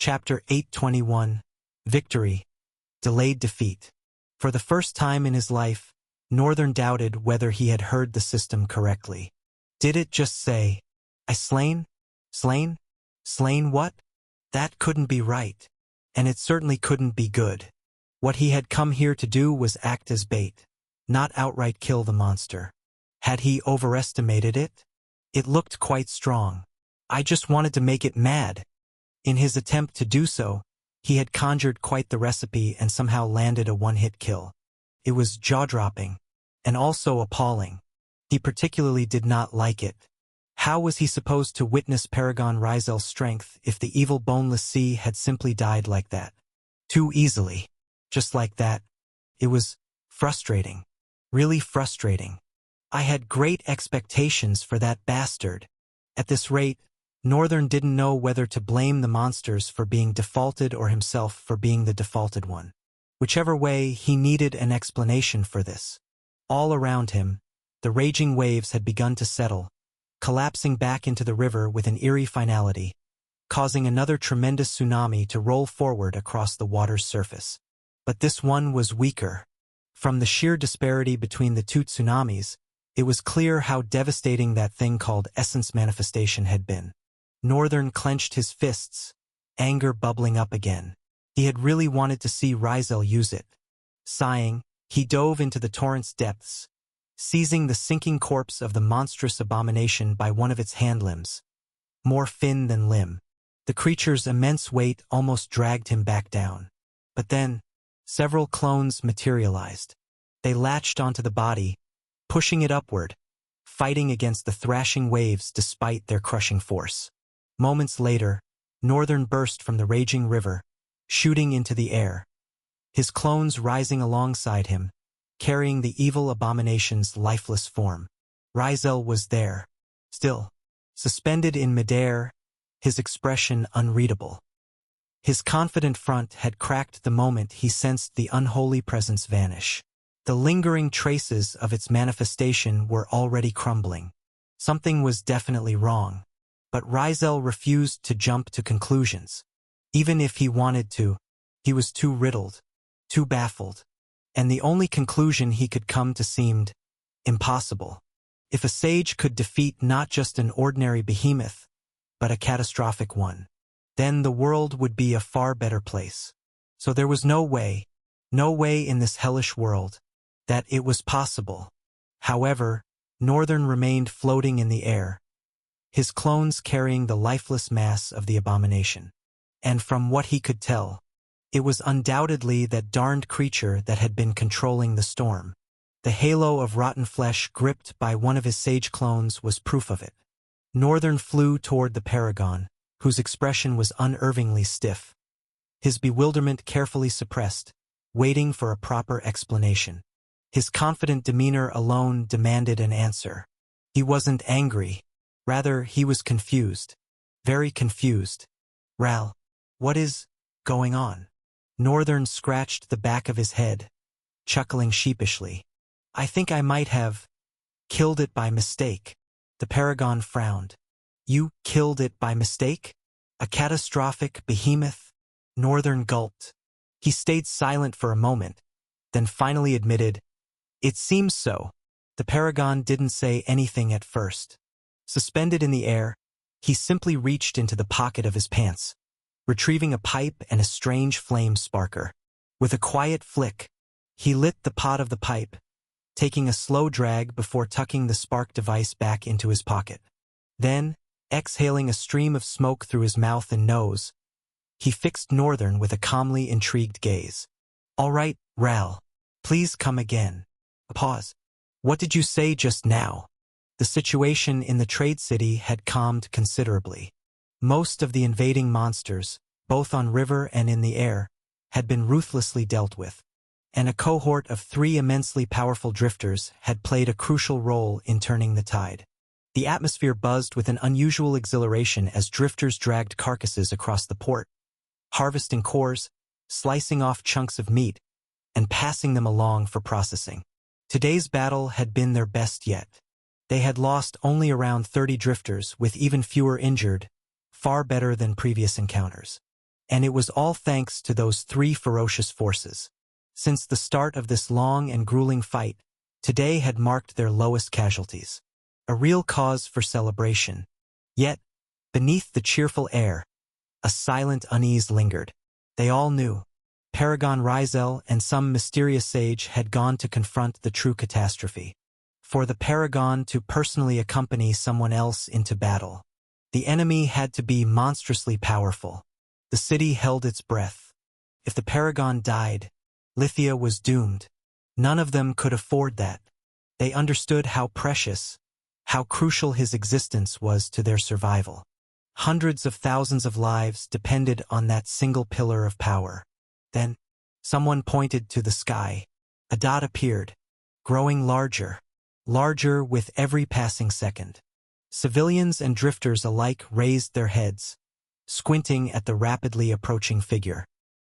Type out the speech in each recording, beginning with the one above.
Chapter 821. Victory. Delayed defeat. For the first time in his life, Northern doubted whether he had heard the system correctly. Did it just say, "I slain? Slain? Slain what?" That couldn't be right. And it certainly couldn't be good. What he had come here to do was act as bait, not outright kill the monster. Had he overestimated it? It looked quite strong. I just wanted to make it mad. In his attempt to do so, he had conjured quite the recipe and somehow landed a one-hit kill. It was jaw-dropping, and also appalling. He particularly did not like it. How was he supposed to witness Paragon Rizel's strength if the evil boneless sea had simply died like that? Too easily. Just like that. It was frustrating. Really frustrating. I had great expectations for that bastard. At this rate, Northern didn't know whether to blame the monsters for being defaulted or himself for being the defaulted one. Whichever way, he needed an explanation for this. All around him, the raging waves had begun to settle, collapsing back into the river with an eerie finality, causing another tremendous tsunami to roll forward across the water's surface. But this one was weaker. From the sheer disparity between the two tsunamis, it was clear how devastating that thing called essence manifestation had been. Northern clenched his fists, anger bubbling up again. He had really wanted to see Rizel use it. Sighing, he dove into the torrent's depths, seizing the sinking corpse of the monstrous abomination by one of its hand limbs. More fin than limb. The creature's immense weight almost dragged him back down. But then, several clones materialized. They latched onto the body, pushing it upward, fighting against the thrashing waves despite their crushing force. Moments later, Northern burst from the raging river, shooting into the air. His clones rising alongside him, carrying the evil abomination's lifeless form. Rizel was there, still, suspended in midair, his expression unreadable. His confident front had cracked the moment he sensed the unholy presence vanish. The lingering traces of its manifestation were already crumbling. Something was definitely wrong. But Rizel refused to jump to conclusions. Even if he wanted to, he was too riddled, too baffled, and the only conclusion he could come to seemed impossible. If a sage could defeat not just an ordinary behemoth, but a catastrophic one, then the world would be a far better place. So there was no way in this hellish world, that it was possible. However, Northern remained floating in the air, his clones carrying the lifeless mass of the abomination. And from what he could tell, it was undoubtedly that darned creature that had been controlling the storm. The halo of rotten flesh gripped by one of his sage clones was proof of it. Northern flew toward the Paragon, whose expression was unervingly stiff. His bewilderment carefully suppressed, waiting for a proper explanation. His confident demeanor alone demanded an answer. He wasn't angry. Rather, he was confused. Very confused. "Ral, what is going on?" Northern scratched the back of his head, chuckling sheepishly. "I think I might have killed it by mistake." The Paragon frowned. "You killed it by mistake? A catastrophic behemoth?" Northern gulped. He stayed silent for a moment, then finally admitted, "It seems so." The Paragon didn't say anything at first. Suspended in the air, he simply reached into the pocket of his pants, retrieving a pipe and a strange flame sparker. With a quiet flick, he lit the pot of the pipe, taking a slow drag before tucking the spark device back into his pocket. Then, exhaling a stream of smoke through his mouth and nose, he fixed Northern with a calmly intrigued gaze. "All right, Ral. Please come again." A pause. "What did you say just now?" The situation in the trade city had calmed considerably. Most of the invading monsters, both on river and in the air, had been ruthlessly dealt with, and a cohort of 3 immensely powerful drifters had played a crucial role in turning the tide. The atmosphere buzzed with an unusual exhilaration as drifters dragged carcasses across the port, harvesting cores, slicing off chunks of meat, and passing them along for processing. Today's battle had been their best yet. They had lost only around 30 drifters, with even fewer injured, far better than previous encounters. And it was all thanks to those three ferocious forces. Since the start of this long and grueling fight, today had marked their lowest casualties. A real cause for celebration. Yet, beneath the cheerful air, a silent unease lingered. They all knew. Paragon Rizel and some mysterious sage had gone to confront the true catastrophe. For the Paragon to personally accompany someone else into battle, the enemy had to be monstrously powerful. The city held its breath. If the Paragon died, Lithia was doomed. None of them could afford that. They understood how precious, how crucial his existence was to their survival. Hundreds of thousands of lives depended on that single pillar of power. Then, someone pointed to the sky. A dot appeared, growing larger, larger with every passing second. Civilians and drifters alike raised their heads, squinting at the rapidly approaching figure.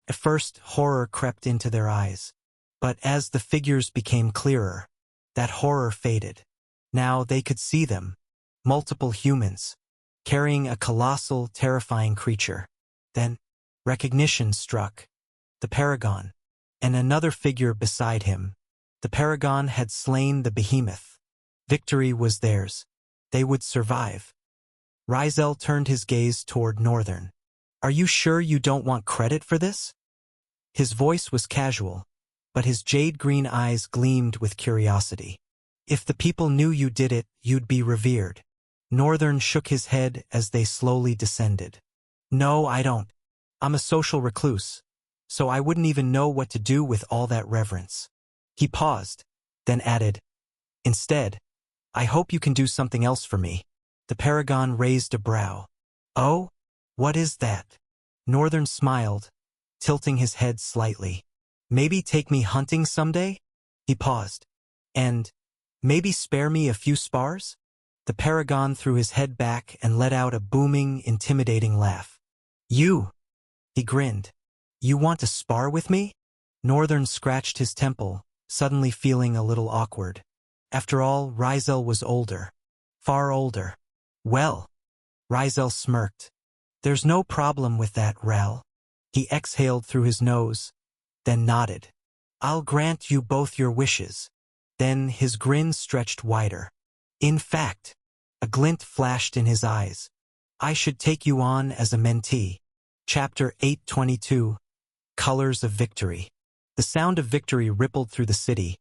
At first, horror crept into their eyes. But as the figures became clearer, that horror faded. Now they could see them, multiple humans, carrying a colossal, terrifying creature. Then, recognition struck. The Paragon, and another figure beside him. The Paragon had slain the behemoth. Victory was theirs. They would survive. Rizel turned his gaze toward Northern. "Are you sure you don't want credit for this?" His voice was casual, but his jade-green eyes gleamed with curiosity. "If the people knew you did it, you'd be revered." Northern shook his head as they slowly descended. "No, I don't. I'm a social recluse, so I wouldn't even know what to do with all that reverence." He paused, then added, "Instead, I hope you can do something else for me." The Paragon raised a brow. "Oh? What is that?" Northern smiled, tilting his head slightly. "Maybe take me hunting someday?" He paused. "And maybe spare me a few spars?" The Paragon threw his head back and let out a booming, intimidating laugh. "You?" He grinned. "You want to spar with me?" Northern scratched his temple, suddenly feeling a little awkward. After all, Rizel was older. Far older. "Well," Rizel smirked. "There's no problem with that, Ral." He exhaled through his nose, then nodded. "I'll grant you both your wishes." Then his grin stretched wider. "In fact," a glint flashed in his eyes, "I should take you on as a mentee." Chapter 822, Colors of Victory. The sound of victory rippled through the city,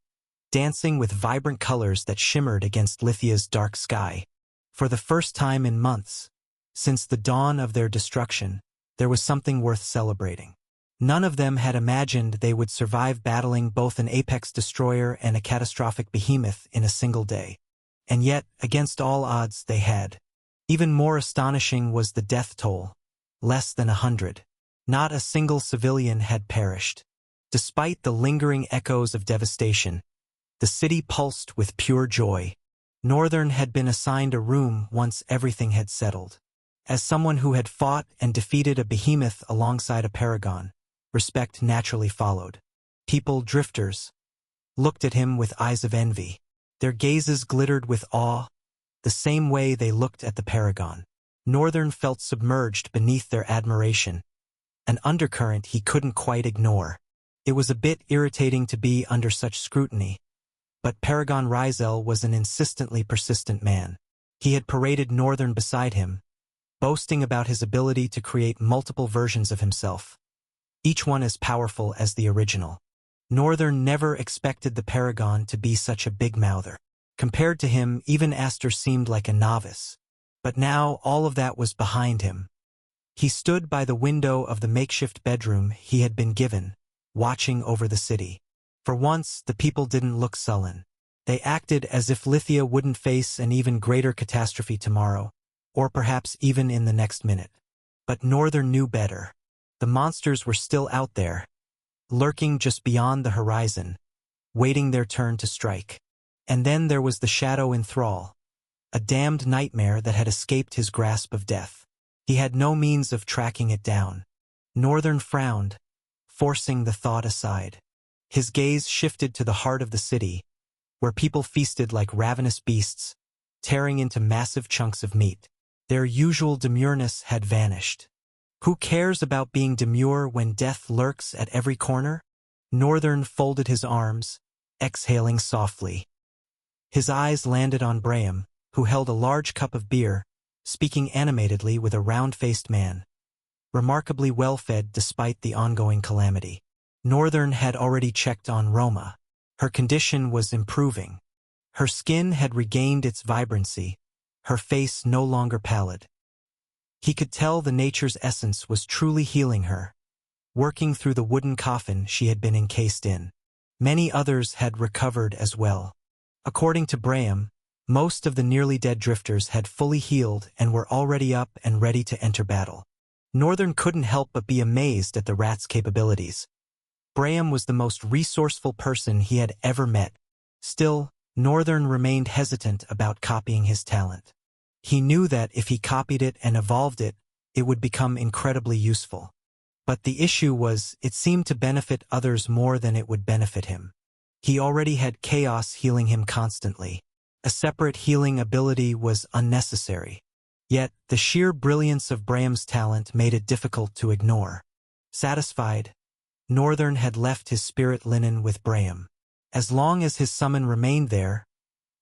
dancing with vibrant colors that shimmered against Lithia's dark sky. For the first time in months, since the dawn of their destruction, there was something worth celebrating. None of them had imagined they would survive battling both an apex destroyer and a catastrophic behemoth in a single day. And yet, against all odds, they had. Even more astonishing was the death toll. Less than 100. Not a single civilian had perished. Despite the lingering echoes of devastation, the city pulsed with pure joy. Northern had been assigned a room once everything had settled. As someone who had fought and defeated a behemoth alongside a Paragon, respect naturally followed. People, drifters, looked at him with eyes of envy. Their gazes glittered with awe, the same way they looked at the Paragon. Northern felt submerged beneath their admiration, an undercurrent he couldn't quite ignore. It was a bit irritating to be under such scrutiny, but Paragon Rizel was an insistently persistent man. He had paraded Northern beside him, boasting about his ability to create multiple versions of himself, each one as powerful as the original. Northern never expected the Paragon to be such a big mouther. Compared to him, even Aster seemed like a novice. But now all of that was behind him. He stood by the window of the makeshift bedroom he had been given, watching over the city. For once, the people didn't look sullen. They acted as if Lithia wouldn't face an even greater catastrophe tomorrow, or perhaps even in the next minute. But Northern knew better. The monsters were still out there, lurking just beyond the horizon, waiting their turn to strike. And then there was the shadow in Thrall, a damned nightmare that had escaped his grasp of death. He had no means of tracking it down. Northern frowned, forcing the thought aside. His gaze shifted to the heart of the city, where people feasted like ravenous beasts, tearing into massive chunks of meat. Their usual demureness had vanished. Who cares about being demure when death lurks at every corner? Northern folded his arms, exhaling softly. His eyes landed on Braham, who held a large cup of beer, speaking animatedly with a round-faced man, remarkably well-fed despite the ongoing calamity. Northern had already checked on Roma. Her condition was improving. Her skin had regained its vibrancy, her face no longer pallid. He could tell the nature's essence was truly healing her, working through the wooden coffin she had been encased in. Many others had recovered as well. According to Braham, most of the nearly dead drifters had fully healed and were already up and ready to enter battle. Northern couldn't help but be amazed at the rat's capabilities. Braham was the most resourceful person he had ever met. Still, Northern remained hesitant about copying his talent. He knew that if he copied it and evolved it, it would become incredibly useful. But the issue was, it seemed to benefit others more than it would benefit him. He already had chaos healing him constantly. A separate healing ability was unnecessary. Yet, the sheer brilliance of Braham's talent made it difficult to ignore. Satisfied, Northern had left his spirit linen with Braham. As long as his summon remained there,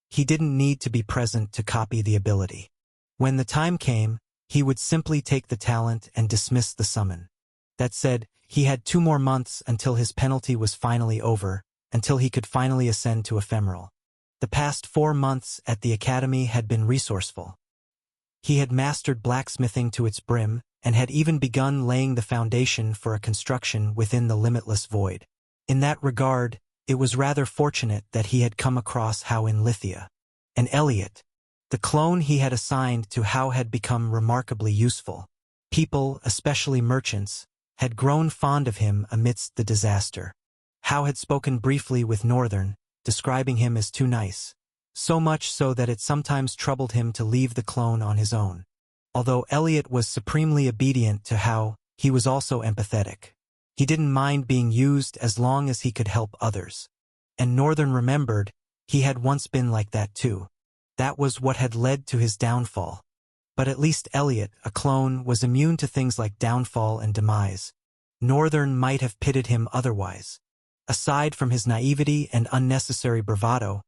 he didn't need to be present to copy the ability. When the time came, he would simply take the talent and dismiss the summon. That said, he had 2 more months until his penalty was finally over, until he could finally ascend to ephemeral. The past 4 months at the academy had been resourceful. He had mastered blacksmithing to its brim, and had even begun laying the foundation for a construction within the limitless void. In that regard, it was rather fortunate that he had come across Hao in Lithia. And Elliot, the clone he had assigned to Hao, had become remarkably useful. People, especially merchants, had grown fond of him amidst the disaster. Hao had spoken briefly with Northern, describing him as too nice. So much so that it sometimes troubled him to leave the clone on his own. Although Elliot was supremely obedient to Hao, he was also empathetic. He didn't mind being used as long as he could help others. And Northern remembered, he had once been like that too. That was what had led to his downfall. But at least Elliot, a clone, was immune to things like downfall and demise. Northern might have pitted him otherwise. Aside from his naivety and unnecessary bravado,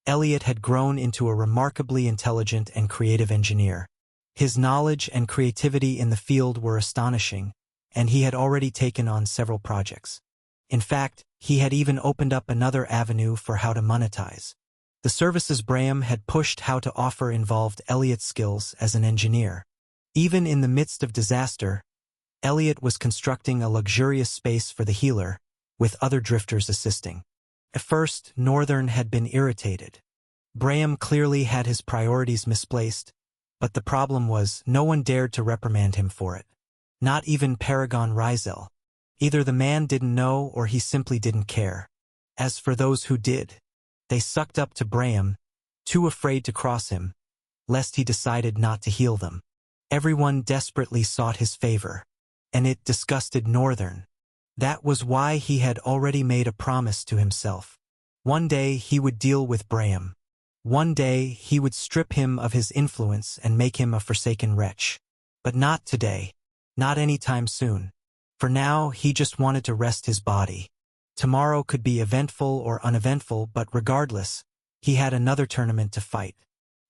Elliot had grown into a remarkably intelligent and creative engineer. His knowledge and creativity in the field were astonishing, and he had already taken on several projects. In fact, he had even opened up another avenue for how to monetize. The services Braham had pushed how to offer involved Elliot's skills as an engineer. Even in the midst of disaster, Elliot was constructing a luxurious space for the healer, with other drifters assisting. At first, Northern had been irritated. Braham clearly had his priorities misplaced, but the problem was no one dared to reprimand him for it. Not even Paragon Rizel. Either the man didn't know or he simply didn't care. As for those who did, they sucked up to Braham, too afraid to cross him, lest he decided not to heal them. Everyone desperately sought his favor, and it disgusted Northern. That was why he had already made a promise to himself. One day he would deal with Braham. One day he would strip him of his influence and make him a forsaken wretch. But not today. Not anytime soon. For now, he just wanted to rest his body. Tomorrow could be eventful or uneventful, but regardless, he had another tournament to fight.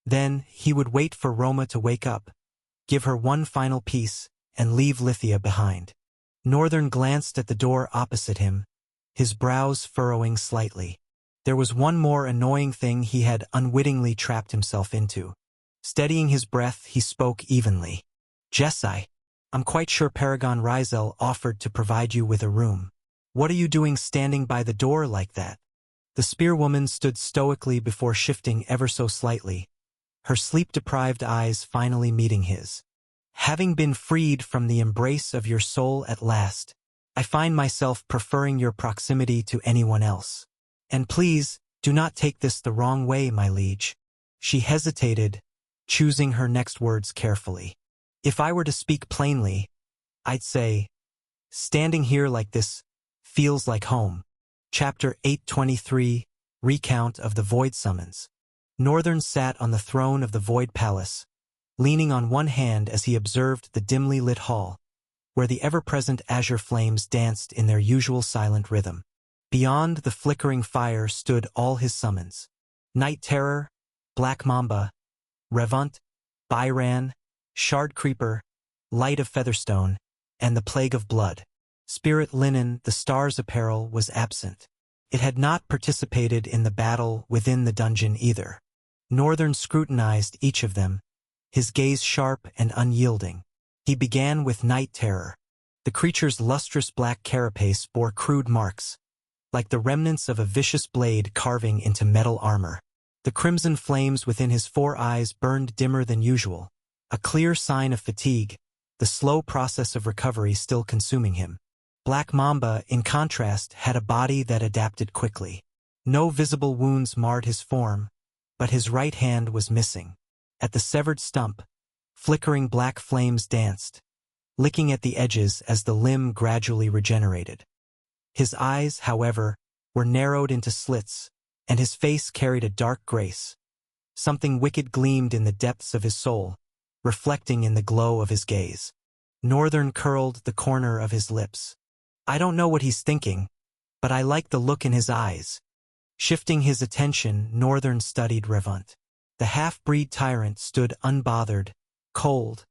Then, he would wait for Roma to wake up, give her one final piece, and leave Lithia behind. Northern glanced at the door opposite him, his brows furrowing slightly. There was one more annoying thing he had unwittingly trapped himself into. Steadying his breath, he spoke evenly. "Jesai, I'm quite sure Paragon Rizel offered to provide you with a room. What are you doing standing by the door like that?" The spearwoman stood stoically before shifting ever so slightly, her sleep-deprived eyes finally meeting his. "Having been freed from the embrace of your soul at last, I find myself preferring your proximity to anyone else. And please, do not take this the wrong way, my liege." She hesitated, choosing her next words carefully. "If I were to speak plainly, I'd say, standing here like this feels like home." Chapter 823, Recount of the Void Summons. Northern sat on the throne of the Void Palace, leaning on one hand as he observed the dimly lit hall, where the ever-present azure flames danced in their usual silent rhythm. Beyond the flickering fire stood all his summons. Night Terror, Black Mamba, Revant, Byran, Shard Creeper, Light of Featherstone, and the Plague of Blood. Spirit Linen, the Stars Apparel, was absent. It had not participated in the battle within the dungeon either. Northern scrutinized each of them, his gaze sharp and unyielding. He began with Night Terror. The creature's lustrous black carapace bore crude marks, like the remnants of a vicious blade carving into metal armor. The crimson flames within his 4 eyes burned dimmer than usual, a clear sign of fatigue, the slow process of recovery still consuming him. Black Mamba, in contrast, had a body that adapted quickly. No visible wounds marred his form, but his right hand was missing. At the severed stump, flickering black flames danced, licking at the edges as the limb gradually regenerated. His eyes, however, were narrowed into slits, and his face carried a dark grace. Something wicked gleamed in the depths of his soul, reflecting in the glow of his gaze. Northern curled the corner of his lips. I don't know what he's thinking, but I like the look in his eyes. Shifting his attention, Northern studied Revant. The half-breed tyrant stood unbothered, cold,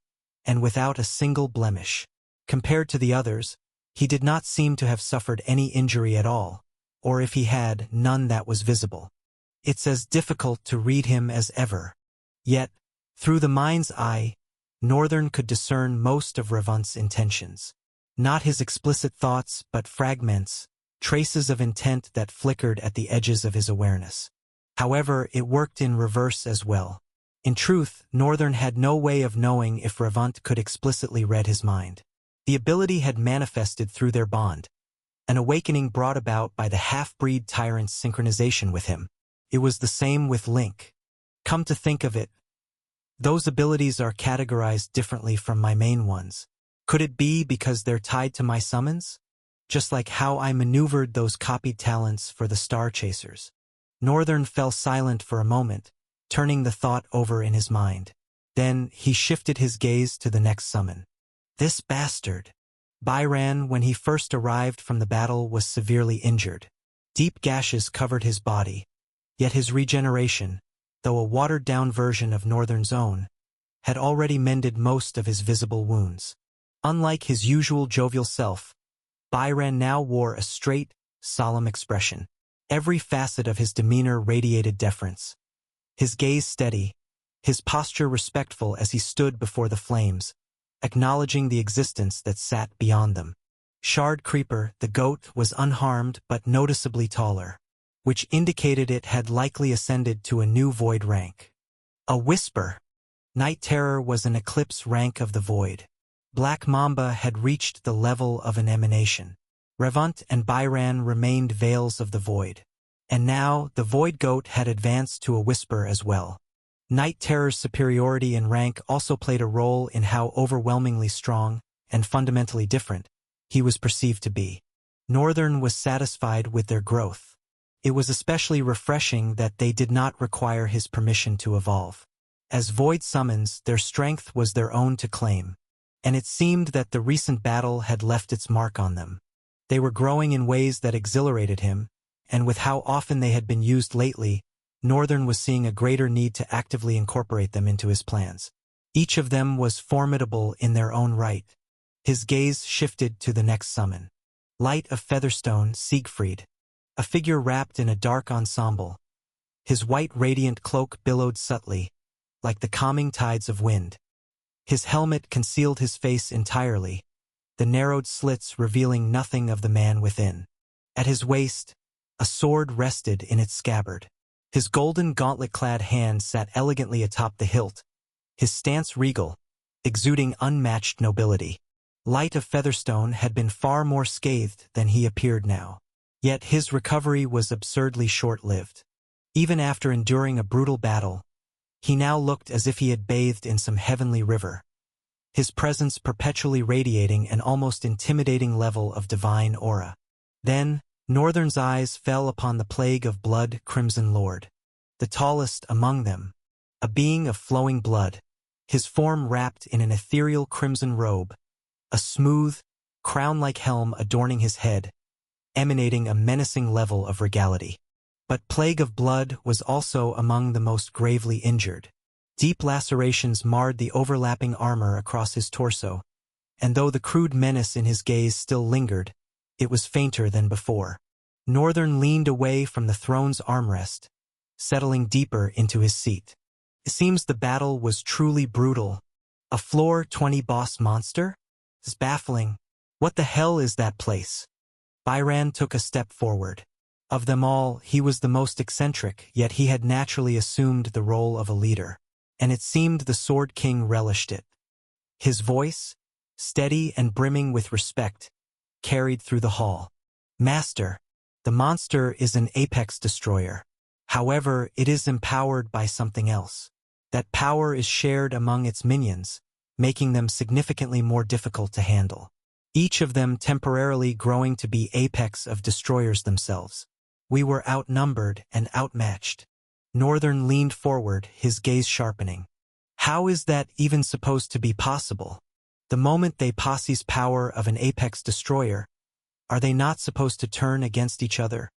and without a single blemish. Compared to the others, he did not seem to have suffered any injury at all, or if he had, none that was visible. It's as difficult to read him as ever. Yet, through the mind's eye, Northern could discern most of Revant's intentions. Not his explicit thoughts, but fragments, traces of intent that flickered at the edges of his awareness. However, it worked in reverse as well. In truth, Northern had no way of knowing if Revant could explicitly read his mind. The ability had manifested through their bond, an awakening brought about by the half-breed tyrant's synchronization with him. It was the same with Link. Come to think of it, those abilities are categorized differently from my main ones. Could it be because they're tied to my summons? Just like how I maneuvered those copied talents for the Star Chasers. Northern fell silent for a moment, turning the thought over in his mind. Then he shifted his gaze to the next summon. This bastard. Byran, when he first arrived from the battle, was severely injured. Deep gashes covered his body, yet his regeneration, though a watered-down version of Northern's own, had already mended most of his visible wounds. Unlike his usual jovial self, Byran now wore a straight, solemn expression. Every facet of his demeanor radiated deference. His gaze steady, his posture respectful as he stood before the flames, acknowledging the existence that sat beyond them. Shard Creeper, the goat, was unharmed but noticeably taller, which indicated it had likely ascended to a new void rank. A whisper. Night Terror was an eclipse rank of the void. Black Mamba had reached the level of an emanation. Revant and Byran remained veils of the void. And now, the Void Goat had advanced to a whisper as well. Night Terror's superiority in rank also played a role in how overwhelmingly strong, and fundamentally different, he was perceived to be. Northern was satisfied with their growth. It was especially refreshing that they did not require his permission to evolve. As Void summons, their strength was their own to claim. And it seemed that the recent battle had left its mark on them. They were growing in ways that exhilarated him, and with how often they had been used lately, Northern was seeing a greater need to actively incorporate them into his plans. Each of them was formidable in their own right. His gaze shifted to the next summon. Light of Featherstone, Siegfried, a figure wrapped in a dark ensemble. His white radiant cloak billowed subtly, like the calming tides of wind. His helmet concealed his face entirely, the narrowed slits revealing nothing of the man within. At his waist, a sword rested in its scabbard. His golden gauntlet-clad hand sat elegantly atop the hilt, his stance regal, exuding unmatched nobility. Light of Featherstone had been far more scathed than he appeared now. Yet his recovery was absurdly short-lived. Even after enduring a brutal battle, he now looked as if he had bathed in some heavenly river, his presence perpetually radiating an almost intimidating level of divine aura. Then, Northern's eyes fell upon the Plague of Blood Crimson Lord, the tallest among them, a being of flowing blood, his form wrapped in an ethereal crimson robe, a smooth, crown-like helm adorning his head, emanating a menacing level of regality. But Plague of Blood was also among the most gravely injured. Deep lacerations marred the overlapping armor across his torso, and though the crude menace in his gaze still lingered, it was fainter than before. Northern leaned away from the throne's armrest, settling deeper into his seat. It seems the battle was truly brutal. A floor 20 boss monster? It's baffling. What the hell is that place? Byron took a step forward. Of them all, he was the most eccentric, yet he had naturally assumed the role of a leader, and it seemed the Sword King relished it. His voice, steady and brimming with respect, carried through the hall. Master, the monster is an apex destroyer. However, it is empowered by something else. That power is shared among its minions, making them significantly more difficult to handle. Each of them temporarily growing to be apex of destroyers themselves. We were outnumbered and outmatched. Northern leaned forward, his gaze sharpening. How is that even supposed to be possible? The moment they possess power of an apex destroyer, are they not supposed to turn against each other?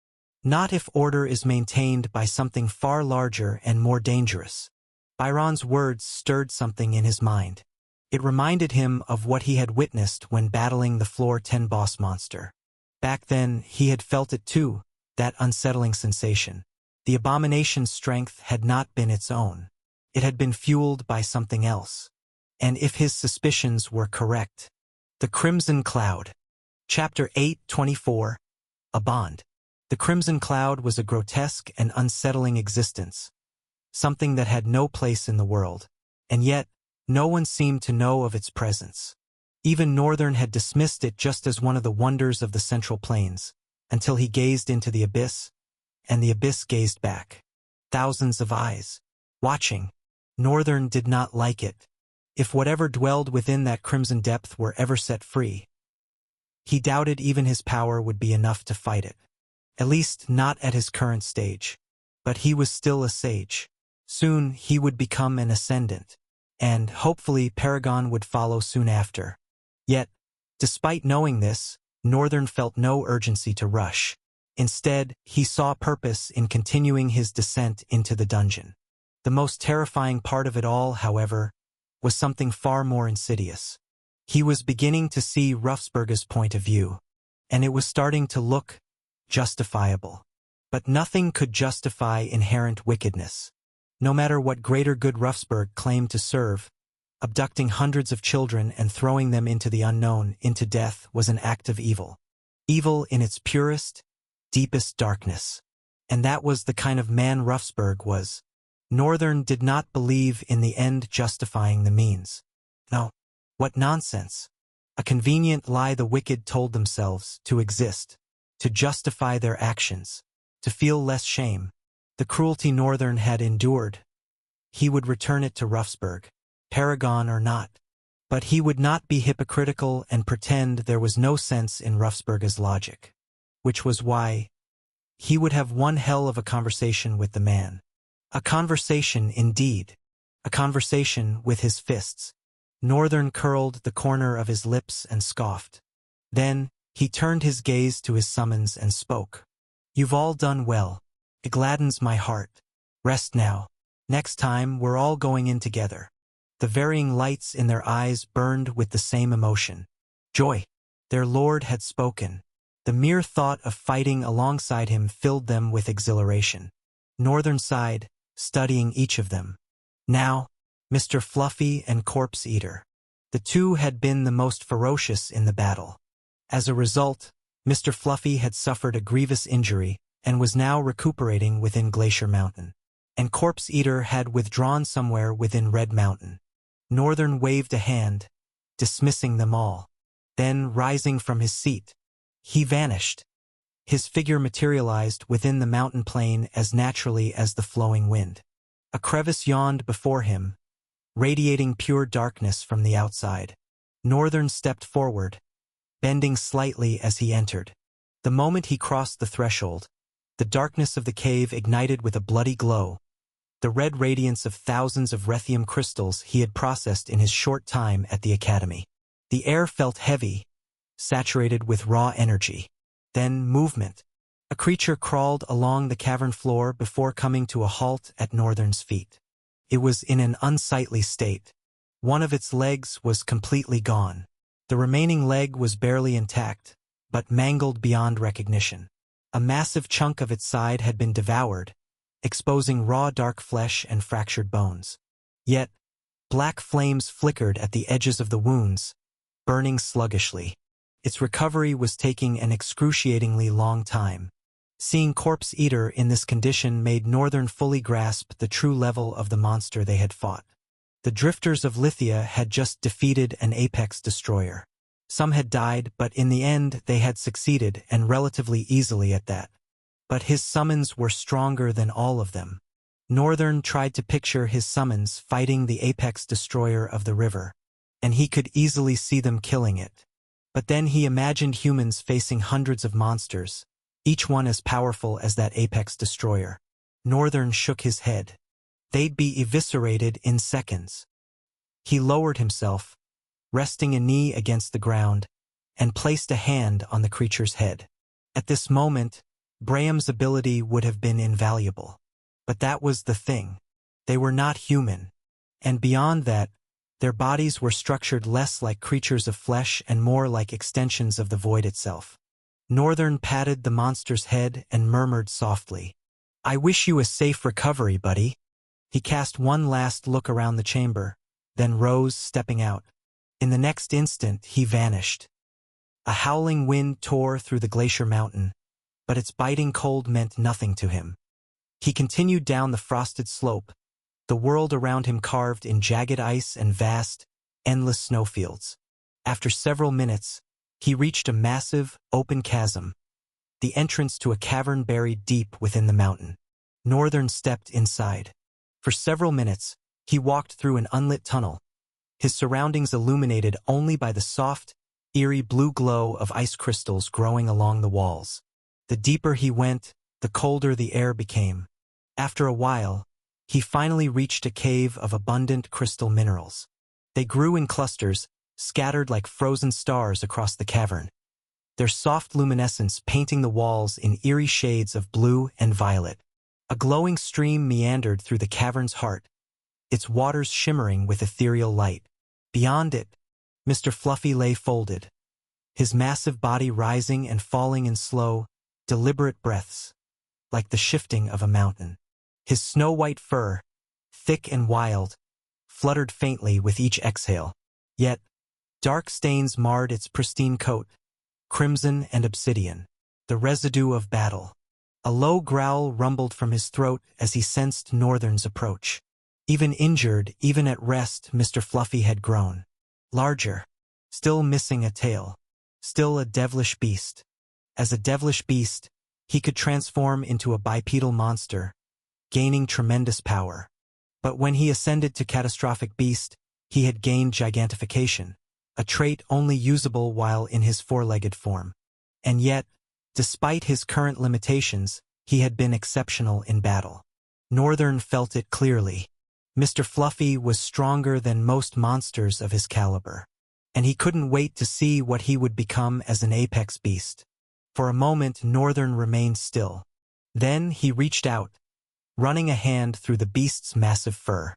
Not if order is maintained by something far larger and more dangerous. Byron's words stirred something in his mind. It reminded him of what he had witnessed when battling the floor 10 boss monster. Back then, he had felt it too, that unsettling sensation. The abomination's strength had not been its own. It had been fueled by something else. And if his suspicions were correct. The Crimson Cloud. Chapter 8:24. A Bond. The Crimson Cloud was a grotesque and unsettling existence. Something that had no place in the world. And yet, no one seemed to know of its presence. Even Northern had dismissed it just as one of the wonders of the Central Plains, until he gazed into the abyss, and the abyss gazed back. Thousands of eyes, watching. Northern did not like it. If whatever dwelled within that crimson depth were ever set free, he doubted even his power would be enough to fight it. At least not at his current stage. But he was still a sage. Soon he would become an ascendant, and hopefully Paragon would follow soon after. Yet, despite knowing this, Northern felt no urgency to rush. Instead, he saw purpose in continuing his descent into the dungeon. The most terrifying part of it all, however, was something far more insidious. He was beginning to see Ruffsberger's point of view, and it was starting to look justifiable. But nothing could justify inherent wickedness. No matter what greater good Ruffsberg claimed to serve, abducting hundreds of children and throwing them into the unknown, into death, was an act of evil. Evil in its purest, deepest darkness. And that was the kind of man Ruffsberg was. Northern did not believe in the end justifying the means. No. What nonsense. A convenient lie the wicked told themselves to exist, to justify their actions, to feel less shame. The cruelty Northern had endured. He would return it to Ruffsberg, Paragon or not. But he would not be hypocritical and pretend there was no sense in Ruffsberger's logic. Which was why he would have one hell of a conversation with the man. A conversation indeed. A conversation with his fists. Northern curled the corner of his lips and scoffed. Then, he turned his gaze to his summons and spoke. You've all done well. It gladdens my heart. Rest now. Next time, we're all going in together. The varying lights in their eyes burned with the same emotion. Joy. Their lord had spoken. The mere thought of fighting alongside him filled them with exhilaration. Northern sighed, studying each of them. Now, Mr. Fluffy and Corpse Eater. The two had been the most ferocious in the battle. As a result, Mr. Fluffy had suffered a grievous injury and was now recuperating within Glacier Mountain. And Corpse Eater had withdrawn somewhere within Red Mountain. Northern waved a hand, dismissing them all. Then, rising from his seat, he vanished. His figure materialized within the mountain plain as naturally as the flowing wind. A crevice yawned before him, radiating pure darkness from the outside. Northern stepped forward, bending slightly as he entered. The moment he crossed the threshold, the darkness of the cave ignited with a bloody glow, the red radiance of thousands of Rethium crystals he had processed in his short time at the academy. The air felt heavy, saturated with raw energy. Then movement. A creature crawled along the cavern floor before coming to a halt at Northern's feet. It was in an unsightly state. One of its legs was completely gone. The remaining leg was barely intact, but mangled beyond recognition. A massive chunk of its side had been devoured, exposing raw dark flesh and fractured bones. Yet, black flames flickered at the edges of the wounds, burning sluggishly. Its recovery was taking an excruciatingly long time. Seeing Corpse Eater in this condition made Northern fully grasp the true level of the monster they had fought. The Drifters of Lithia had just defeated an apex destroyer. Some had died, but in the end they had succeeded, and relatively easily at that. But his summons were stronger than all of them. Northern tried to picture his summons fighting the apex destroyer of the river, and he could easily see them killing it. But then he imagined humans facing hundreds of monsters, each one as powerful as that apex destroyer. Northern shook his head. They'd be eviscerated in seconds. He lowered himself, resting a knee against the ground, and placed a hand on the creature's head. At this moment, Braham's ability would have been invaluable. But that was the thing. They were not human. And beyond that, their bodies were structured less like creatures of flesh and more like extensions of the void itself. Northern patted the monster's head and murmured softly, "I wish you a safe recovery, buddy." He cast one last look around the chamber, then rose, stepping out. In the next instant, he vanished. A howling wind tore through the glacier mountain, but its biting cold meant nothing to him. He continued down the frosted slope, the world around him carved in jagged ice and vast, endless snowfields. After several minutes, he reached a massive, open chasm, the entrance to a cavern buried deep within the mountain. Northern stepped inside. For several minutes, he walked through an unlit tunnel, his surroundings illuminated only by the soft, eerie blue glow of ice crystals growing along the walls. The deeper he went, the colder the air became. After a while, he finally reached a cave of abundant crystal minerals. They grew in clusters, scattered like frozen stars across the cavern, their soft luminescence painting the walls in eerie shades of blue and violet. A glowing stream meandered through the cavern's heart, its waters shimmering with ethereal light. Beyond it, Mr. Fluffy lay folded, his massive body rising and falling in slow, deliberate breaths, like the shifting of a mountain. His snow-white fur, thick and wild, fluttered faintly with each exhale. Yet, dark stains marred its pristine coat, crimson and obsidian, the residue of battle. A low growl rumbled from his throat as he sensed Northern's approach. Even injured, even at rest, Mr. Fluffy had grown. Larger, still missing a tail, still a devilish beast. As a devilish beast, he could transform into a bipedal monster, gaining tremendous power. But when he ascended to catastrophic beast, he had gained gigantification, a trait only usable while in his four-legged form. And yet, despite his current limitations, he had been exceptional in battle. Northern felt it clearly. Mr. Fluffy was stronger than most monsters of his caliber, and he couldn't wait to see what he would become as an apex beast. For a moment, Northern remained still. Then he reached out, running a hand through the beast's massive fur.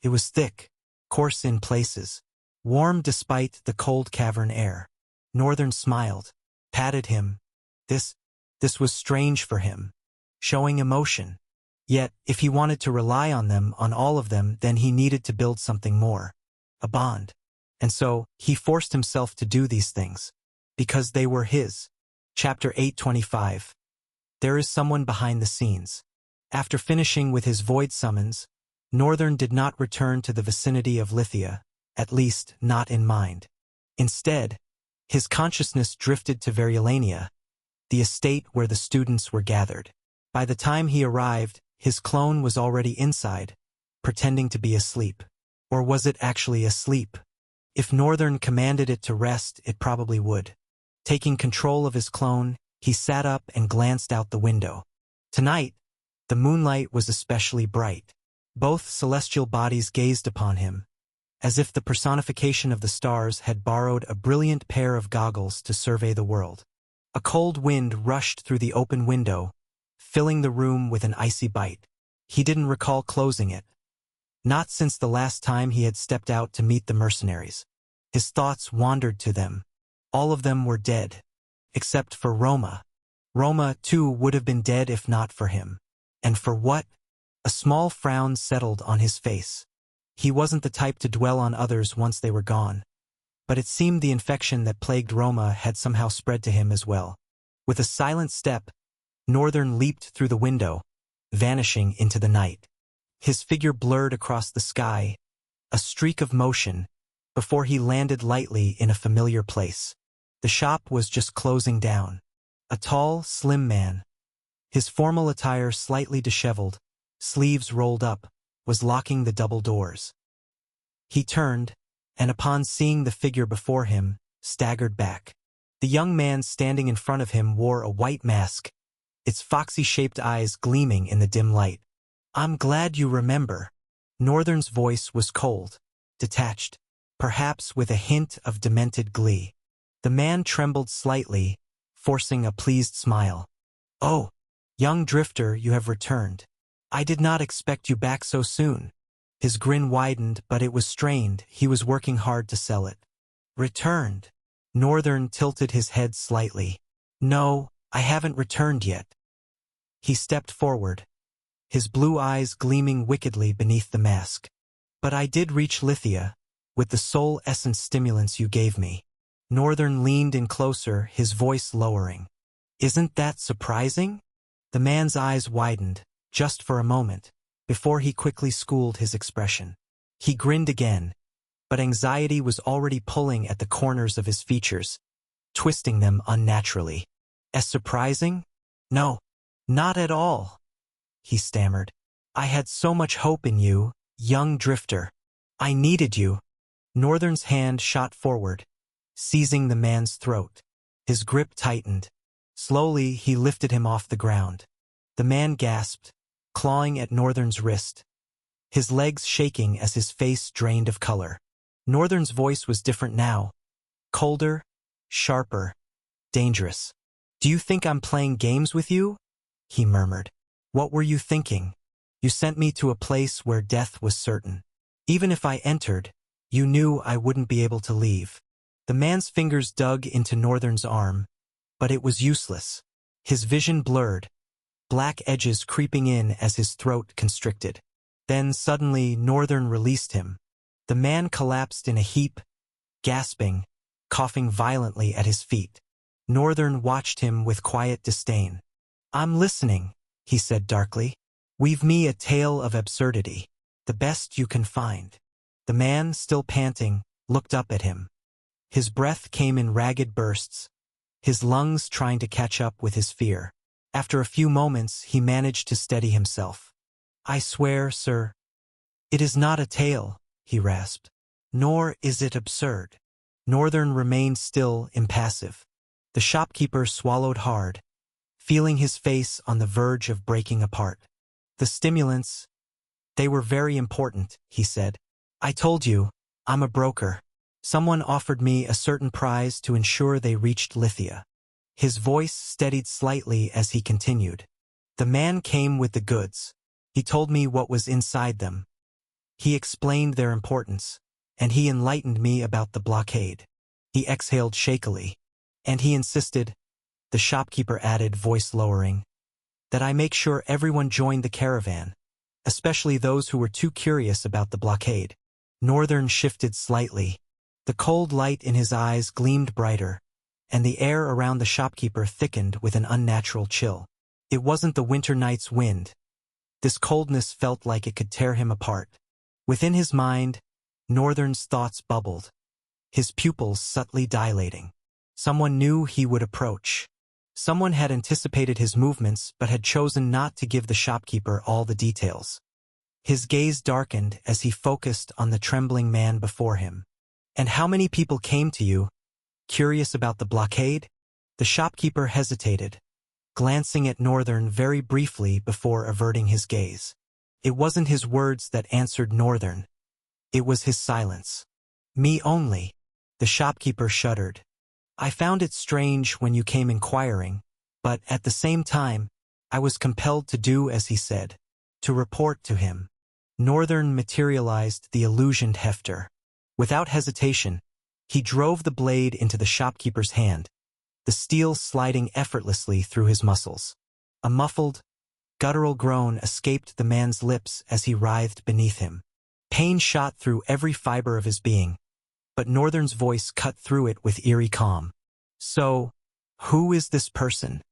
It was thick, coarse in places, warm despite the cold cavern air. Northern smiled, patted him. This was strange for him, showing emotion. Yet, if he wanted to rely on them, on all of them, then he needed to build something more. A bond. And so, he forced himself to do these things. Because they were his. Chapter 825. There is someone behind the scenes. After finishing with his void summons, Northern did not return to the vicinity of Lithia, at least not in mind. Instead, his consciousness drifted to Verulanea, the estate where the students were gathered. By the time he arrived, his clone was already inside, pretending to be asleep. Or was it actually asleep? If Northern commanded it to rest, it probably would. Taking control of his clone, he sat up and glanced out the window. Tonight, the moonlight was especially bright. Both celestial bodies gazed upon him, as if the personification of the stars had borrowed a brilliant pair of goggles to survey the world. A cold wind rushed through the open window, filling the room with an icy bite. He didn't recall closing it. Not since the last time he had stepped out to meet the mercenaries. His thoughts wandered to them. All of them were dead. Except for Roma. Roma, too, would have been dead if not for him. And for what? A small frown settled on his face. He wasn't the type to dwell on others once they were gone. But it seemed the infection that plagued Roma had somehow spread to him as well. With a silent step, Northern leaped through the window, vanishing into the night. His figure blurred across the sky, a streak of motion, before he landed lightly in a familiar place. The shop was just closing down. A tall, slim man, his formal attire slightly disheveled, sleeves rolled up, was locking the double doors. He turned, and upon seeing the figure before him, staggered back. The young man standing in front of him wore a white mask, its foxy-shaped eyes gleaming in the dim light. "I'm glad you remember." Northern's voice was cold, detached, perhaps with a hint of demented glee. The man trembled slightly, forcing a pleased smile. "Oh, young drifter, you have returned. I did not expect you back so soon." His grin widened, but it was strained. He was working hard to sell it. "Returned?" Northern tilted his head slightly. "No, I haven't returned yet." He stepped forward, his blue eyes gleaming wickedly beneath the mask. "But I did reach Lithia, with the soul essence stimulants you gave me." Northern leaned in closer, his voice lowering. "Isn't that surprising?" The man's eyes widened, just for a moment, before he quickly schooled his expression. He grinned again, but anxiety was already pulling at the corners of his features, twisting them unnaturally. "As surprising? No, not at all," he stammered. "I had so much hope in you, young drifter. I needed you." Northern's hand shot forward, seizing the man's throat. His grip tightened. Slowly, he lifted him off the ground. The man gasped, clawing at Northern's wrist, his legs shaking as his face drained of color. Northern's voice was different now, colder, sharper, dangerous. "Do you think I'm playing games with you?" he murmured. "What were you thinking? You sent me to a place where death was certain. Even if I entered, you knew I wouldn't be able to leave." The man's fingers dug into Northern's arm, but it was useless. His vision blurred, black edges creeping in as his throat constricted. Then suddenly Northern released him. The man collapsed in a heap, gasping, coughing violently at his feet. Northern watched him with quiet disdain. "I'm listening," he said darkly. "Weave me a tale of absurdity, the best you can find." The man, still panting, looked up at him. His breath came in ragged bursts, his lungs trying to catch up with his fear. After a few moments, he managed to steady himself. "I swear, sir, it is not a tale," he rasped. "Nor is it absurd." Northern remained still, impassive. The shopkeeper swallowed hard, feeling his face on the verge of breaking apart. "The stimulants, they were very important," he said. "I told you, I'm a broker. Someone offered me a certain prize to ensure they reached Lithia." His voice steadied slightly as he continued. "The man came with the goods. He told me what was inside them. He explained their importance, and he enlightened me about the blockade." He exhaled shakily. "And he insisted," the shopkeeper added, voice lowering, "that I make sure everyone joined the caravan, especially those who were too curious about the blockade." Northern shifted slightly. The cold light in his eyes gleamed brighter, and the air around the shopkeeper thickened with an unnatural chill. It wasn't the winter night's wind. This coldness felt like it could tear him apart. Within his mind, Northern's thoughts bubbled, his pupils subtly dilating. Someone knew he would approach. Someone had anticipated his movements but had chosen not to give the shopkeeper all the details. His gaze darkened as he focused on the trembling man before him. "And how many people came to you, curious about the blockade?" The shopkeeper hesitated, glancing at Northern very briefly before averting his gaze. It wasn't his words that answered Northern. It was his silence. Me only. The shopkeeper shuddered. I found it strange when you came inquiring, but at the same time, I was compelled to do as he said, to report to him. Northern materialized the illusioned Hefter. Without hesitation, he drove the blade into the shopkeeper's hand, the steel sliding effortlessly through his muscles. A muffled, guttural groan escaped the man's lips as he writhed beneath him. Pain shot through every fiber of his being, but Northern's voice cut through it with eerie calm. So, who is this person?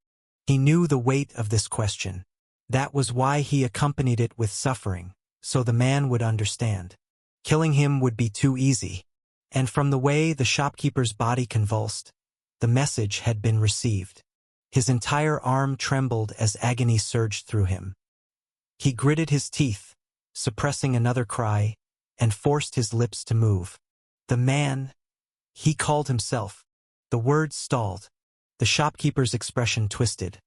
He knew the weight of this question. That was why he accompanied it with suffering, so the man would understand. Killing him would be too easy, and from the way the shopkeeper's body convulsed, the message had been received. His entire arm trembled as agony surged through him. He gritted his teeth, suppressing another cry, and forced his lips to move. The man, he called himself. The words stalled. The shopkeeper's expression twisted.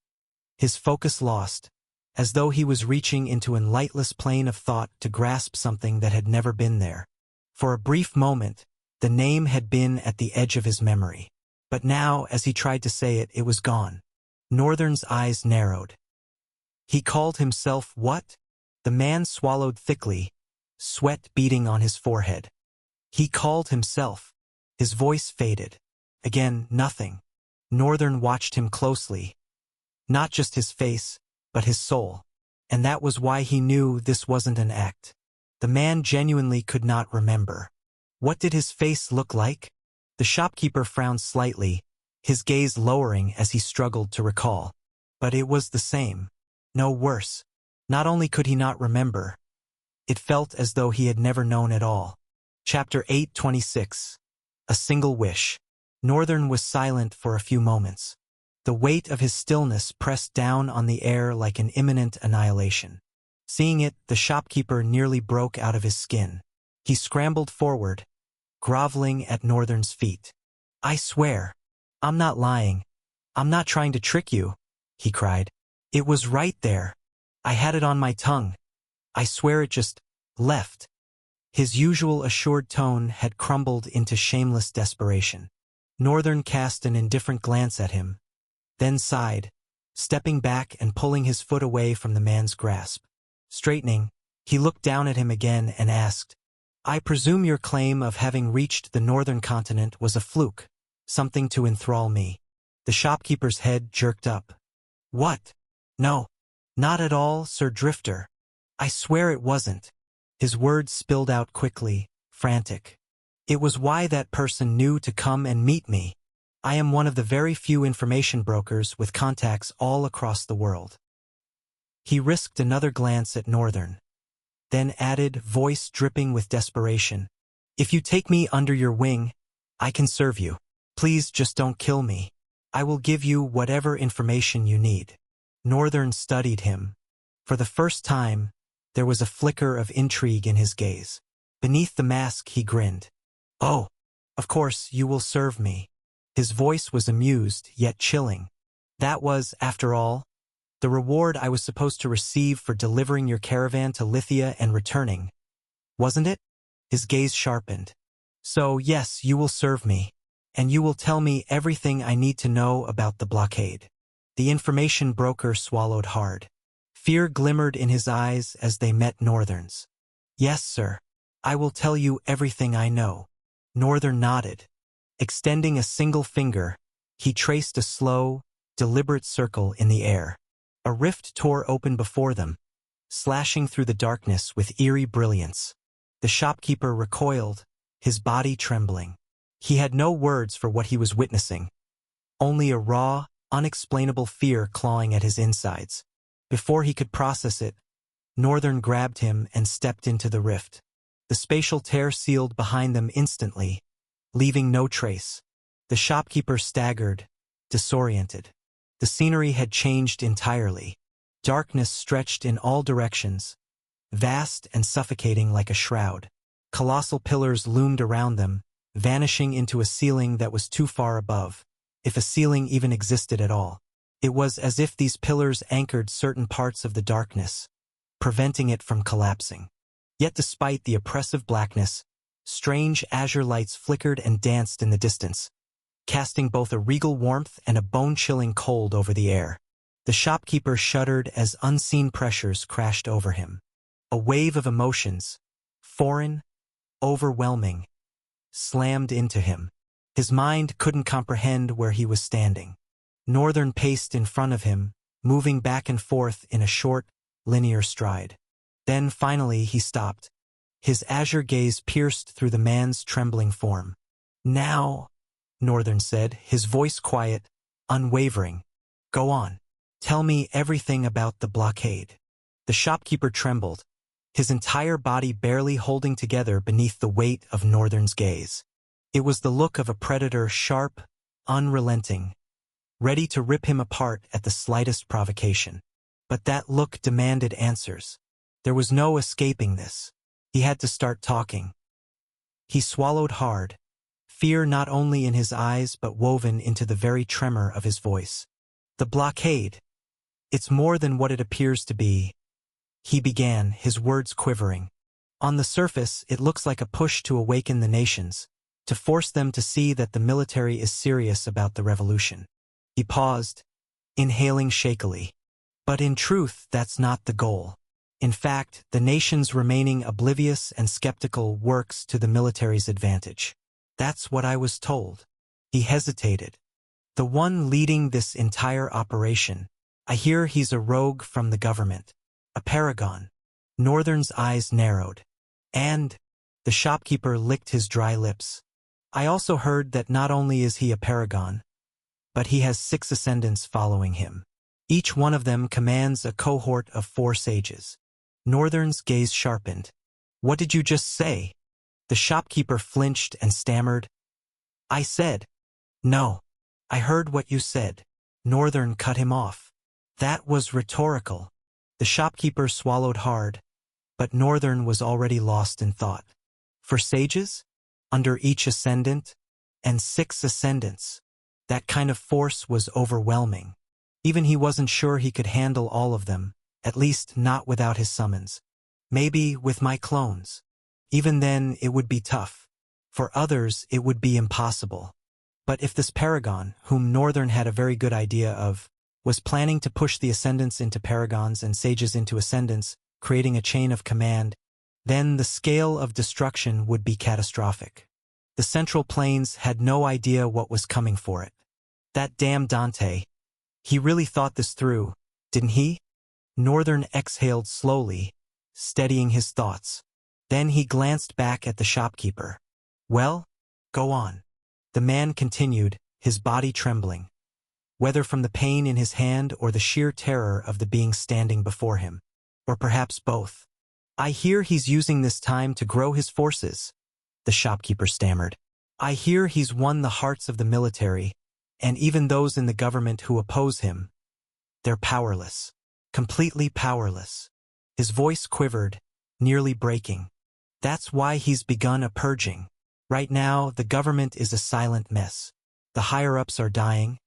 His focus lost, as though he was reaching into an lightless plane of thought to grasp something that had never been there. For a brief moment, the name had been at the edge of his memory. But now, as he tried to say it, it was gone. Northern's eyes narrowed. He called himself what? The man swallowed thickly, sweat beading on his forehead. He called himself. His voice faded. Again, nothing. Northern watched him closely. Not just his face, but his soul. And that was why he knew this wasn't an act. The man genuinely could not remember. What did his face look like? The shopkeeper frowned slightly, his gaze lowering as he struggled to recall. But it was the same. No worse. Not only could he not remember, it felt as though he had never known at all. Chapter 8:26. A single wish. Northern was silent for a few moments. The weight of his stillness pressed down on the air like an imminent annihilation. Seeing it, the shopkeeper nearly broke out of his skin. He scrambled forward, groveling at Northern's feet. I swear, I'm not lying. I'm not trying to trick you, he cried. It was right there. I had it on my tongue. I swear it just left. His usual assured tone had crumbled into shameless desperation. Northern cast an indifferent glance at him, then sighed, stepping back and pulling his foot away from the man's grasp. Straightening, he looked down at him again and asked, I presume your claim of having reached the northern continent was a fluke, something to enthrall me. The shopkeeper's head jerked up. What? No. Not at all, Sir Drifter. I swear it wasn't. His words spilled out quickly, frantic. It was why that person knew to come and meet me. I am one of the very few information brokers with contacts all across the world. He risked another glance at Northern, then added, voice dripping with desperation, If you take me under your wing, I can serve you. Please just don't kill me. I will give you whatever information you need. Northern studied him. For the first time, there was a flicker of intrigue in his gaze. Beneath the mask he grinned. Oh, of course you will serve me. His voice was amused, yet chilling. That was, after all, the reward I was supposed to receive for delivering your caravan to Lithia and returning. Wasn't it? His gaze sharpened. So, yes, you will serve me, and you will tell me everything I need to know about the blockade. The information broker swallowed hard. Fear glimmered in his eyes as they met Northern's. Yes, sir. I will tell you everything I know. Northern nodded. Extending a single finger, he traced a slow, deliberate circle in the air. A rift tore open before them, slashing through the darkness with eerie brilliance. The shopkeeper recoiled, his body trembling. He had no words for what he was witnessing, only a raw, unexplainable fear clawing at his insides. Before he could process it, Northern grabbed him and stepped into the rift. The spatial tear sealed behind them instantly, leaving no trace. The shopkeeper staggered, disoriented. The scenery had changed entirely. Darkness stretched in all directions, vast and suffocating like a shroud. Colossal pillars loomed around them, vanishing into a ceiling that was too far above, if a ceiling even existed at all. It was as if these pillars anchored certain parts of the darkness, preventing it from collapsing. Yet despite the oppressive blackness, strange azure lights flickered and danced in the distance, casting both a regal warmth and a bone-chilling cold over the air. The shopkeeper shuddered as unseen pressures crashed over him. A wave of emotions, foreign, overwhelming, slammed into him. His mind couldn't comprehend where he was standing. Northern paced in front of him, moving back and forth in a short, linear stride. Then finally he stopped. His azure gaze pierced through the man's trembling form. "Now," Northern said, his voice quiet, unwavering. "Go on. Tell me everything about the blockade." The shopkeeper trembled, his entire body barely holding together beneath the weight of Northern's gaze. It was the look of a predator, sharp, unrelenting, ready to rip him apart at the slightest provocation. But that look demanded answers. There was no escaping this. He had to start talking. He swallowed hard, fear not only in his eyes but woven into the very tremor of his voice. "The blockade. It's more than what it appears to be," he began, his words quivering. "On the surface, it looks like a push to awaken the nations, to force them to see that the military is serious about the revolution." He paused, inhaling shakily. "But in truth, that's not the goal. In fact, the nations remaining oblivious and skeptical works to the military's advantage. That's what I was told." He hesitated. "The one leading this entire operation, I hear he's a rogue from the government. A paragon." Northern's eyes narrowed. "And?" The shopkeeper licked his dry lips. "I also heard that not only is he a paragon, but he has 6 ascendants following him. Each one of them commands a cohort of 4 sages." Northern's gaze sharpened. "What did you just say?" The shopkeeper flinched and stammered. "I said." "No. I heard what you said." Northern cut him off. "That was rhetorical." The shopkeeper swallowed hard, but Northern was already lost in thought. 4 sages? Under each ascendant? And 6 ascendants? That kind of force was overwhelming. Even he wasn't sure he could handle all of them, at least not without his summons. Maybe with my clones. Even then, it would be tough. For others, it would be impossible. But if this paragon, whom Northern had a very good idea of, was planning to push the ascendants into paragons and sages into ascendants, creating a chain of command, then the scale of destruction would be catastrophic. The Central Plains had no idea what was coming for it. That damn Dante. He really thought this through, didn't he? Northern exhaled slowly, steadying his thoughts. Then he glanced back at the shopkeeper. "Well, go on." The man continued, his body trembling, whether from the pain in his hand or the sheer terror of the being standing before him, or perhaps both. "I hear he's using this time to grow his forces," the shopkeeper stammered. "I hear he's won the hearts of the military, and even those in the government who oppose him. They're powerless. Completely powerless." His voice quivered, nearly breaking. "That's why he's begun a purging. Right now, the government is a silent mess. The higher-ups are dying,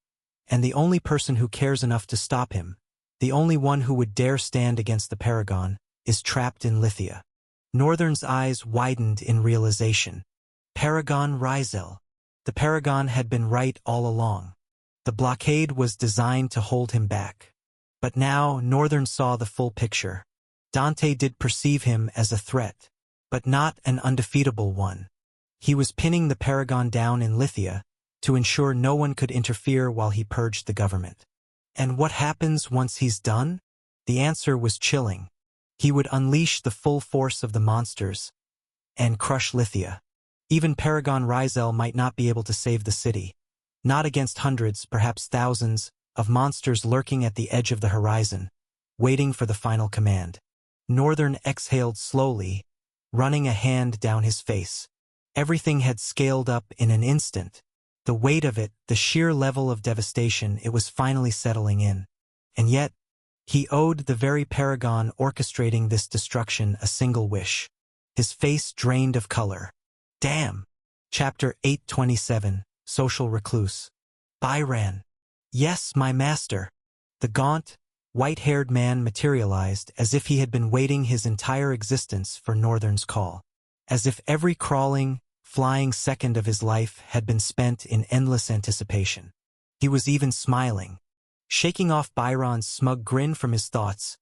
and the only person who cares enough to stop him, the only one who would dare stand against the paragon, is trapped in Lithia." Northern's eyes widened in realization. Paragon Rizel. The paragon had been right all along. The blockade was designed to hold him back. But now Northern saw the full picture. Dante did perceive him as a threat, but not an undefeatable one. He was pinning the paragon down in Lithia to ensure no one could interfere while he purged the government. And what happens once he's done? The answer was chilling. He would unleash the full force of the monsters and crush Lithia. Even Paragon Rizel might not be able to save the city. Not against hundreds, perhaps thousands, of monsters lurking at the edge of the horizon, waiting for the final command. Northern exhaled slowly, running a hand down his face. Everything had scaled up in an instant. The weight of it, the sheer level of devastation, it was finally settling in. And yet, he owed the very paragon orchestrating this destruction a single wish. His face drained of color. Damn! Chapter 827, Social Recluse. Byran. Yes, my master. The gaunt, white-haired man materialized as if he had been waiting his entire existence for Northern's call. As if every crawling, flying second of his life had been spent in endless anticipation. He was even smiling. Shaking off Byron's smug grin from his thoughts,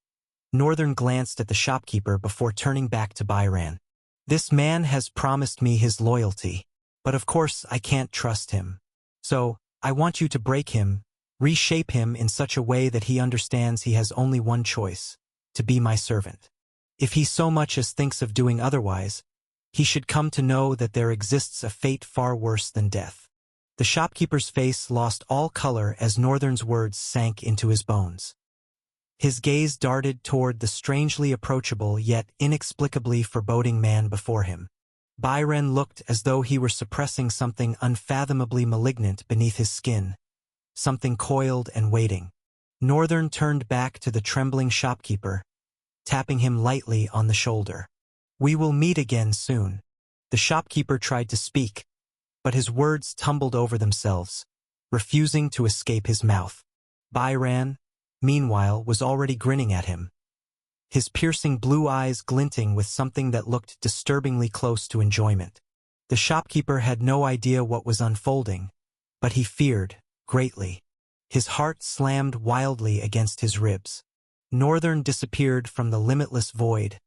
Northern glanced at the shopkeeper before turning back to Byron. This man has promised me his loyalty, but of course I can't trust him. So, I want you to break him, reshape him in such a way that he understands he has only one choice, to be my servant. If he so much as thinks of doing otherwise, he should come to know that there exists a fate far worse than death. The shopkeeper's face lost all color as Northern's words sank into his bones. His gaze darted toward the strangely approachable yet inexplicably foreboding man before him. Byron looked as though he were suppressing something unfathomably malignant beneath his skin, something coiled and waiting. Northern turned back to the trembling shopkeeper, tapping him lightly on the shoulder. "We will meet again soon." The shopkeeper tried to speak, but his words tumbled over themselves, refusing to escape his mouth. Byron, meanwhile, was already grinning at him, his piercing blue eyes glinting with something that looked disturbingly close to enjoyment. The shopkeeper had no idea what was unfolding, but he feared greatly. His heart slammed wildly against his ribs. Northern disappeared from the limitless void,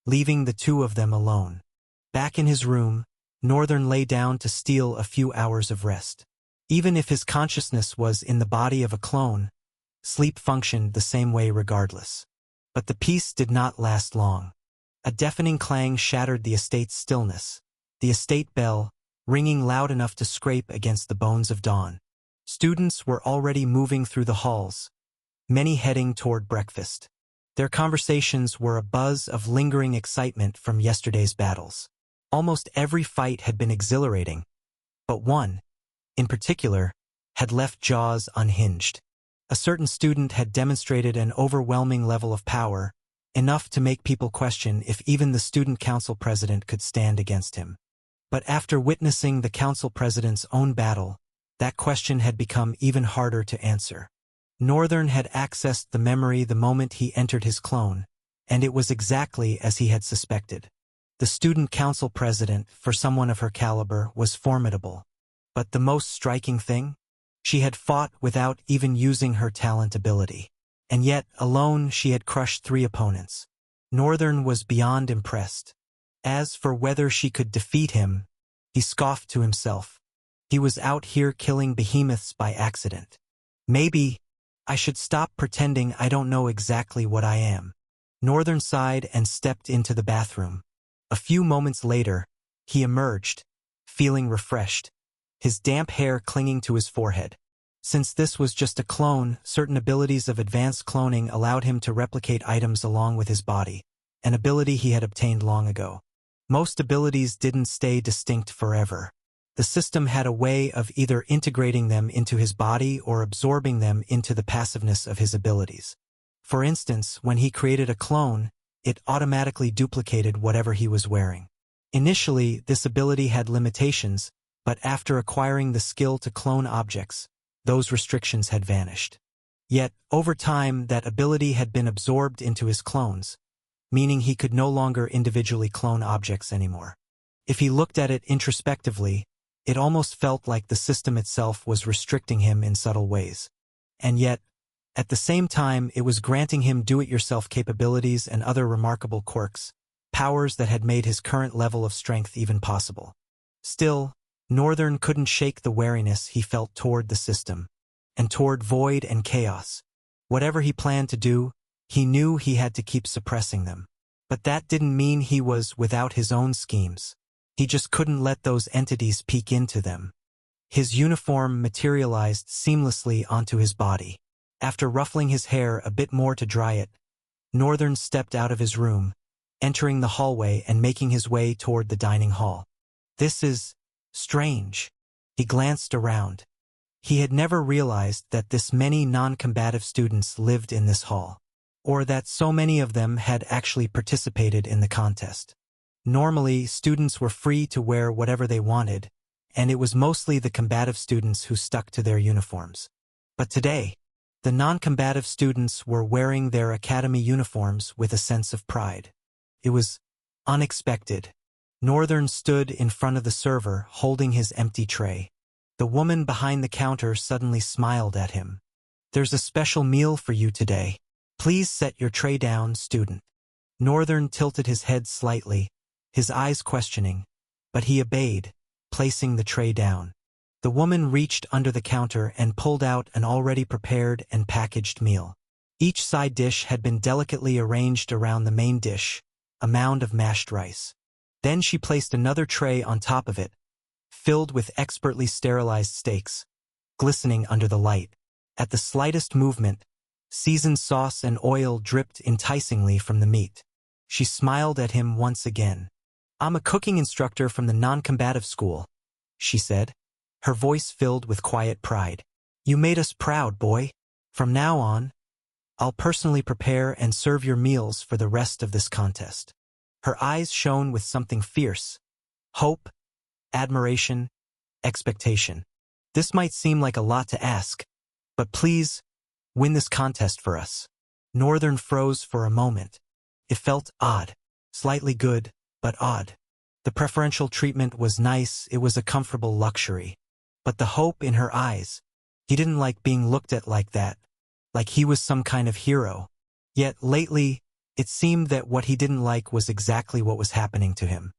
leaving the two of them alone. Back in his room, Northern lay down to steal a few hours of rest. Even if his consciousness was in the body of a clone, sleep functioned the same way regardless. But the peace did not last long. A deafening clang shattered the estate's stillness, the estate bell, ringing loud enough to scrape against the bones of dawn. Students were already moving through the halls, many heading toward breakfast. Their conversations were a buzz of lingering excitement from yesterday's battles. Almost every fight had been exhilarating, but one, in particular, had left jaws unhinged. A certain student had demonstrated an overwhelming level of power, enough to make people question if even the student council president could stand against him. But after witnessing the council president's own battle, that question had become even harder to answer. Northern had accessed the memory the moment he entered his clone, and it was exactly as he had suspected. The student council president, for someone of her caliber, was formidable. But the most striking thing? She had fought without even using her talent ability. And yet, alone, she had crushed 3 opponents. Northern was beyond impressed. As for whether she could defeat him, he scoffed to himself. He was out here killing behemoths by accident. Maybe I should stop pretending I don't know exactly what I am. Northern sighed and stepped into the bathroom. A few moments later, he emerged, feeling refreshed, his damp hair clinging to his forehead. Since this was just a clone, certain abilities of advanced cloning allowed him to replicate items along with his body, an ability he had obtained long ago. Most abilities didn't stay distinct forever. The system had a way of either integrating them into his body or absorbing them into the passiveness of his abilities. For instance, when he created a clone, it automatically duplicated whatever he was wearing. Initially, this ability had limitations, but after acquiring the skill to clone objects, those restrictions had vanished. Yet, over time, that ability had been absorbed into his clones, meaning he could no longer individually clone objects anymore. If he looked at it introspectively, it almost felt like the system itself was restricting him in subtle ways. And yet, at the same time, it was granting him do-it-yourself capabilities and other remarkable quirks, powers that had made his current level of strength even possible. Still, Northern couldn't shake the wariness he felt toward the system, and toward void and chaos. Whatever he planned to do, he knew he had to keep suppressing them. But that didn't mean he was without his own schemes. He just couldn't let those entities peek into them. His uniform materialized seamlessly onto his body. After ruffling his hair a bit more to dry it, Northern stepped out of his room, entering the hallway and making his way toward the dining hall. This is strange. He glanced around. He had never realized that this many non-combative students lived in this hall, or that so many of them had actually participated in the contest. Normally, students were free to wear whatever they wanted, and it was mostly the combative students who stuck to their uniforms. But today, The non-combative students were wearing their academy uniforms with a sense of pride. It was unexpected. Northern stood in front of the server, holding his empty tray. The woman behind the counter suddenly smiled at him. "There's a special meal for you today. Please set your tray down, student." Northern tilted his head slightly, his eyes questioning, but he obeyed, placing the tray down. The woman reached under the counter and pulled out an already prepared and packaged meal. Each side dish had been delicately arranged around the main dish, a mound of mashed rice. Then she placed another tray on top of it, filled with expertly sterilized steaks, glistening under the light. At the slightest movement, seasoned sauce and oil dripped enticingly from the meat. She smiled at him once again. "I'm a cooking instructor from the non-combative school," she said, her voice filled with quiet pride. "You made us proud, boy. From now on, I'll personally prepare and serve your meals for the rest of this contest." Her eyes shone with something fierce: hope, admiration, expectation. "This might seem like a lot to ask, but please, win this contest for us." Northern froze for a moment. It felt odd. Slightly good, but odd. The preferential treatment was nice, it was a comfortable luxury. But the hope in her eyes, he didn't like being looked at like that, like he was some kind of hero. Yet lately, it seemed that what he didn't like was exactly what was happening to him.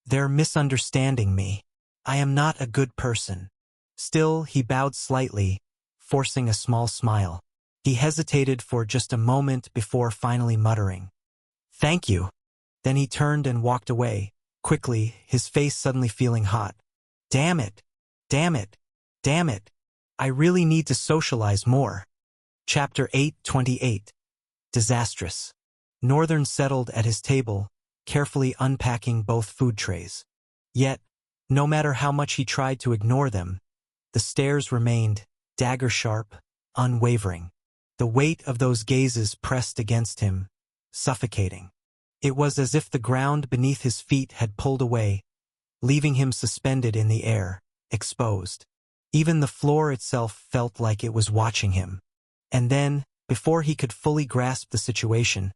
"They're misunderstanding me. I am not a good person." Still, he bowed slightly, forcing a small smile. He hesitated for just a moment before finally muttering, "Thank you." Then he turned and walked away, quickly, his face suddenly feeling hot. "Damn it! Damn it! Damn it! I really need to socialize more." Chapter 8:28. Disastrous. Northern settled at his table, carefully unpacking both food trays. Yet, no matter how much he tried to ignore them, the stares remained, dagger-sharp, unwavering. The weight of those gazes pressed against him, suffocating. It was as if the ground beneath his feet had pulled away, leaving him suspended in the air, exposed. Even the floor itself felt like it was watching him. And then, before he could fully grasp the situation,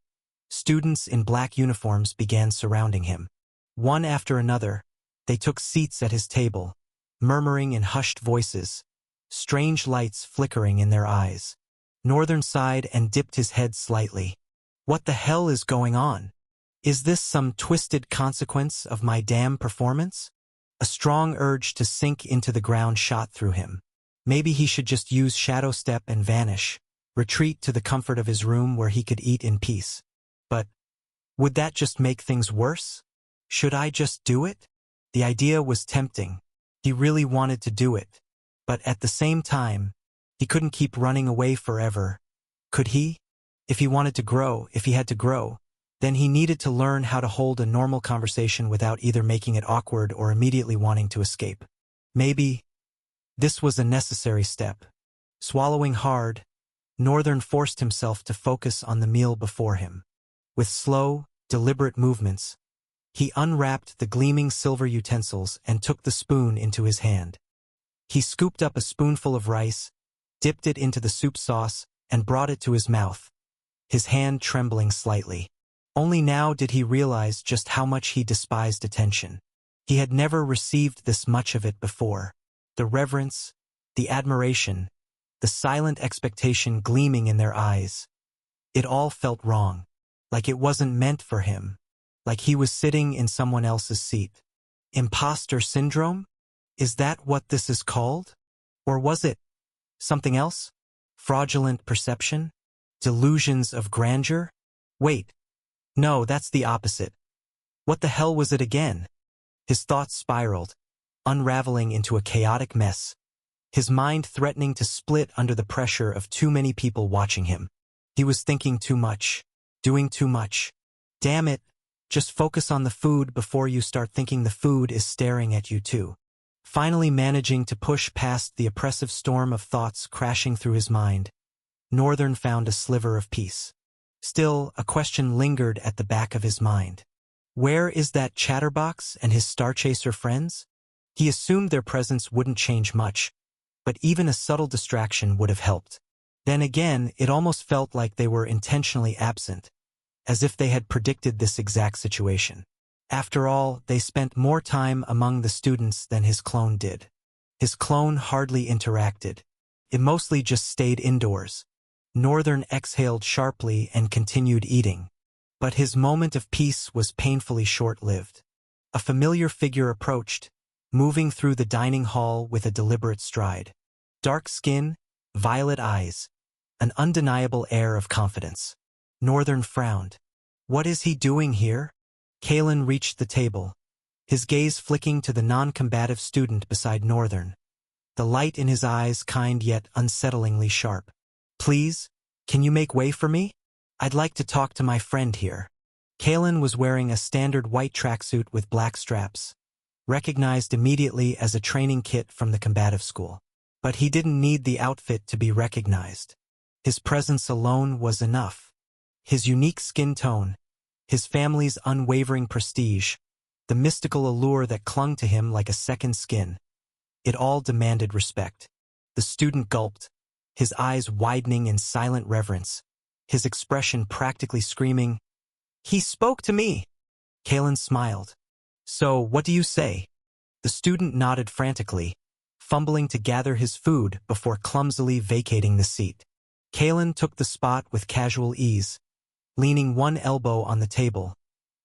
students in black uniforms began surrounding him. One after another, they took seats at his table, murmuring in hushed voices, strange lights flickering in their eyes. Northern sighed and dipped his head slightly. "What the hell is going on? Is this some twisted consequence of my damn performance?" A strong urge to sink into the ground shot through him. Maybe he should just use Shadow Step and vanish, retreat to the comfort of his room where he could eat in peace. But would that just make things worse? Should I just do it? The idea was tempting. He really wanted to do it. But at the same time, he couldn't keep running away forever. Could he? If he wanted to grow, if he had to grow, then he needed to learn how to hold a normal conversation without either making it awkward or immediately wanting to escape. Maybe this was a necessary step. Swallowing hard, Northern forced himself to focus on the meal before him. With slow, deliberate movements, he unwrapped the gleaming silver utensils and took the spoon into his hand. He scooped up a spoonful of rice, dipped it into the soup sauce, and brought it to his mouth, his hand trembling slightly. Only now did he realize just how much he despised attention. He had never received this much of it before. The reverence, the admiration, the silent expectation gleaming in their eyes. It all felt wrong, like it wasn't meant for him, like he was sitting in someone else's seat. Imposter syndrome? Is that what this is called? Or was it something else? Fraudulent perception? Delusions of grandeur? Wait. No, that's the opposite. What the hell was it again? His thoughts spiraled, unraveling into a chaotic mess, his mind threatening to split under the pressure of too many people watching him. He was thinking too much, doing too much. Damn it, just focus on the food before you start thinking the food is staring at you too. Finally managing to push past the oppressive storm of thoughts crashing through his mind, Northern found a sliver of peace. Still, a question lingered at the back of his mind. Where is that chatterbox and his Starchaser friends? He assumed their presence wouldn't change much, but even a subtle distraction would have helped. Then again, it almost felt like they were intentionally absent, as if they had predicted this exact situation. After all, they spent more time among the students than his clone did. His clone hardly interacted. It mostly just stayed indoors. Northern exhaled sharply and continued eating. But his moment of peace was painfully short-lived. A familiar figure approached, moving through the dining hall with a deliberate stride. Dark skin, violet eyes, an undeniable air of confidence. Northern frowned. What is he doing here? Kalen reached the table, his gaze flicking to the non-combative student beside Northern. The light in his eyes kind yet unsettlingly sharp. Please, can you make way for me? I'd like to talk to my friend here. Kalen was wearing a standard white tracksuit with black straps, recognized immediately as a training kit from the combative school. But he didn't need the outfit to be recognized. His presence alone was enough. His unique skin tone, his family's unwavering prestige, the mystical allure that clung to him like a second skin. It all demanded respect. The student gulped, his eyes widening in silent reverence, his expression practically screaming, "He spoke to me!" Kalen smiled. So, what do you say? The student nodded frantically, fumbling to gather his food before clumsily vacating the seat. Kalen took the spot with casual ease, leaning one elbow on the table,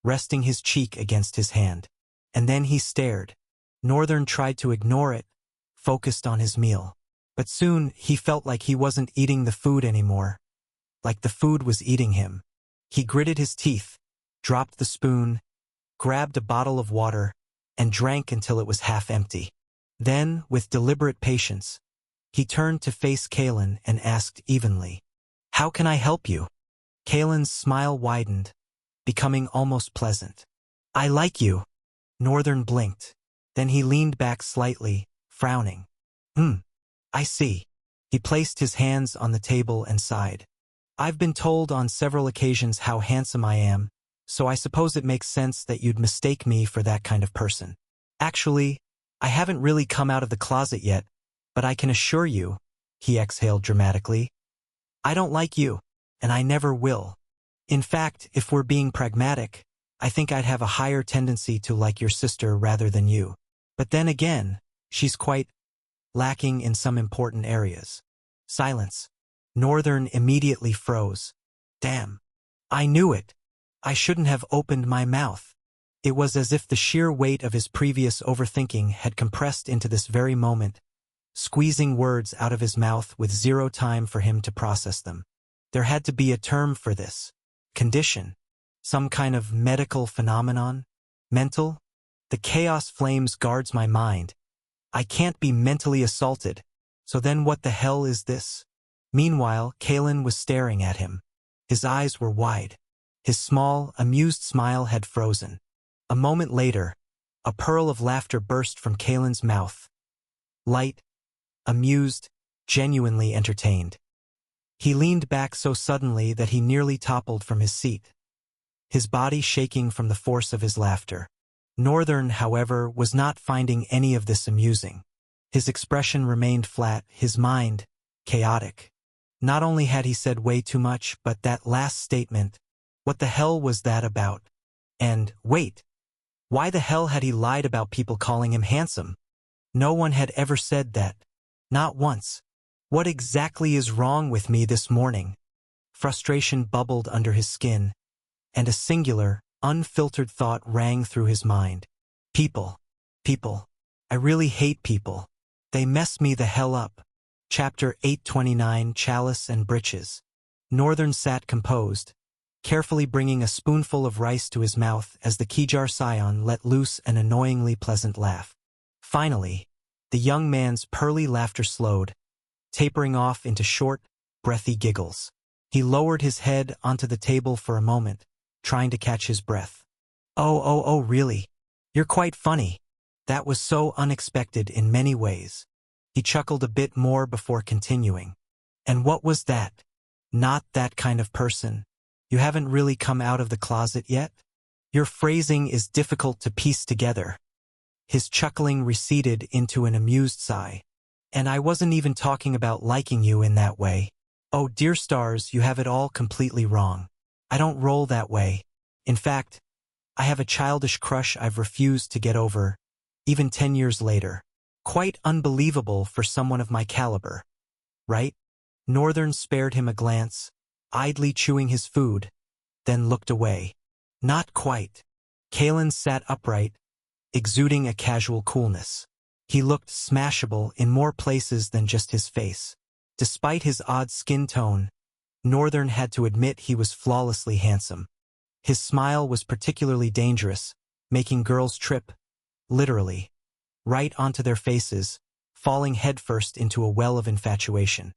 resting his cheek against his hand. And then he stared. Northern tried to ignore it, focused on his meal. But soon he felt like he wasn't eating the food anymore, like the food was eating him. He gritted his teeth, dropped the spoon, grabbed a bottle of water, and drank until it was half empty. Then, with deliberate patience, he turned to face Kalen and asked evenly, "How can I help you?" Kalen's smile widened, becoming almost pleasant. "I like you." Northern blinked. Then he leaned back slightly, frowning. I see." He placed his hands on the table and sighed. "I've been told on several occasions how handsome I am, so I suppose it makes sense that you'd mistake me for that kind of person. Actually, I haven't really come out of the closet yet, but I can assure you," he exhaled dramatically, "I don't like you, and I never will. In fact, if we're being pragmatic, I think I'd have a higher tendency to like your sister rather than you. But then again, she's quite lacking in some important areas." Silence. Northern immediately froze. Damn. I knew it. I shouldn't have opened my mouth. It was as if the sheer weight of his previous overthinking had compressed into this very moment, squeezing words out of his mouth with zero time for him to process them. There had to be a term for this. Condition. Some kind of medical phenomenon? Mental? The chaos flames guards my mind. I can't be mentally assaulted. So then what the hell is this? Meanwhile, Kalen was staring at him. His eyes were wide. His small, amused smile had frozen. A moment later, a pearl of laughter burst from Kalen's mouth. Light, amused, genuinely entertained. He leaned back so suddenly that he nearly toppled from his seat, his body shaking from the force of his laughter. Northern, however, was not finding any of this amusing. His expression remained flat, his mind chaotic. Not only had he said way too much, but that last statement, what the hell was that about? And, wait, why the hell had he lied about people calling him handsome? No one had ever said that. Not once. What exactly is wrong with me this morning? Frustration bubbled under his skin, and a singular, unfiltered thought rang through his mind. People. People. I really hate people. They mess me the hell up. Chapter 829, Chalice and Breeches. Northern sat composed, carefully bringing a spoonful of rice to his mouth as the Kejar scion let loose an annoyingly pleasant laugh. Finally, the young man's pearly laughter slowed, tapering off into short, breathy giggles. He lowered his head onto the table for a moment, trying to catch his breath. Oh, really? You're quite funny. That was so unexpected in many ways." He chuckled a bit more before continuing. "And what was that? Not that kind of person. You haven't really come out of the closet yet? Your phrasing is difficult to piece together." His chuckling receded into an amused sigh. "And I wasn't even talking about liking you in that way. Oh, dear stars, you have it all completely wrong. I don't roll that way. In fact, I have a childish crush I've refused to get over, even 10 years later. Quite unbelievable for someone of my caliber, right? Northern spared him a glance, idly chewing his food, then looked away. Not quite. Kalen sat upright, exuding a casual coolness. He looked smashable in more places than just his face. Despite his odd skin tone, Northern had to admit he was flawlessly handsome. His smile was particularly dangerous, making girls trip, literally, right onto their faces, falling headfirst into a well of infatuation.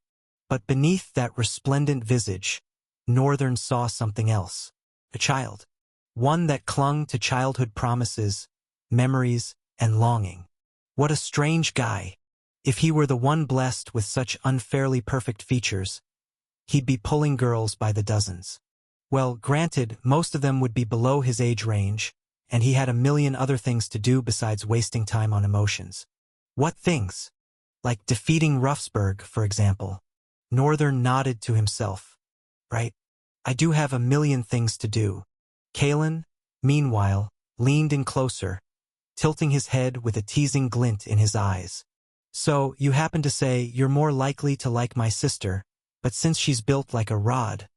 But beneath that resplendent visage, Northern saw something else. A child. One that clung to childhood promises, memories, and longing. What a strange guy. If he were the one blessed with such unfairly perfect features, he'd be pulling girls by the dozens. Well, granted, most of them would be below his age range, and he had a million other things to do besides wasting time on emotions. What things? Like defeating Ruffsburg, for example. Northern nodded to himself. Right? I do have a million things to do. Kalen, meanwhile, leaned in closer, tilting his head with a teasing glint in his eyes. So, you happen to say you're more likely to like my sister, but since she's built like a rod,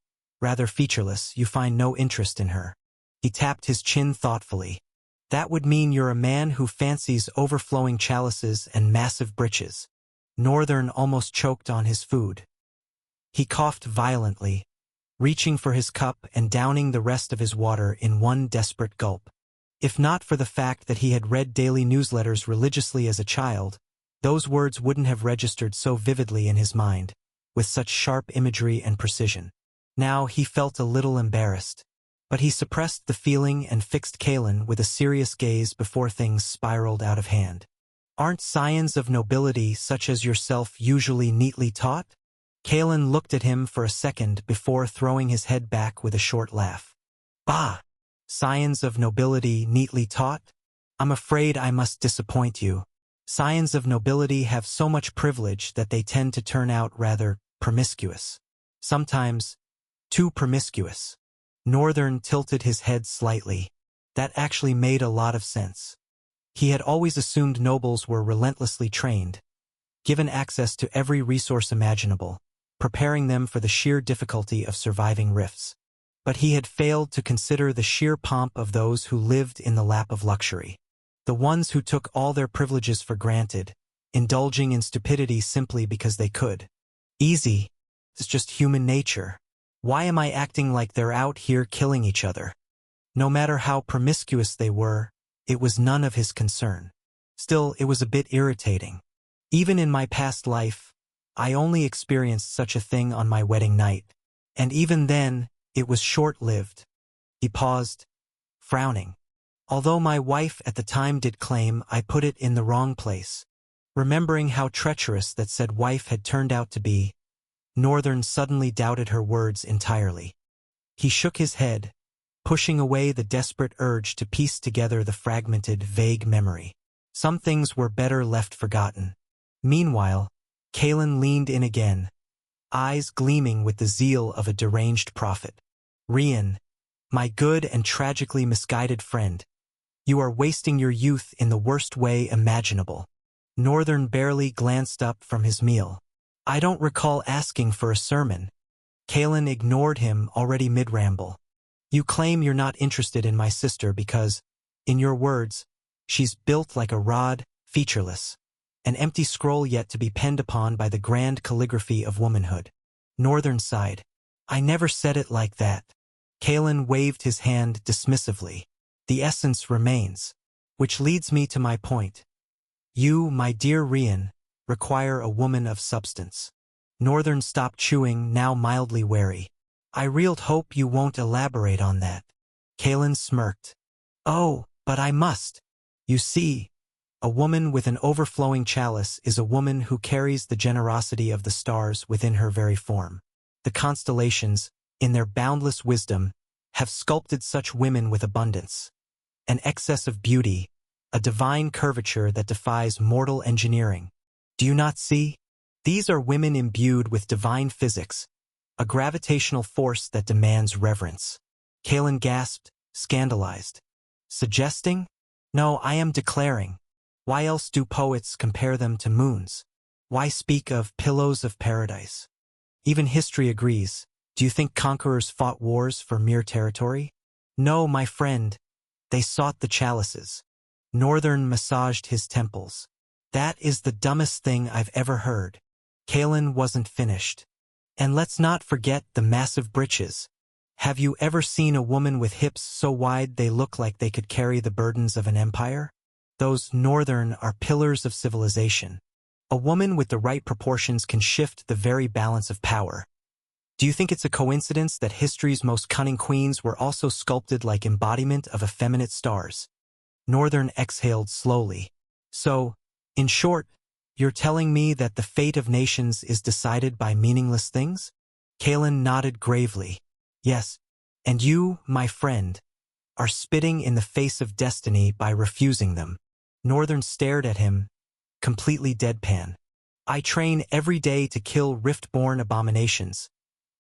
rather featureless, you find no interest in her. He tapped his chin thoughtfully. That would mean you're a man who fancies overflowing chalices and massive britches. Northern almost choked on his food. He coughed violently, reaching for his cup and downing the rest of his water in one desperate gulp. If not for the fact that he had read daily newsletters religiously as a child, those words wouldn't have registered so vividly in his mind, with such sharp imagery and precision. Now he felt a little embarrassed, but he suppressed the feeling and fixed Kalen with a serious gaze before things spiraled out of hand. Aren't scions of nobility such as yourself usually neatly taught? Kalen looked at him for a second before throwing his head back with a short laugh. Bah! Scions of nobility neatly taught? I'm afraid I must disappoint you. Scions of nobility have so much privilege that they tend to turn out rather promiscuous. Sometimes, too promiscuous. Northern tilted his head slightly. That actually made a lot of sense. He had always assumed nobles were relentlessly trained, given access to every resource imaginable, preparing them for the sheer difficulty of surviving rifts. But he had failed to consider the sheer pomp of those who lived in the lap of luxury. The ones who took all their privileges for granted, indulging in stupidity simply because they could. Easy. It's just human nature. Why am I acting like they're out here killing each other? No matter how promiscuous they were, it was none of his concern. Still, it was a bit irritating. Even in my past life, I only experienced such a thing on my wedding night. And even then, it was short-lived. He paused, frowning. Although my wife at the time did claim I put it in the wrong place, remembering how treacherous that said wife had turned out to be, Northern suddenly doubted her words entirely. He shook his head, pushing away the desperate urge to piece together the fragmented, vague memory. Some things were better left forgotten. Meanwhile, Kalen leaned in again, eyes gleaming with the zeal of a deranged prophet. Rian, my good and tragically misguided friend, you are wasting your youth in the worst way imaginable. Northern barely glanced up from his meal. I don't recall asking for a sermon. Kalen ignored him already mid-ramble. You claim you're not interested in my sister because, in your words, she's built like a rod, featureless, an empty scroll yet to be penned upon by the grand calligraphy of womanhood. Northern sighed. I never said it like that. Kalen waved his hand dismissively. The essence remains. Which leads me to my point. You, my dear Rian, require a woman of substance. Northern stopped chewing, now mildly wary. I real hope you won't elaborate on that. Kalen smirked. Oh, but I must. You see, a woman with an overflowing chalice is a woman who carries the generosity of the stars within her very form. The constellations, in their boundless wisdom, have sculpted such women with abundance. An excess of beauty, a divine curvature that defies mortal engineering. Do you not see? These are women imbued with divine physics, a gravitational force that demands reverence. Kalen gasped, scandalized. Suggesting? No, I am declaring. Why else do poets compare them to moons? Why speak of pillows of paradise? Even history agrees. Do you think conquerors fought wars for mere territory? No, my friend. They sought the chalices. Northern massaged his temples. That is the dumbest thing I've ever heard. Kalen wasn't finished. And let's not forget the massive breeches. Have you ever seen a woman with hips so wide they look like they could carry the burdens of an empire? Those Northern are pillars of civilization. A woman with the right proportions can shift the very balance of power. Do you think it's a coincidence that history's most cunning queens were also sculpted like embodiment of effeminate stars? Northern exhaled slowly. So, in short, you're telling me that the fate of nations is decided by meaningless things? Kalen nodded gravely. Yes, and you, my friend, are spitting in the face of destiny by refusing them. Northern stared at him, completely deadpan. I train every day to kill rift-born abominations.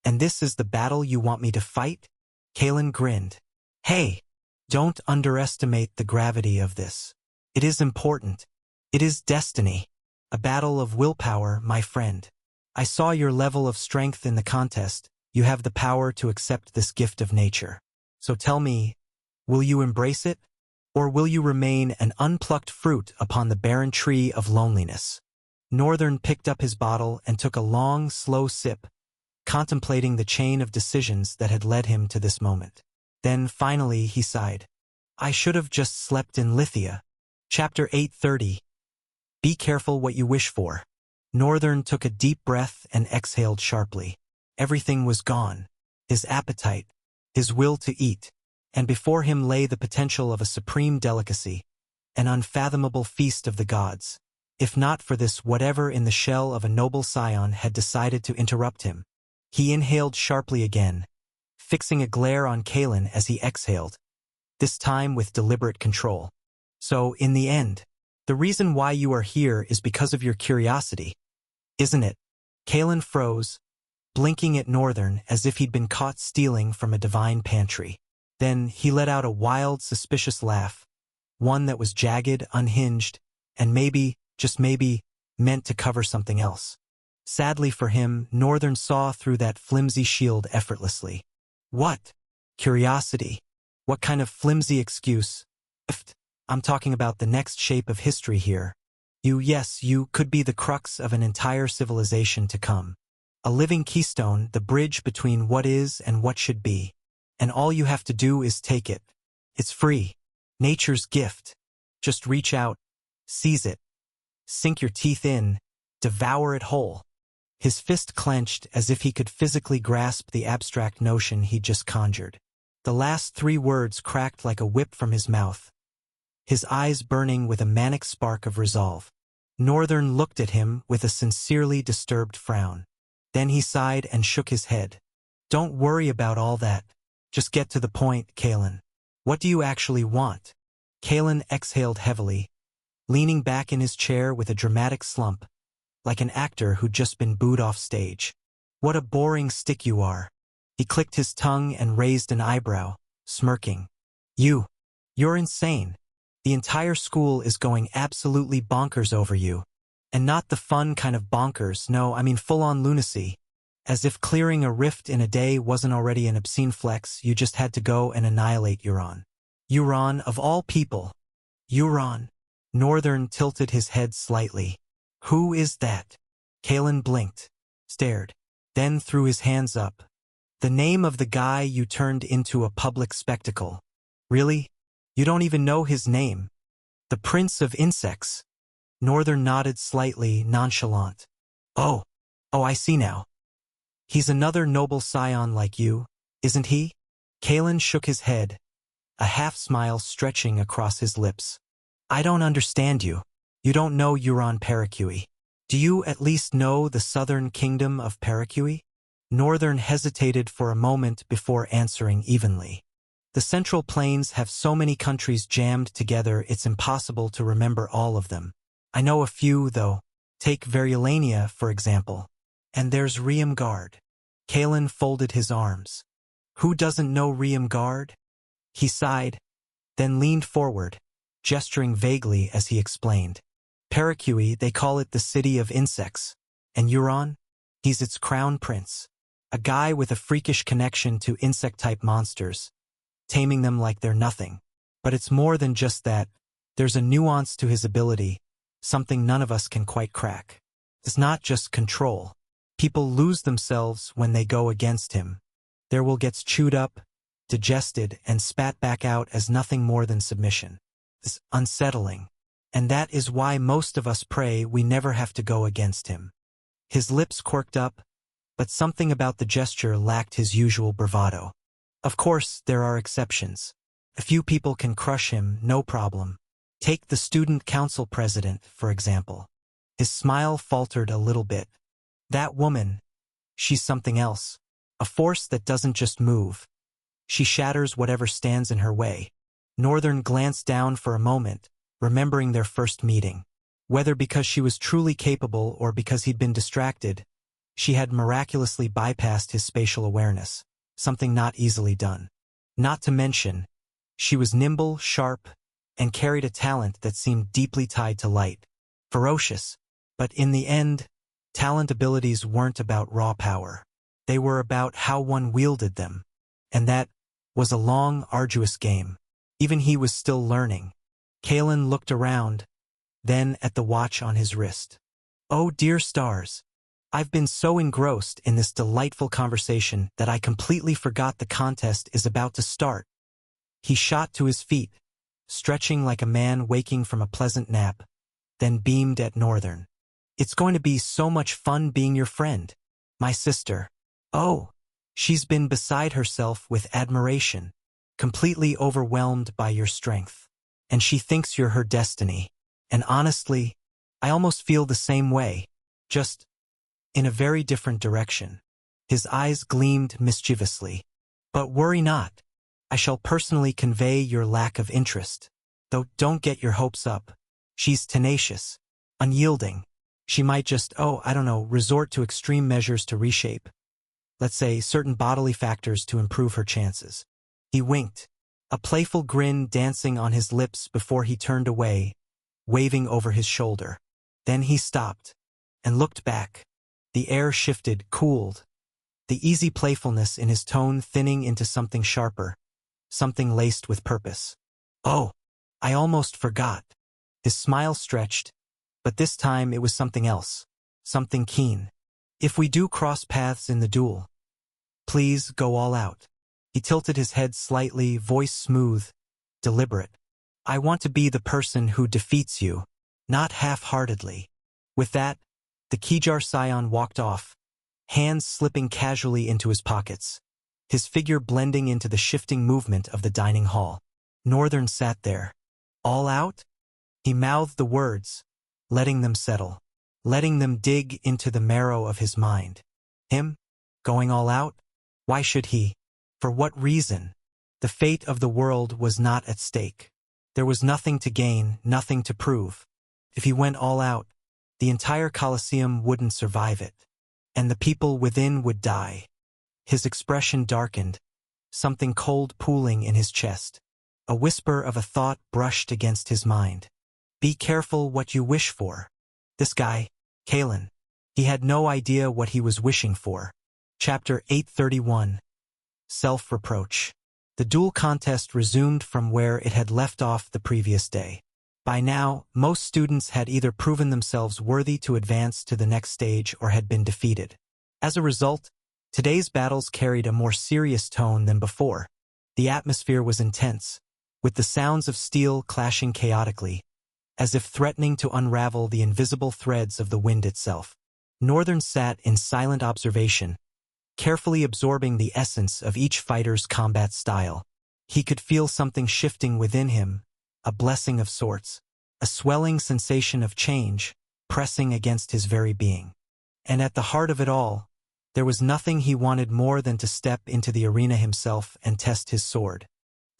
And this is the battle you want me to fight? Kalen grinned. Hey, don't underestimate the gravity of this. It is important. It is destiny. A battle of willpower, my friend. I saw your level of strength in the contest. You have the power to accept this gift of nature. So tell me, will you embrace it? Or will you remain an unplucked fruit upon the barren tree of loneliness? Northern picked up his bottle and took a long, slow sip, contemplating the chain of decisions that had led him to this moment. Then, finally, he sighed. I should have just slept in Lithia. Chapter 830. Be careful what you wish for. Northern took a deep breath and exhaled sharply. Everything was gone. His appetite, his will to eat, and before him lay the potential of a supreme delicacy, an unfathomable feast of the gods. If not for this, whatever in the shell of a noble scion had decided to interrupt him. He inhaled sharply again, fixing a glare on Kalen as he exhaled, this time with deliberate control. So, in the end, the reason why you are here is because of your curiosity, isn't it? Kalen froze, blinking at Northern as if he'd been caught stealing from a divine pantry. Then he let out a wild, suspicious laugh, one that was jagged, unhinged, and maybe, just maybe, meant to cover something else. Sadly for him, Northern saw through that flimsy shield effortlessly. What? Curiosity. What kind of flimsy excuse? I'm talking about the next shape of history here. Yes, you could be the crux of an entire civilization to come. A living keystone, the bridge between what is and what should be. And all you have to do is take it. It's free. Nature's gift. Just reach out, seize it, sink your teeth in, devour it whole. His fist clenched as if he could physically grasp the abstract notion he'd just conjured. The last 3 words cracked like a whip from his mouth, his eyes burning with a manic spark of resolve. Northern looked at him with a sincerely disturbed frown. Then he sighed and shook his head. Don't worry about all that. Just get to the point, Kalen. What do you actually want? Kalen exhaled heavily, leaning back in his chair with a dramatic slump, like an actor who'd just been booed off stage. What a boring stick you are. He clicked his tongue and raised an eyebrow, smirking. You're insane. The entire school is going absolutely bonkers over you. And not the fun kind of bonkers, no, I mean full-on lunacy. As if clearing a rift in a day wasn't already an obscene flex, you just had to go and annihilate Euron. Euron, of all people. Euron. Northern tilted his head slightly. Who is that? Kalen blinked, stared, then threw his hands up. The name of the guy you turned into a public spectacle. Really? You don't even know his name. The Prince of Insects. Northern nodded slightly, nonchalant. Oh, I see now. He's another noble scion like you, isn't he? Kalen shook his head, a half-smile stretching across his lips. I don't understand you. You don't know Euron Paracuy. Do you at least know the southern kingdom of Paracuy? Northern hesitated for a moment before answering evenly. The Central Plains have so many countries jammed together it's impossible to remember all of them. I know a few, though. Take Verulania, for example. And there's Riamgard. Kalen folded his arms. Who doesn't know Riem Guard? He sighed, then leaned forward, gesturing vaguely as he explained. Perikui, they call it the city of insects. And Euron? He's its crown prince. A guy with a freakish connection to insect-type monsters, taming them like they're nothing. But it's more than just that. There's a nuance to his ability, something none of us can quite crack. It's not just control. People lose themselves when they go against him. Their will gets chewed up, digested, and spat back out as nothing more than submission. It's unsettling. And that is why most of us pray we never have to go against him. His lips quirked up, but something about the gesture lacked his usual bravado. Of course, there are exceptions. A few people can crush him, no problem. Take the student council president, for example. His smile faltered a little bit. That woman, she's something else. A force that doesn't just move. She shatters whatever stands in her way. Northern glanced down for a moment, remembering their first meeting. Whether because she was truly capable or because he'd been distracted, she had miraculously bypassed his spatial awareness, something not easily done. Not to mention, she was nimble, sharp, and carried a talent that seemed deeply tied to light. Ferocious. But in the end, talent abilities weren't about raw power. They were about how one wielded them. And that was a long, arduous game. Even he was still learning. Kalen looked around, then at the watch on his wrist. Oh dear stars. I've been so engrossed in this delightful conversation that I completely forgot the contest is about to start. He shot to his feet, stretching like a man waking from a pleasant nap, then beamed at Northern. It's going to be so much fun being your friend. My sister. Oh, she's been beside herself with admiration, completely overwhelmed by your strength. And she thinks you're her destiny. And honestly, I almost feel the same way, just in a very different direction. His eyes gleamed mischievously. But worry not. I shall personally convey your lack of interest. Though don't get your hopes up. She's tenacious, unyielding. She might just, resort to extreme measures to reshape, let's say, certain bodily factors to improve her chances. He winked, a playful grin dancing on his lips before he turned away, waving over his shoulder. Then he stopped and looked back. The air shifted, cooled, the easy playfulness in his tone thinning into something sharper, something laced with purpose. Oh, I almost forgot. His smile stretched, but this time it was something else, something keen. If we do cross paths in the duel, please go all out. He tilted his head slightly, voice smooth, deliberate. I want to be the person who defeats you, not half-heartedly. With that, the Kijar Scion walked off, hands slipping casually into his pockets, his figure blending into the shifting movement of the dining hall. Northern sat there. All out? He mouthed the words, letting them settle, letting them dig into the marrow of his mind. Him? Going all out? Why should he? For what reason? The fate of the world was not at stake. There was nothing to gain, nothing to prove. If he went all out, the entire Colosseum wouldn't survive it, and the people within would die. His expression darkened, something cold pooling in his chest. A whisper of a thought brushed against his mind. Be careful what you wish for. This guy, Kalen, he had no idea what he was wishing for. Chapter 831. Self-reproach. The duel contest resumed from where it had left off the previous day. By now, most students had either proven themselves worthy to advance to the next stage or had been defeated. As a result, today's battles carried a more serious tone than before. The atmosphere was intense, with the sounds of steel clashing chaotically, as if threatening to unravel the invisible threads of the wind itself. Northern sat in silent observation, carefully absorbing the essence of each fighter's combat style. He could feel something shifting within him, a blessing of sorts, a swelling sensation of change, pressing against his very being. And at the heart of it all, there was nothing he wanted more than to step into the arena himself and test his sword.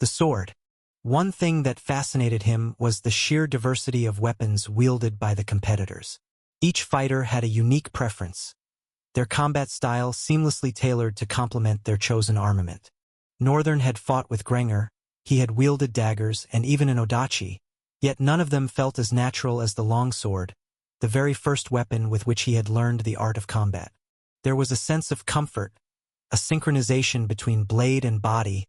The sword. One thing that fascinated him was the sheer diversity of weapons wielded by the competitors. Each fighter had a unique preference. their combat style seamlessly tailored to complement their chosen armament. Northern had fought with Granger, he had wielded daggers and even an odachi, yet none of them felt as natural as the longsword, the very first weapon with which he had learned the art of combat. There was a sense of comfort, a synchronization between blade and body,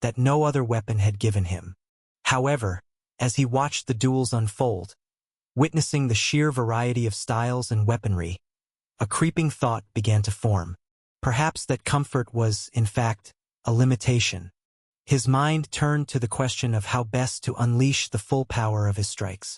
that no other weapon had given him. However, as he watched the duels unfold, witnessing the sheer variety of styles and weaponry, a creeping thought began to form. Perhaps that comfort was, in fact, a limitation. His mind turned to the question of how best to unleash the full power of his strikes.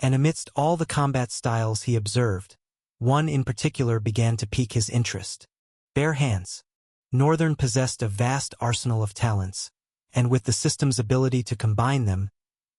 And amidst all the combat styles he observed, one in particular began to pique his interest. Bare hands. Northern possessed a vast arsenal of talents, and with the system's ability to combine them,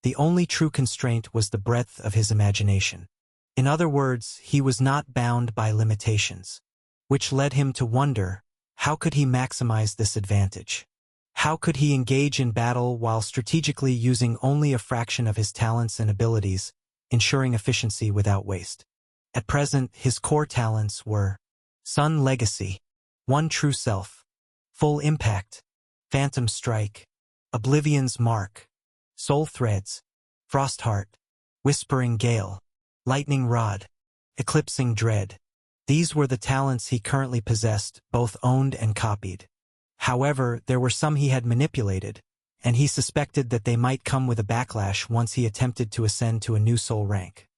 the only true constraint was the breadth of his imagination. In other words, he was not bound by limitations, which led him to wonder, how could he maximize this advantage? How could he engage in battle while strategically using only a fraction of his talents and abilities, ensuring efficiency without waste? At present, his core talents were Sun Legacy, One True Self, Full Impact, Phantom Strike, Oblivion's Mark, Soul Threads, Frostheart, Whispering Gale, Lightning Rod, Eclipsing Dread. These were the talents he currently possessed, both owned and copied. However, there were some he had manipulated, and he suspected that they might come with a backlash once he attempted to ascend to a new soul rank.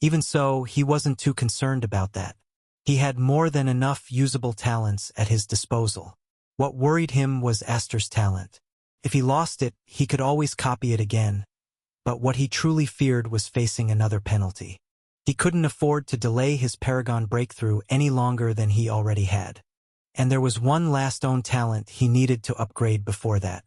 Even so, he wasn't too concerned about that. He had more than enough usable talents at his disposal. What worried him was Aster's talent. If he lost it, he could always copy it again. But what he truly feared was facing another penalty. He couldn't afford to delay his Paragon breakthrough any longer than he already had. And there was one last owned talent he needed to upgrade before that.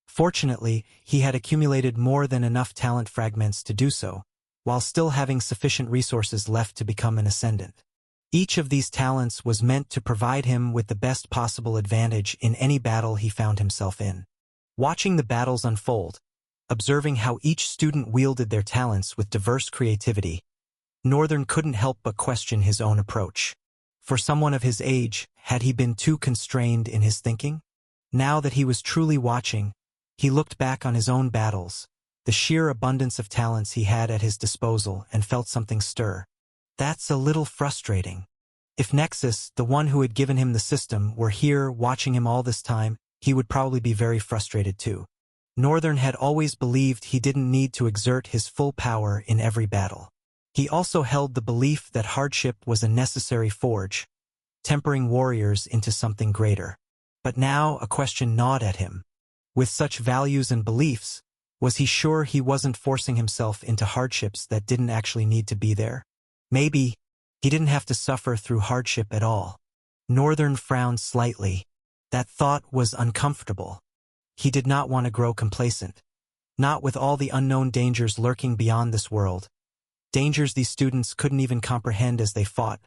Fortunately, he had accumulated more than enough talent fragments to do so, while still having sufficient resources left to become an ascendant. Each of these talents was meant to provide him with the best possible advantage in any battle he found himself in. Watching the battles unfold, observing how each student wielded their talents with diverse creativity, Northern couldn't help but question his own approach. For someone of his age, had he been too constrained in his thinking? Now that he was truly watching, he looked back on his own battles, the sheer abundance of talents he had at his disposal, and felt something stir. That's a little frustrating. If Nexus, the one who had given him the system, were here watching him all this time, he would probably be very frustrated too. Northern had always believed he didn't need to exert his full power in every battle. He also held the belief that hardship was a necessary forge, tempering warriors into something greater. But now a question gnawed at him. With such values and beliefs, was he sure he wasn't forcing himself into hardships that didn't actually need to be there? Maybe he didn't have to suffer through hardship at all. Northern frowned slightly. That thought was uncomfortable. He did not want to grow complacent. Not with all the unknown dangers lurking beyond this world. Dangers these students couldn't even comprehend as they fought,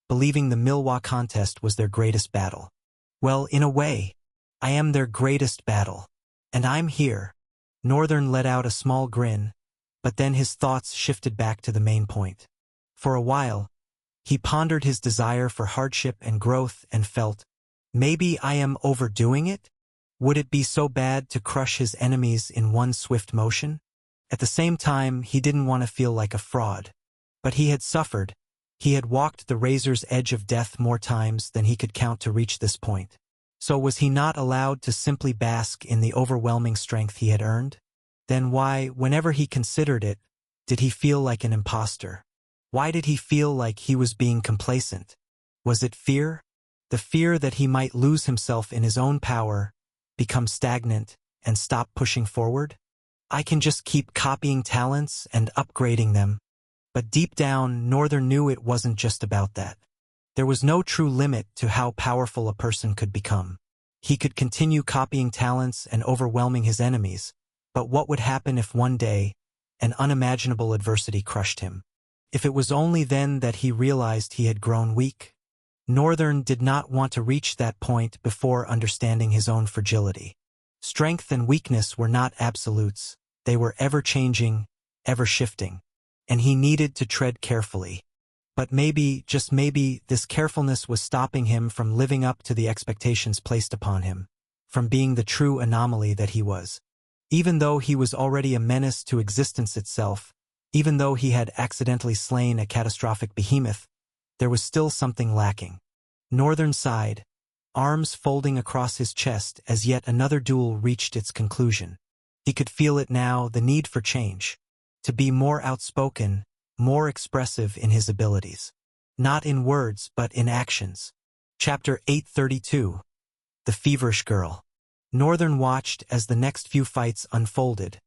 believing the Milwa contest was their greatest battle. Well, in a way, I am their greatest battle. And I'm here. Northern let out a small grin, but then his thoughts shifted back to the main point. For a while, he pondered his desire for hardship and growth and felt, maybe I am overdoing it? Would it be so bad to crush his enemies in one swift motion? At the same time, he didn't want to feel like a fraud. But he had suffered. He had walked the razor's edge of death more times than he could count to reach this point. So was he not allowed to simply bask in the overwhelming strength he had earned? Then why, whenever he considered it, did he feel like an imposter? Why did he feel like he was being complacent? Was it fear? The fear that he might lose himself in his own power, become stagnant, and stop pushing forward? I can just keep copying talents and upgrading them. But deep down, Northern knew it wasn't just about that. There was no true limit to how powerful a person could become. He could continue copying talents and overwhelming his enemies, but what would happen if one day, an unimaginable adversity crushed him? If it was only then that he realized he had grown weak? Northern did not want to reach that point before understanding his own fragility. Strength and weakness were not absolutes. They were ever-changing, ever-shifting, and he needed to tread carefully. But maybe, just maybe, this carefulness was stopping him from living up to the expectations placed upon him, from being the true anomaly that he was. Even though he was already a menace to existence itself, even though he had accidentally slain a catastrophic behemoth, there was still something lacking. Northern sighed, arms folding across his chest as yet another duel reached its conclusion. He could feel it now, the need for change. To be more outspoken, more expressive in his abilities. Not in words, but in actions. Chapter 832. The Feverish Girl. Northern watched as the next few fights unfolded,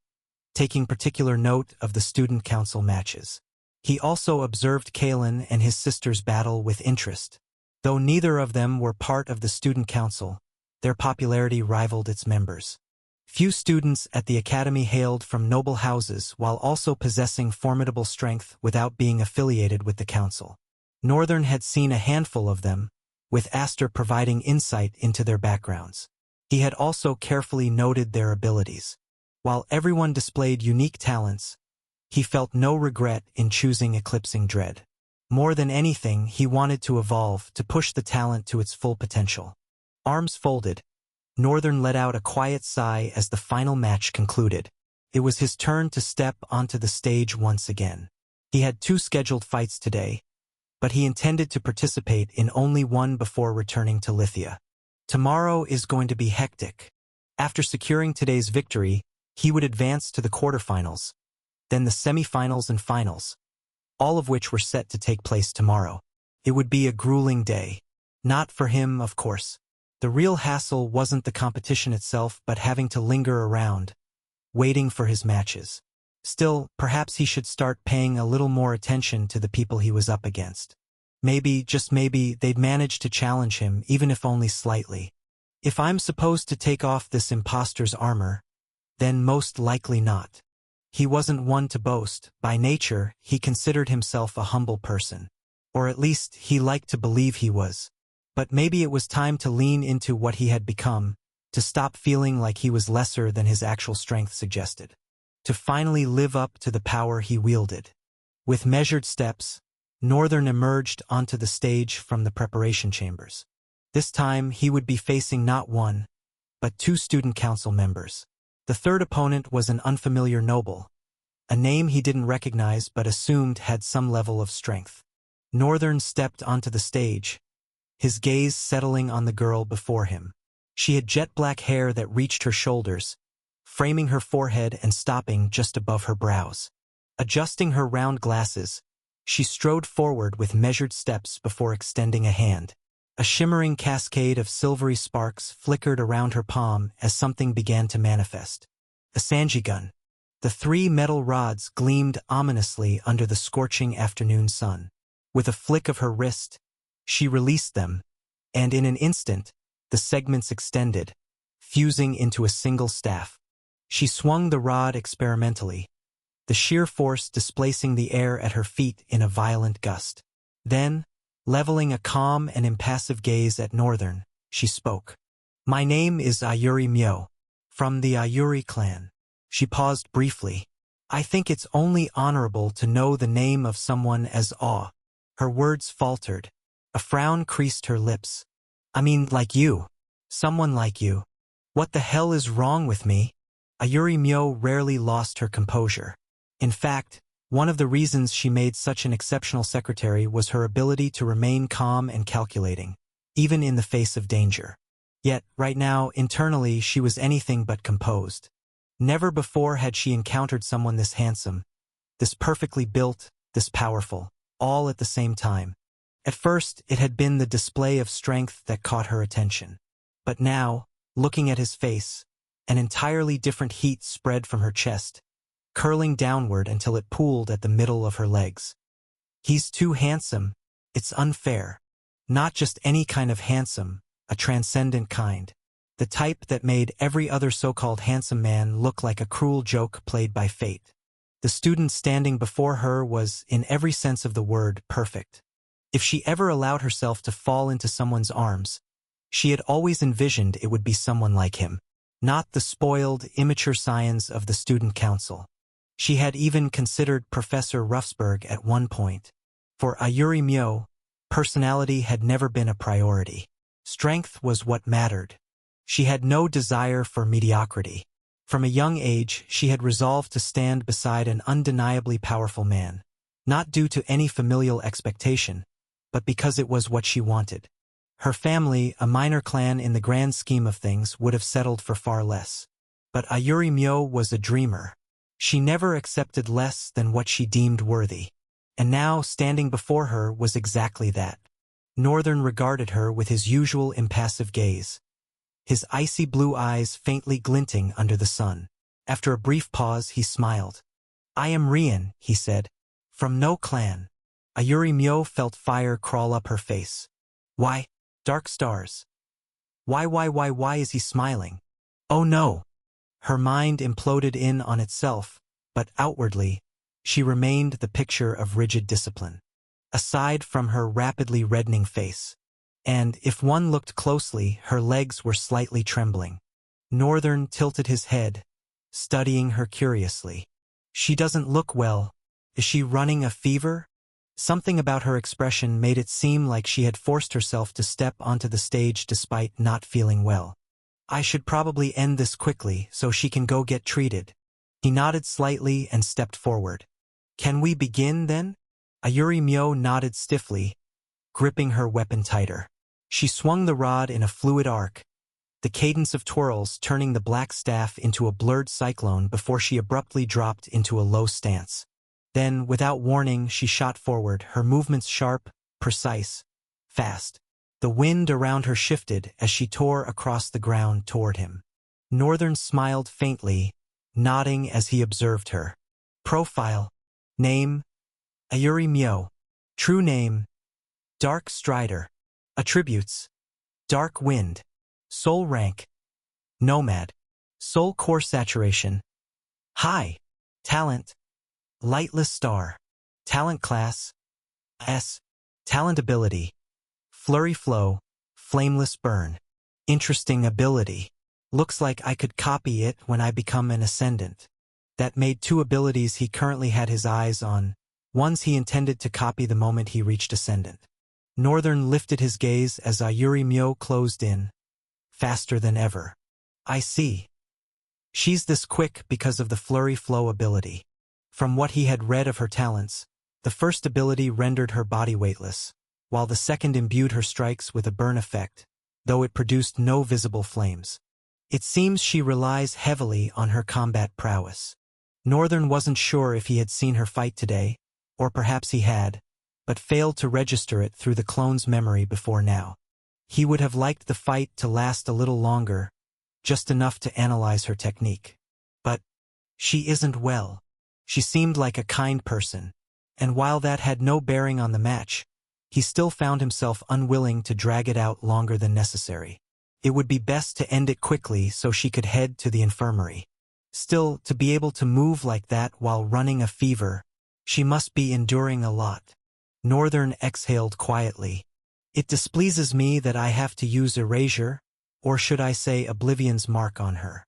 taking particular note of the student council matches. He also observed Kalen and his sister's battle with interest. Though neither of them were part of the student council, their popularity rivaled its members. Few students at the academy hailed from noble houses while also possessing formidable strength without being affiliated with the council. Northern had seen a handful of them, with Aster providing insight into their backgrounds. He had also carefully noted their abilities. While everyone displayed unique talents, he felt no regret in choosing Eclipsing Dread. More than anything, he wanted to evolve, to push the talent to its full potential. Arms folded, Northern let out a quiet sigh as the final match concluded. It was his turn to step onto the stage once again. He had 2 scheduled fights today, but he intended to participate in only one before returning to Lithia. Tomorrow is going to be hectic. After securing today's victory, he would advance to the quarterfinals, then the semifinals and finals, all of which were set to take place tomorrow. It would be a grueling day. Not for him, of course. The real hassle wasn't the competition itself, but having to linger around, waiting for his matches. Still, perhaps he should start paying a little more attention to the people he was up against. Maybe, just maybe, they'd manage to challenge him, even if only slightly. If I'm supposed to take off this imposter's armor, then most likely not. He wasn't one to boast. By nature, he considered himself a humble person. Or at least, he liked to believe he was. But maybe it was time to lean into what he had become, to stop feeling like he was lesser than his actual strength suggested. To finally live up to the power he wielded. With measured steps, Northern emerged onto the stage from the preparation chambers. This time, he would be facing not one, but 2 student council members. The third opponent was an unfamiliar noble, a name he didn't recognize but assumed had some level of strength. Northern stepped onto the stage, his gaze settling on the girl before him. She had jet-black hair that reached her shoulders, framing her forehead and stopping just above her brows. Adjusting her round glasses, she strode forward with measured steps before extending a hand. A shimmering cascade of silvery sparks flickered around her palm as something began to manifest. A Sanji gun. The 3 metal rods gleamed ominously under the scorching afternoon sun. With a flick of her wrist, she released them, and in an instant, the segments extended, fusing into a single staff. She swung the rod experimentally, the sheer force displacing the air at her feet in a violent gust. Then, leveling a calm and impassive gaze at Northern, she spoke. "My name is Ayuri Myo, from the Ayuri clan." She paused briefly. "I think it's only honorable to know the name of someone as Awe." Her words faltered. A frown creased her lips. "I mean, like you. Someone like you. What the hell is wrong with me?" Ayuri Myo rarely lost her composure. In fact, one of the reasons she made such an exceptional secretary was her ability to remain calm and calculating, even in the face of danger. Yet, right now, internally, she was anything but composed. Never before had she encountered someone this handsome, this perfectly built, this powerful, all at the same time. At first, it had been the display of strength that caught her attention. But now, looking at his face, an entirely different heat spread from her chest, curling downward until it pooled at the middle of her legs. "He's too handsome. It's unfair." Not just any kind of handsome, a transcendent kind. The type that made every other so-called handsome man look like a cruel joke played by fate. The student standing before her was, in every sense of the word, perfect. If she ever allowed herself to fall into someone's arms, she had always envisioned it would be someone like him, not the spoiled, immature scions of the student council. She had even considered Professor Ruffsberg at one point. For Ayuri Myo, personality had never been a priority. Strength was what mattered. She had no desire for mediocrity. From a young age, she had resolved to stand beside an undeniably powerful man, not due to any familial expectation, but because it was what she wanted. Her family, a minor clan in the grand scheme of things, would have settled for far less. But Ayuri Myo was a dreamer. She never accepted less than what she deemed worthy. And now, standing before her was exactly that. Northern regarded her with his usual impassive gaze, his icy blue eyes faintly glinting under the sun. After a brief pause, he smiled. "I am Rian," he said. "From no clan." Ayuri Myo felt fire crawl up her face. Why? Dark stars. Why is he smiling? Oh no! Her mind imploded in on itself, but outwardly, she remained the picture of rigid discipline. Aside from her rapidly reddening face. And, if one looked closely, her legs were slightly trembling. Northern tilted his head, studying her curiously. "She doesn't look well. Is she running a fever?" Something about her expression made it seem like she had forced herself to step onto the stage despite not feeling well. "I should probably end this quickly so she can go get treated." He nodded slightly and stepped forward. "Can we begin, then?" Ayuri Myo nodded stiffly, gripping her weapon tighter. She swung the rod in a fluid arc, the cadence of twirls turning the black staff into a blurred cyclone before she abruptly dropped into a low stance. Then, without warning, she shot forward, her movements sharp, precise, fast. The wind around her shifted as she tore across the ground toward him. Northern smiled faintly, nodding as he observed her. Profile. Name: Ayuri Myo. True name: Dark Strider. Attributes: Dark Wind. Soul rank: Nomad. Soul core saturation: high. Talent: Lightless Star. Talent class: S. Talent ability: Flurry Flow, Flameless Burn. Interesting ability. Looks like I could copy it when I become an Ascendant. That made two abilities he currently had his eyes on, ones he intended to copy the moment he reached Ascendant. Northern lifted his gaze as Ayuri Myo closed in, faster than ever. "I see. She's this quick because of the Flurry Flow ability." From what he had read of her talents, the first ability rendered her body weightless, while the second imbued her strikes with a burn effect, though it produced no visible flames. It seems she relies heavily on her combat prowess. Northern wasn't sure if he had seen her fight today, or perhaps he had, but failed to register it through the clone's memory before now. He would have liked the fight to last a little longer, just enough to analyze her technique. But she isn't well. She seemed like a kind person, and while that had no bearing on the match, he still found himself unwilling to drag it out longer than necessary. It would be best to end it quickly so she could head to the infirmary. Still, to be able to move like that while running a fever, she must be enduring a lot. Northern exhaled quietly. "It displeases me that I have to use Erasure, or should I say Oblivion's mark on her."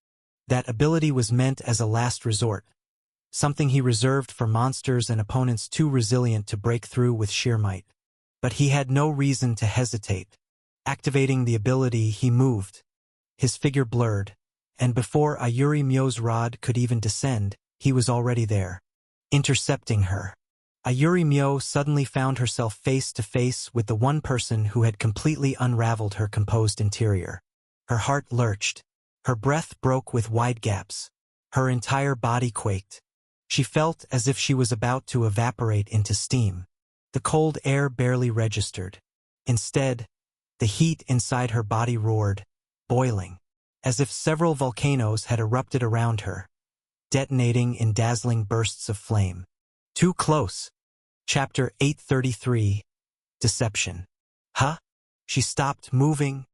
That ability was meant as a last resort, something he reserved for monsters and opponents too resilient to break through with sheer might. But he had no reason to hesitate. Activating the ability, he moved. His figure blurred, and before Ayuri Myo's rod could even descend, he was already there, intercepting her. Ayuri Myo suddenly found herself face to face with the one person who had completely unraveled her composed interior. Her heart lurched. Her breath broke with wide gaps. Her entire body quaked. She felt as if she was about to evaporate into steam. The cold air barely registered. Instead, the heat inside her body roared, boiling, as if several volcanoes had erupted around her, detonating in dazzling bursts of flame. Too close. Chapter 833. Deception. Huh? She stopped moving.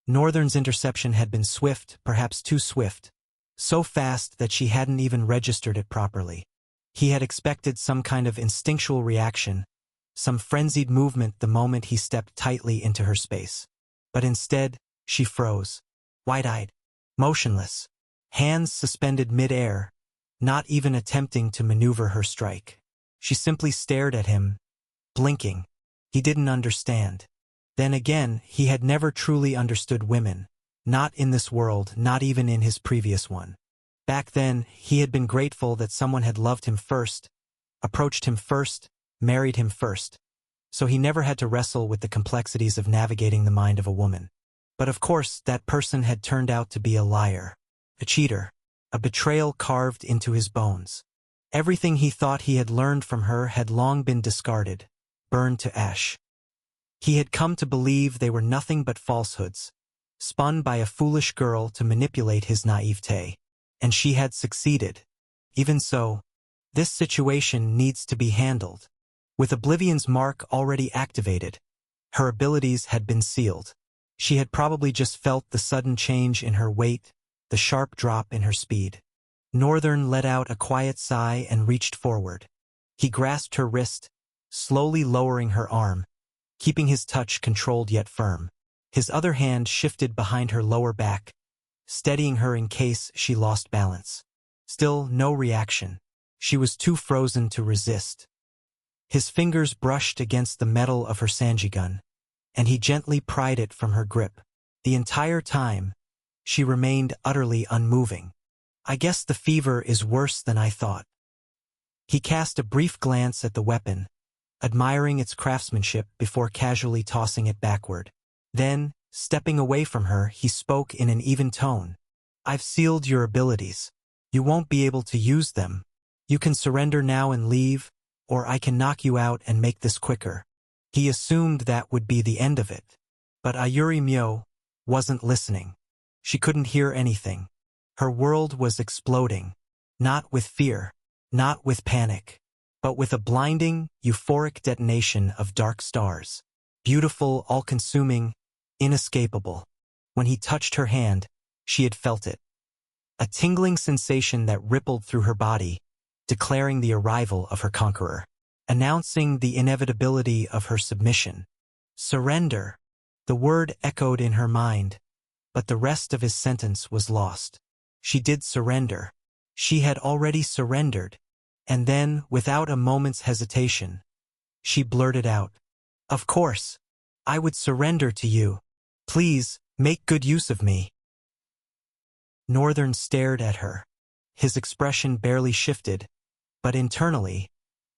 Northern's interception had been swift, perhaps too swift, so fast that she hadn't even registered it properly. He had expected some kind of instinctual reaction, some frenzied movement the moment he stepped tightly into her space. But instead, she froze, wide-eyed, motionless, hands suspended mid-air, not even attempting to maneuver her strike. She simply stared at him, blinking. He didn't understand. Then again, he had never truly understood women. Not in this world, not even in his previous one. Back then, he had been grateful that someone had loved him first, approached him first, married him first. So he never had to wrestle with the complexities of navigating the mind of a woman. But of course, that person had turned out to be a liar, a cheater, a betrayal carved into his bones. Everything he thought he had learned from her had long been discarded, burned to ash. He had come to believe they were nothing but falsehoods, spun by a foolish girl to manipulate his naivete. And she had succeeded. Even so, this situation needs to be handled. With Oblivion's mark already activated, her abilities had been sealed. She had probably just felt the sudden change in her weight, the sharp drop in her speed. Northern let out a quiet sigh and reached forward. He grasped her wrist, slowly lowering her arm, keeping his touch controlled yet firm. His other hand shifted behind her lower back, steadying her in case she lost balance. Still no reaction. She was too frozen to resist. His fingers brushed against the metal of her Sanjigun, and he gently pried it from her grip. The entire time, she remained utterly unmoving. I guess the fever is worse than I thought. He cast a brief glance at the weapon, admiring its craftsmanship before casually tossing it backward. Then, stepping away from her, he spoke in an even tone. I've sealed your abilities. You won't be able to use them. You can surrender now and leave, or I can knock you out and make this quicker. He assumed that would be the end of it. But Ayuri Myo wasn't listening. She couldn't hear anything. Her world was exploding. Not with fear, not with panic, but with a blinding, euphoric detonation of dark stars. Beautiful, all-consuming, inescapable. When he touched her hand, she had felt it. A tingling sensation that rippled through her body, declaring the arrival of her conqueror, announcing the inevitability of her submission. Surrender. The word echoed in her mind, but the rest of his sentence was lost. She did surrender. She had already surrendered. And then, without a moment's hesitation, she blurted out, "Of course, I would surrender to you. Please, make good use of me." Northern stared at her. His expression barely shifted, but internally,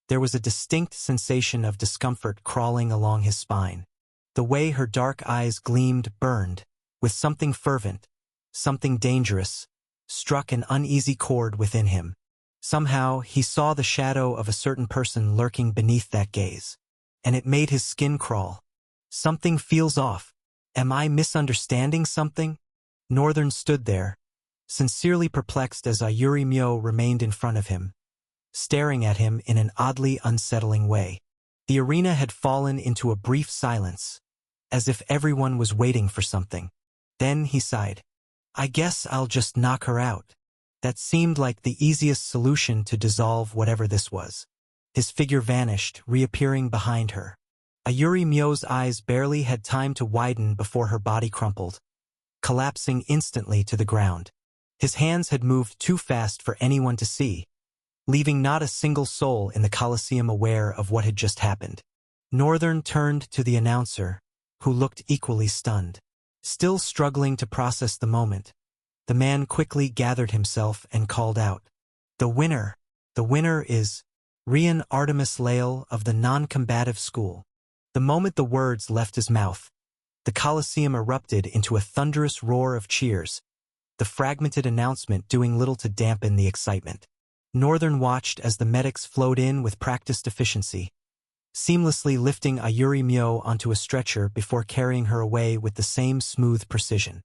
there was a distinct sensation of discomfort crawling along his spine. The way her dark eyes gleamed burned, with something fervent, something dangerous, struck an uneasy chord within him. Somehow, he saw the shadow of a certain person lurking beneath that gaze, and it made his skin crawl. Something feels off. Am I misunderstanding something? Northern stood there, sincerely perplexed as Ayuri Myo remained in front of him, staring at him in an oddly unsettling way. The arena had fallen into a brief silence, as if everyone was waiting for something. Then he sighed. I guess I'll just knock her out. That seemed like the easiest solution to dissolve whatever this was. His figure vanished, reappearing behind her. Ayuri Myo's eyes barely had time to widen before her body crumpled, collapsing instantly to the ground. His hands had moved too fast for anyone to see, leaving not a single soul in the Colosseum aware of what had just happened. Northern turned to the announcer, who looked equally stunned. Still struggling to process the moment, the man quickly gathered himself and called out, The winner is Rian Artemis Lael of the non-combative school." The moment the words left his mouth, the Colosseum erupted into a thunderous roar of cheers, the fragmented announcement doing little to dampen the excitement. Northern watched as the medics flowed in with practiced efficiency, seamlessly lifting Ayuri Myo onto a stretcher before carrying her away with the same smooth precision.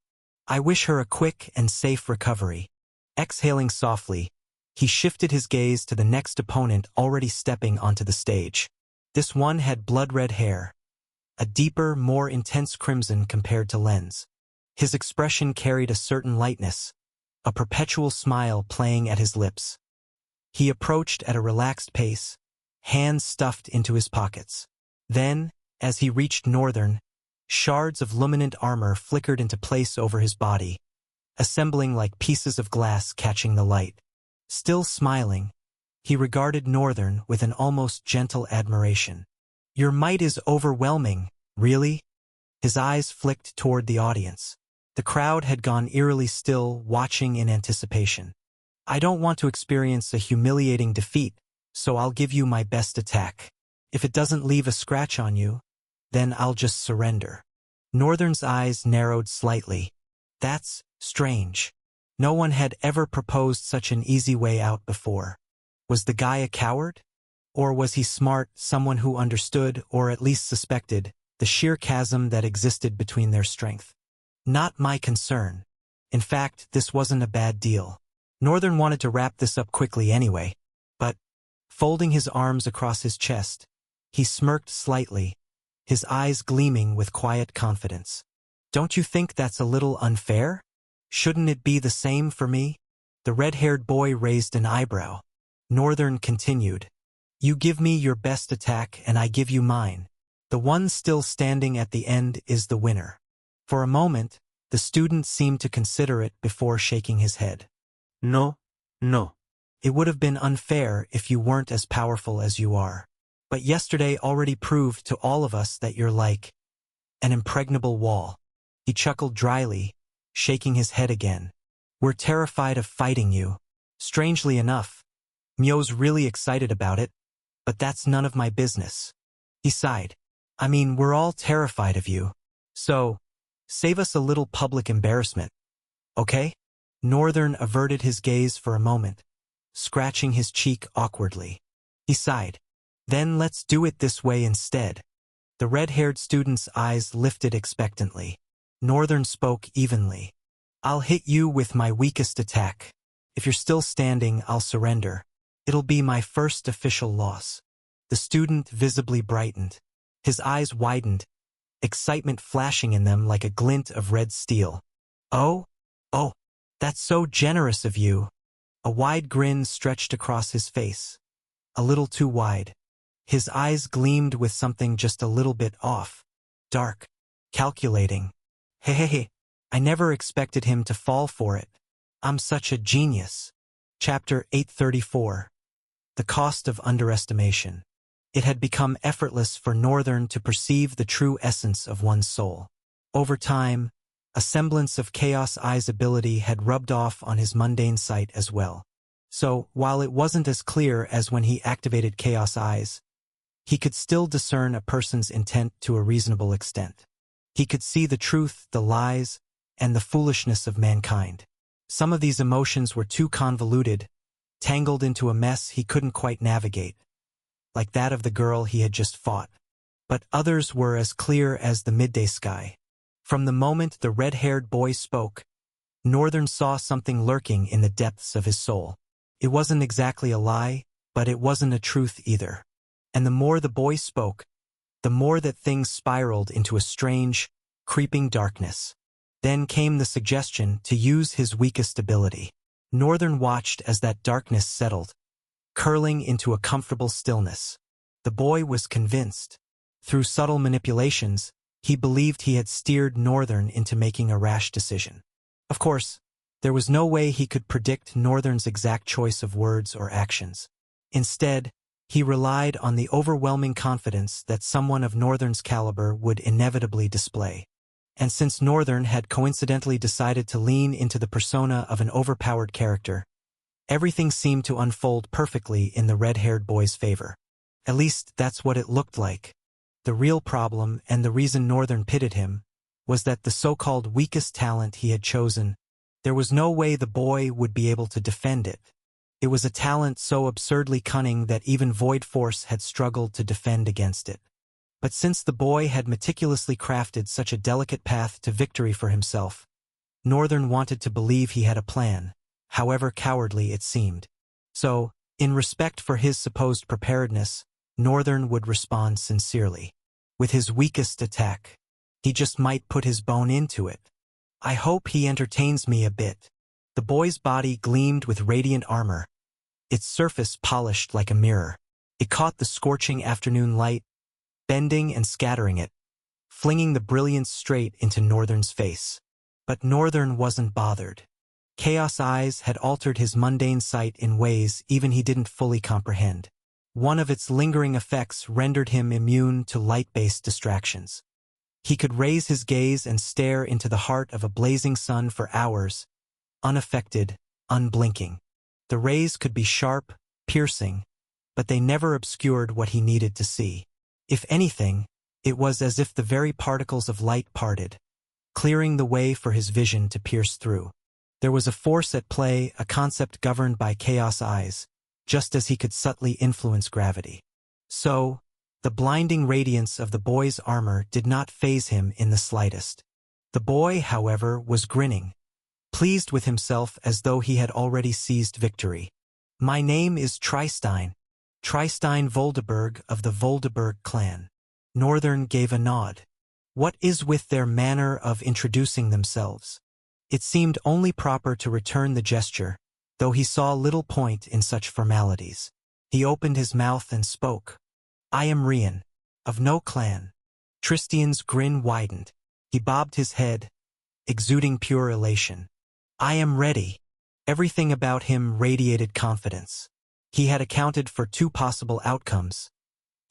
I wish her a quick and safe recovery. Exhaling softly, he shifted his gaze to the next opponent already stepping onto the stage. This one had blood-red hair, a deeper, more intense crimson compared to Len's. His expression carried a certain lightness, a perpetual smile playing at his lips. He approached at a relaxed pace, hands stuffed into his pockets. Then, as he reached Northern, shards of luminant armor flickered into place over his body, assembling like pieces of glass catching the light. Still smiling, he regarded Northern with an almost gentle admiration. Your might is overwhelming, really? His eyes flicked toward the audience. The crowd had gone eerily still, watching in anticipation. I don't want to experience a humiliating defeat, so I'll give you my best attack. If it doesn't leave a scratch on you, then I'll just surrender. Northern's eyes narrowed slightly. That's strange. No one had ever proposed such an easy way out before. Was the guy a coward? Or was he smart, someone who understood, or at least suspected, the sheer chasm that existed between their strength? Not my concern. In fact, this wasn't a bad deal. Northern wanted to wrap this up quickly anyway, but, folding his arms across his chest, he smirked slightly, his eyes gleaming with quiet confidence. Don't you think that's a little unfair? Shouldn't it be the same for me? The red-haired boy raised an eyebrow. Northern continued. You give me your best attack and I give you mine. The one still standing at the end is the winner. For a moment, the student seemed to consider it before shaking his head. No. It would have been unfair if you weren't as powerful as you are. But yesterday already proved to all of us that you're like an impregnable wall. He chuckled dryly, shaking his head again. We're terrified of fighting you. Strangely enough, Mio's really excited about it, but that's none of my business. He sighed. I mean, we're all terrified of you. So, save us a little public embarrassment, okay? Northern averted his gaze for a moment, scratching his cheek awkwardly. He sighed. Then let's do it this way instead. The red-haired student's eyes lifted expectantly. Northern spoke evenly. I'll hit you with my weakest attack. If you're still standing, I'll surrender. It'll be my first official loss. The student visibly brightened. His eyes widened, excitement flashing in them like a glint of red steel. Oh, that's so generous of you. A wide grin stretched across his face. A little too wide. His eyes gleamed with something just a little bit off. Dark. Calculating. Hey, I never expected him to fall for it. I'm such a genius. Chapter 834. The Cost of Underestimation. It had become effortless for Northern to perceive the true essence of one's soul. Over time, a semblance of Chaos Eye's ability had rubbed off on his mundane sight as well. So, while it wasn't as clear as when he activated Chaos Eyes, he could still discern a person's intent to a reasonable extent. He could see the truth, the lies, and the foolishness of mankind. Some of these emotions were too convoluted, tangled into a mess he couldn't quite navigate, like that of the girl he had just fought. But others were as clear as the midday sky. From the moment the red-haired boy spoke, Northern saw something lurking in the depths of his soul. It wasn't exactly a lie, but it wasn't a truth either. And the more the boy spoke, the more that things spiraled into a strange, creeping darkness. Then came the suggestion to use his weakest ability. Northern watched as that darkness settled, curling into a comfortable stillness. The boy was convinced. Through subtle manipulations, he believed he had steered Northern into making a rash decision. Of course, there was no way he could predict Northern's exact choice of words or actions. Instead, he relied on the overwhelming confidence that someone of Northern's caliber would inevitably display. And since Northern had coincidentally decided to lean into the persona of an overpowered character, everything seemed to unfold perfectly in the red-haired boy's favor. At least that's what it looked like. The real problem, and the reason Northern pitted him, was that the so-called weakest talent he had chosen, there was no way the boy would be able to defend it. It was a talent so absurdly cunning that even Void Force had struggled to defend against it. But since the boy had meticulously crafted such a delicate path to victory for himself, Northern wanted to believe he had a plan, however cowardly it seemed. So, in respect for his supposed preparedness, Northern would respond sincerely. With his weakest attack, he just might put his bone into it. I hope he entertains me a bit. The boy's body gleamed with radiant armor, its surface polished like a mirror. It caught the scorching afternoon light, bending and scattering it, flinging the brilliance straight into Northern's face. But Northern wasn't bothered. Chaos Eyes had altered his mundane sight in ways even he didn't fully comprehend. One of its lingering effects rendered him immune to light-based distractions. He could raise his gaze and stare into the heart of a blazing sun for hours, unaffected, unblinking. The rays could be sharp, piercing, but they never obscured what he needed to see. If anything, it was as if the very particles of light parted, clearing the way for his vision to pierce through. There was a force at play, a concept governed by chaos eyes, just as he could subtly influence gravity. So, the blinding radiance of the boy's armor did not faze him in the slightest. The boy, however, was grinning, pleased with himself as though he had already seized victory. "My name is Tristein Voldeberg of the Voldeberg clan." Northern gave a nod. What is with their manner of introducing themselves? It seemed only proper to return the gesture, though he saw little point in such formalities. He opened his mouth and spoke. "I am Rian, of no clan." Tristian's grin widened. He bobbed his head, exuding pure elation. "I am ready." Everything about him radiated confidence. He had accounted for two possible outcomes,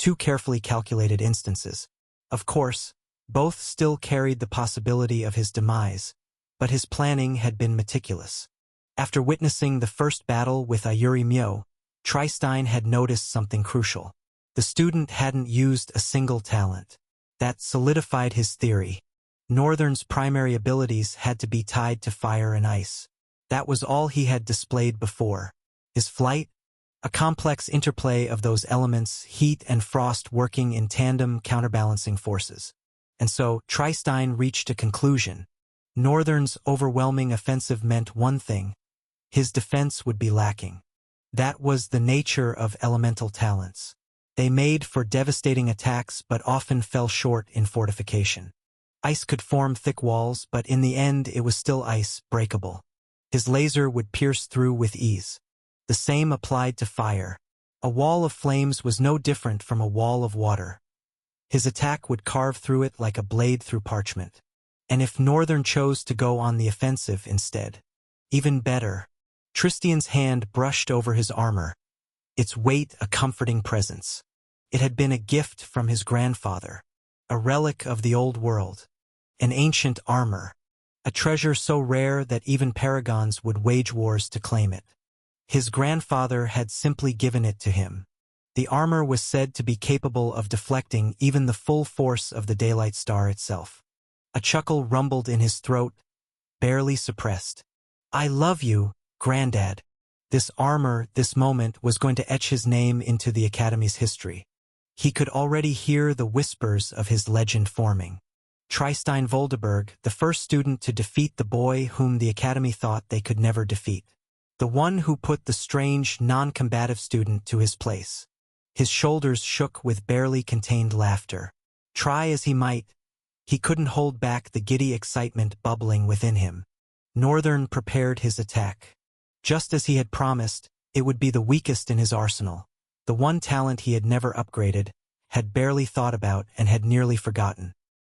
two carefully calculated instances. Of course, both still carried the possibility of his demise, but his planning had been meticulous. After witnessing the first battle with Ayuri Myo, Tristein had noticed something crucial. The student hadn't used a single talent. That solidified his theory. Northern's primary abilities had to be tied to fire and ice. That was all he had displayed before. His flight, a complex interplay of those elements, heat and frost working in tandem, counterbalancing forces. And so, Tristein reached a conclusion. Northern's overwhelming offensive meant one thing: his defense would be lacking. That was the nature of elemental talents. They made for devastating attacks but often fell short in fortification. Ice could form thick walls, but in the end it was still ice, breakable. His laser would pierce through with ease. The same applied to fire. A wall of flames was no different from a wall of water. His attack would carve through it like a blade through parchment. And if Northern chose to go on the offensive instead, even better. Tristian's hand brushed over his armor, its weight a comforting presence. It had been a gift from his grandfather, a relic of the old world, an ancient armor, a treasure so rare that even paragons would wage wars to claim it. His grandfather had simply given it to him. The armor was said to be capable of deflecting even the full force of the daylight star itself. A chuckle rumbled in his throat, barely suppressed. "I love you, Granddad." This armor, this moment, was going to etch his name into the Academy's history. He could already hear the whispers of his legend forming. Tristein Voldeberg, the first student to defeat the boy whom the Academy thought they could never defeat. The one who put the strange, non-combative student to his place. His shoulders shook with barely contained laughter. Try as he might, he couldn't hold back the giddy excitement bubbling within him. Northern prepared his attack. Just as he had promised, it would be the weakest in his arsenal. The one talent he had never upgraded, had barely thought about, and had nearly forgotten.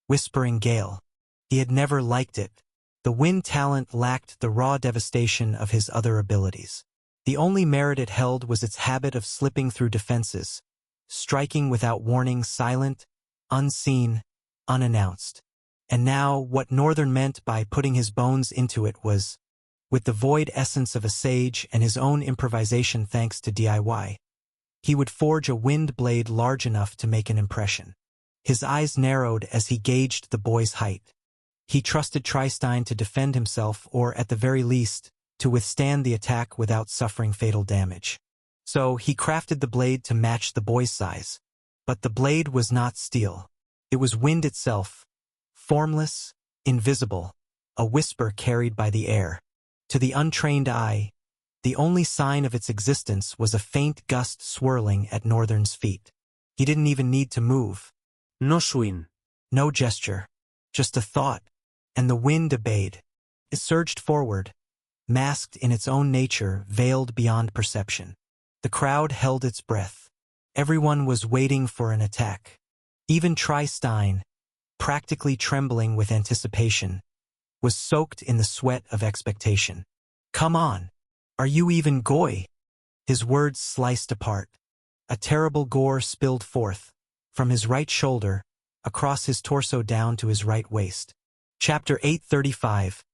Whispering Gale. He had never liked it. The wind talent lacked the raw devastation of his other abilities. The only merit it held was its habit of slipping through defenses, striking without warning, silent, unseen, unannounced. And now, what Northern meant by putting his bones into it was, with the void essence of a sage and his own improvisation thanks to DIY, he would forge a wind blade large enough to make an impression. His eyes narrowed as he gauged the boy's height. He trusted Tristein to defend himself, or at the very least, to withstand the attack without suffering fatal damage. So he crafted the blade to match the boy's size. But the blade was not steel. It was wind itself, formless, invisible, a whisper carried by the air. To the untrained eye, the only sign of its existence was a faint gust swirling at Northern's feet. He didn't even need to move. No swing. No gesture. Just a thought. And the wind obeyed. It surged forward, masked in its own nature, veiled beyond perception. The crowd held its breath. Everyone was waiting for an attack. Even Tristein, practically trembling with anticipation, was soaked in the sweat of expectation. "Come on. Are you even Goy?" His words sliced apart. A terrible gore spilled forth, from his right shoulder, across his torso down to his right waist. Chapter 835.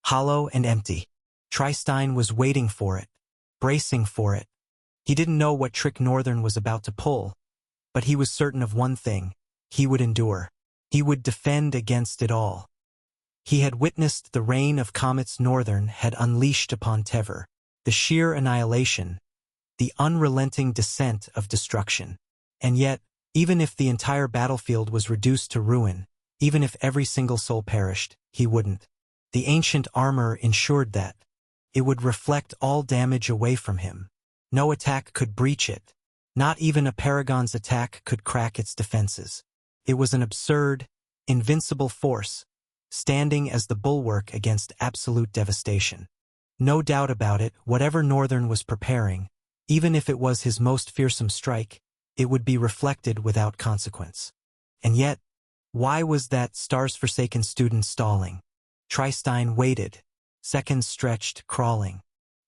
Hollow and empty. Tristein was waiting for it, bracing for it. He didn't know what trick Northern was about to pull, but he was certain of one thing: he would endure. He would defend against it all. He had witnessed the rain of comets Northern had unleashed upon Tever, the sheer annihilation, the unrelenting descent of destruction. And yet, even if the entire battlefield was reduced to ruin, even if every single soul perished, he wouldn't. The ancient armor ensured that. It would reflect all damage away from him. No attack could breach it. Not even a Paragon's attack could crack its defenses. It was an absurd, invincible force, standing as the bulwark against absolute devastation. No doubt about it, whatever Northern was preparing, even if it was his most fearsome strike, it would be reflected without consequence. And yet, why was that stars-forsaken student stalling? Tristein waited, seconds stretched, crawling.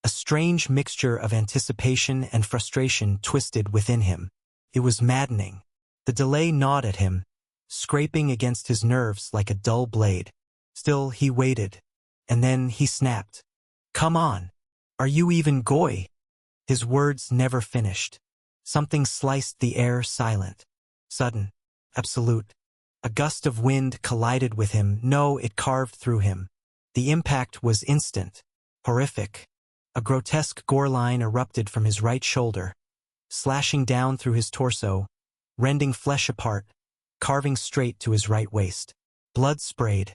A strange mixture of anticipation and frustration twisted within him. It was maddening. The delay gnawed at him, scraping against his nerves like a dull blade. Still, he waited. And then he snapped. "Come on! Are you even Goy?" His words never finished. Something sliced the air silent. Sudden. Absolute. A gust of wind collided with him. No, it carved through him. The impact was instant. Horrific. A grotesque gore line erupted from his right shoulder, slashing down through his torso, rending flesh apart, carving straight to his right waist. Blood sprayed.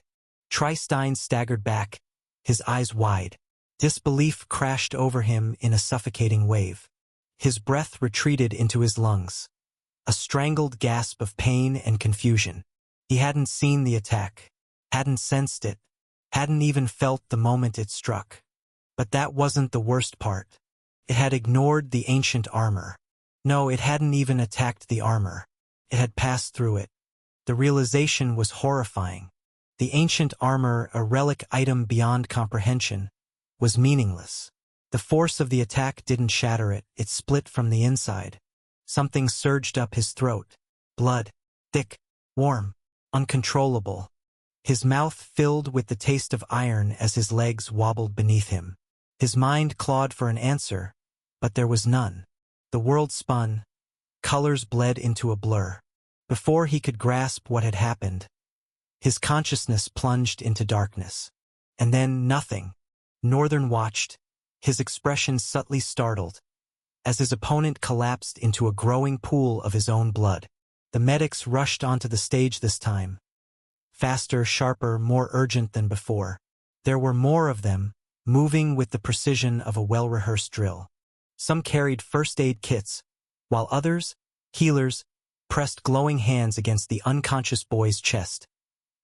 Tristein staggered back, his eyes wide. Disbelief crashed over him in a suffocating wave. His breath retreated into his lungs. A strangled gasp of pain and confusion. He hadn't seen the attack, hadn't sensed it, hadn't even felt the moment it struck. But that wasn't the worst part. It had ignored the ancient armor. No, it hadn't even attacked the armor. It had passed through it. The realization was horrifying. The ancient armor, a relic item beyond comprehension, was meaningless. The force of the attack didn't shatter it, it split from the inside. Something surged up his throat. Blood. Thick. Warm. Uncontrollable. His mouth filled with the taste of iron as his legs wobbled beneath him. His mind clawed for an answer, but there was none. The world spun. Colors bled into a blur. Before he could grasp what had happened, his consciousness plunged into darkness. And then nothing. Northern watched, his expression subtly startled, as his opponent collapsed into a growing pool of his own blood. The medics rushed onto the stage this time. Faster, sharper, more urgent than before. There were more of them, moving with the precision of a well-rehearsed drill. Some carried first-aid kits, while others, healers, pressed glowing hands against the unconscious boy's chest,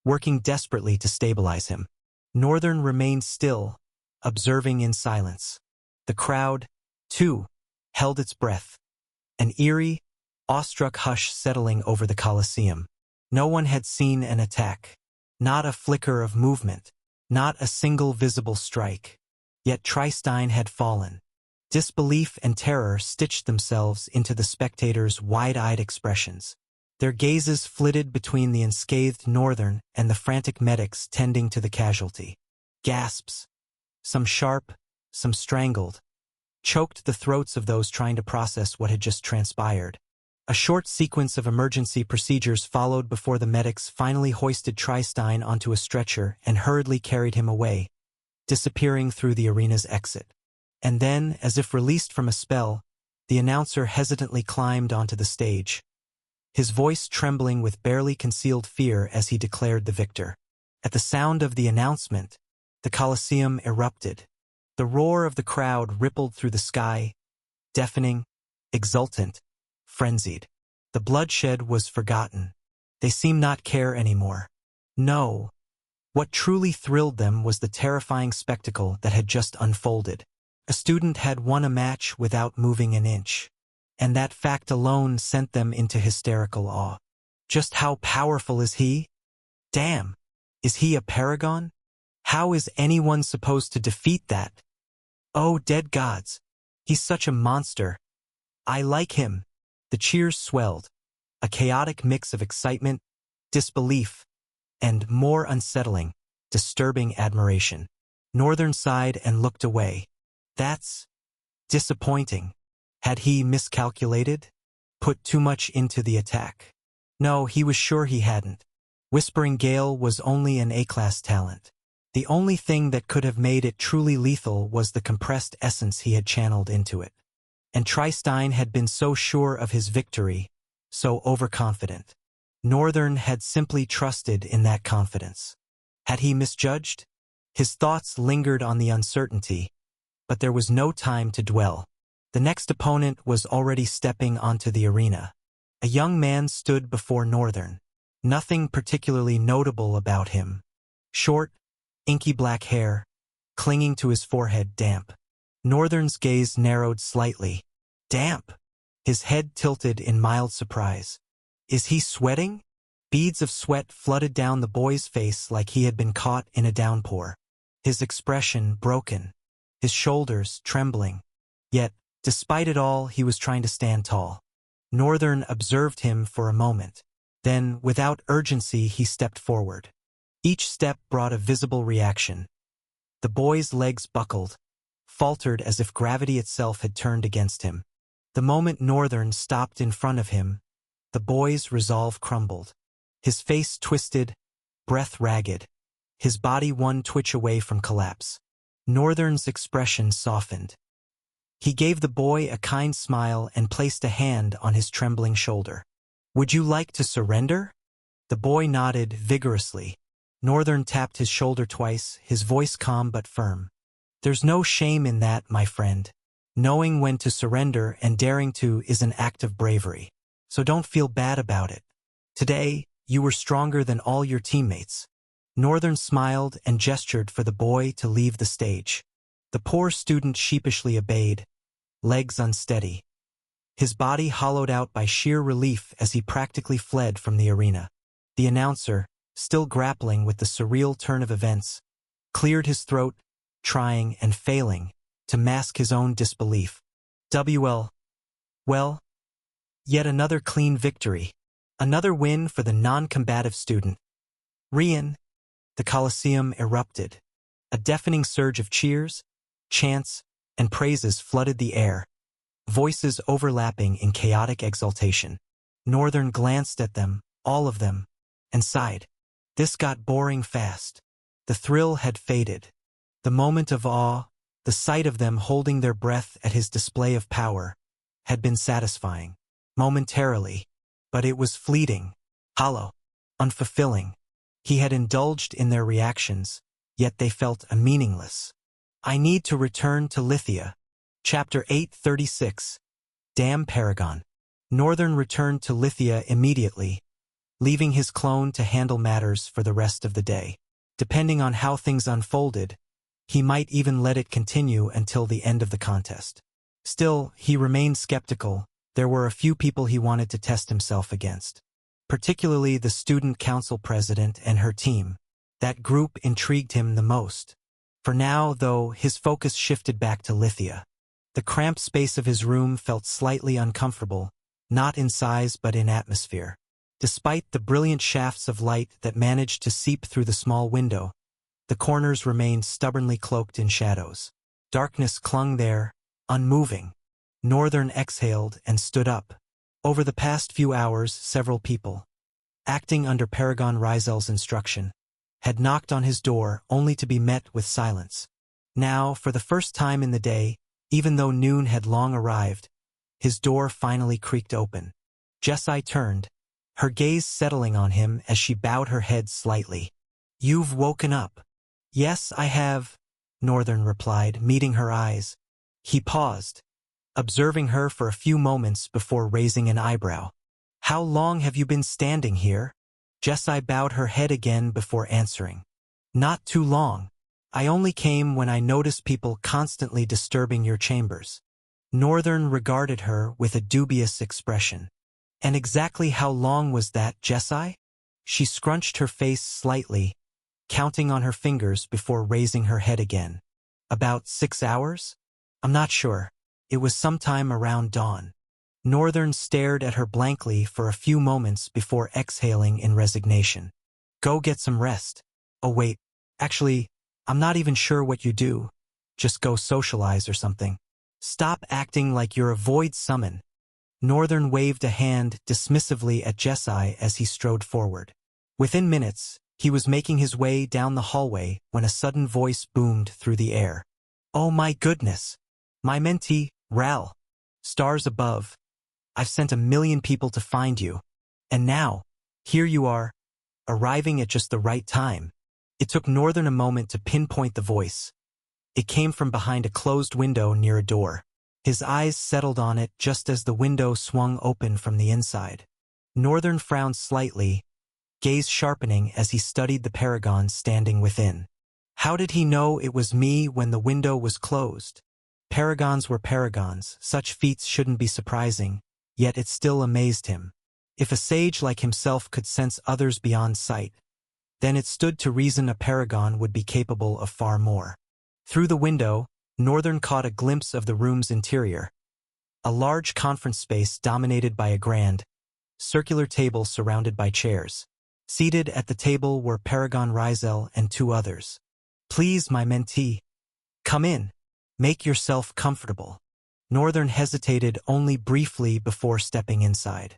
working desperately to stabilize him. Northern remained still, observing in silence. The crowd, too, held its breath. An eerie, awestruck hush settling over the Colosseum. No one had seen an attack. Not a flicker of movement. Not a single visible strike. Yet Tristein had fallen. Disbelief and terror stitched themselves into the spectators' wide-eyed expressions. Their gazes flitted between the unscathed Northern and the frantic medics tending to the casualty. Gasps, some sharp, some strangled, choked the throats of those trying to process what had just transpired. A short sequence of emergency procedures followed before the medics finally hoisted Tristein onto a stretcher and hurriedly carried him away, disappearing through the arena's exit. And then, as if released from a spell, the announcer hesitantly climbed onto the stage, his voice trembling with barely concealed fear as he declared the victor. At the sound of the announcement, the Colosseum erupted. The roar of the crowd rippled through the sky, deafening, exultant, frenzied. The bloodshed was forgotten. They seemed not care anymore. No. What truly thrilled them was the terrifying spectacle that had just unfolded. A student had won a match without moving an inch. And that fact alone sent them into hysterical awe. Just how powerful is he? Damn. Is he a paragon? How is anyone supposed to defeat that? Oh, dead gods. He's such a monster. I like him. The cheers swelled, a chaotic mix of excitement, disbelief, and, more unsettling, disturbing admiration. Northern sighed and looked away. That's disappointing. Had he miscalculated? Put too much into the attack? No, he was sure he hadn't. Whispering Gale was only an A-class talent. The only thing that could have made it truly lethal was the compressed essence he had channeled into it. And Tri-Stein had been so sure of his victory, so overconfident. Northern had simply trusted in that confidence. Had he misjudged? His thoughts lingered on the uncertainty, but there was no time to dwell. The next opponent was already stepping onto the arena. A young man stood before Northern. Nothing particularly notable about him. Short, inky black hair, clinging to his forehead damp. Northern's gaze narrowed slightly. Damp? His head tilted in mild surprise. Is he sweating? Beads of sweat flooded down the boy's face like he had been caught in a downpour. His expression broken, his shoulders trembling. Yet, despite it all, he was trying to stand tall. Northern observed him for a moment. Then, without urgency, he stepped forward. Each step brought a visible reaction. The boy's legs buckled, faltered as if gravity itself had turned against him. The moment Northern stopped in front of him, the boy's resolve crumbled. His face twisted, breath ragged, his body one twitch away from collapse. Northern's expression softened. He gave the boy a kind smile and placed a hand on his trembling shoulder. Would you like to surrender? The boy nodded vigorously. Northern tapped his shoulder twice, his voice calm but firm. There's no shame in that, my friend. Knowing when to surrender and daring to is an act of bravery. So don't feel bad about it. Today, you were stronger than all your teammates. Northern smiled and gestured for the boy to leave the stage. The poor student sheepishly obeyed, legs unsteady. His body hollowed out by sheer relief as he practically fled from the arena. The announcer, still grappling with the surreal turn of events, cleared his throat, trying and failing to mask his own disbelief. Well, yet another clean victory. Another win for the non-combative student. Rian. The Colosseum erupted. A deafening surge of cheers, chants, and praises flooded the air, voices overlapping in chaotic exultation. Northern glanced at them, all of them, and sighed. This got boring fast. The thrill had faded. The moment of awe, the sight of them holding their breath at his display of power, had been satisfying. Momentarily, but it was fleeting, hollow, unfulfilling. He had indulged in their reactions, yet they felt meaningless. I need to return to Lithia. Chapter 836. Damn Paragon. Northern returned to Lithia immediately, leaving his clone to handle matters for the rest of the day. Depending on how things unfolded, he might even let it continue until the end of the contest. Still, he remained skeptical. There were a few people he wanted to test himself against. Particularly the student council president and her team. That group intrigued him the most. For now, though, his focus shifted back to Lithia. The cramped space of his room felt slightly uncomfortable, not in size but in atmosphere. Despite the brilliant shafts of light that managed to seep through the small window, the corners remained stubbornly cloaked in shadows. Darkness clung there, unmoving. Northern exhaled and stood up. Over the past few hours, several people, acting under Paragon Rizel's instruction, had knocked on his door only to be met with silence. Now, for the first time in the day, even though noon had long arrived, his door finally creaked open. Jessie turned, her gaze settling on him as she bowed her head slightly. You've woken up. Yes, I have, Northern replied, meeting her eyes. He paused, observing her for a few moments before raising an eyebrow. How long have you been standing here? Jessie bowed her head again before answering. Not too long. I only came when I noticed people constantly disturbing your chambers. Northern regarded her with a dubious expression. And exactly how long was that, Jessie? She scrunched her face slightly, counting on her fingers before raising her head again. About 6 hours? I'm not sure. It was sometime around dawn. Northern stared at her blankly for a few moments before exhaling in resignation. Go get some rest. Oh wait, actually, I'm not even sure what you do. Just go socialize or something. Stop acting like you're a void summon. Northern waved a hand dismissively at Jesai as he strode forward. Within minutes, he was making his way down the hallway when a sudden voice boomed through the air. Oh my goodness! My mentee, Ral. Stars above. I've sent 1,000,000 people to find you. And now, here you are, arriving at just the right time. It took Northern a moment to pinpoint the voice. It came from behind a closed window near a door. His eyes settled on it just as the window swung open from the inside. Northern frowned slightly, gaze sharpening as he studied the paragon standing within. How did he know it was me when the window was closed? Paragons were paragons, such feats shouldn't be surprising, yet it still amazed him. If a sage like himself could sense others beyond sight, then it stood to reason a paragon would be capable of far more. Through the window, Northern caught a glimpse of the room's interior. A large conference space dominated by a grand, circular table surrounded by chairs. Seated at the table were Paragon Rizel and 2 others. Please, my mentee. Come in. Make yourself comfortable. Northern hesitated only briefly before stepping inside.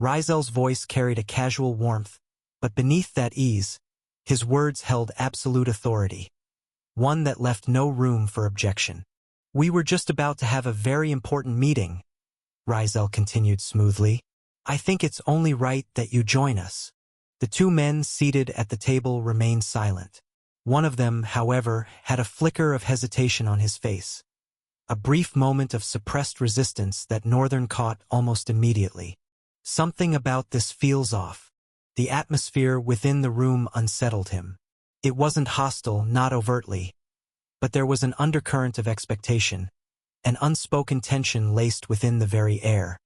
Rizel's voice carried a casual warmth, but beneath that ease, his words held absolute authority. One that left no room for objection. We were just about to have a very important meeting, Rizel continued smoothly. I think it's only right that you join us. The 2 men seated at the table remained silent. One of them, however, had a flicker of hesitation on his face. A brief moment of suppressed resistance that Northern caught almost immediately. Something about this feels off. The atmosphere within the room unsettled him. It wasn't hostile, not overtly, but there was an undercurrent of expectation, an unspoken tension laced within the very air.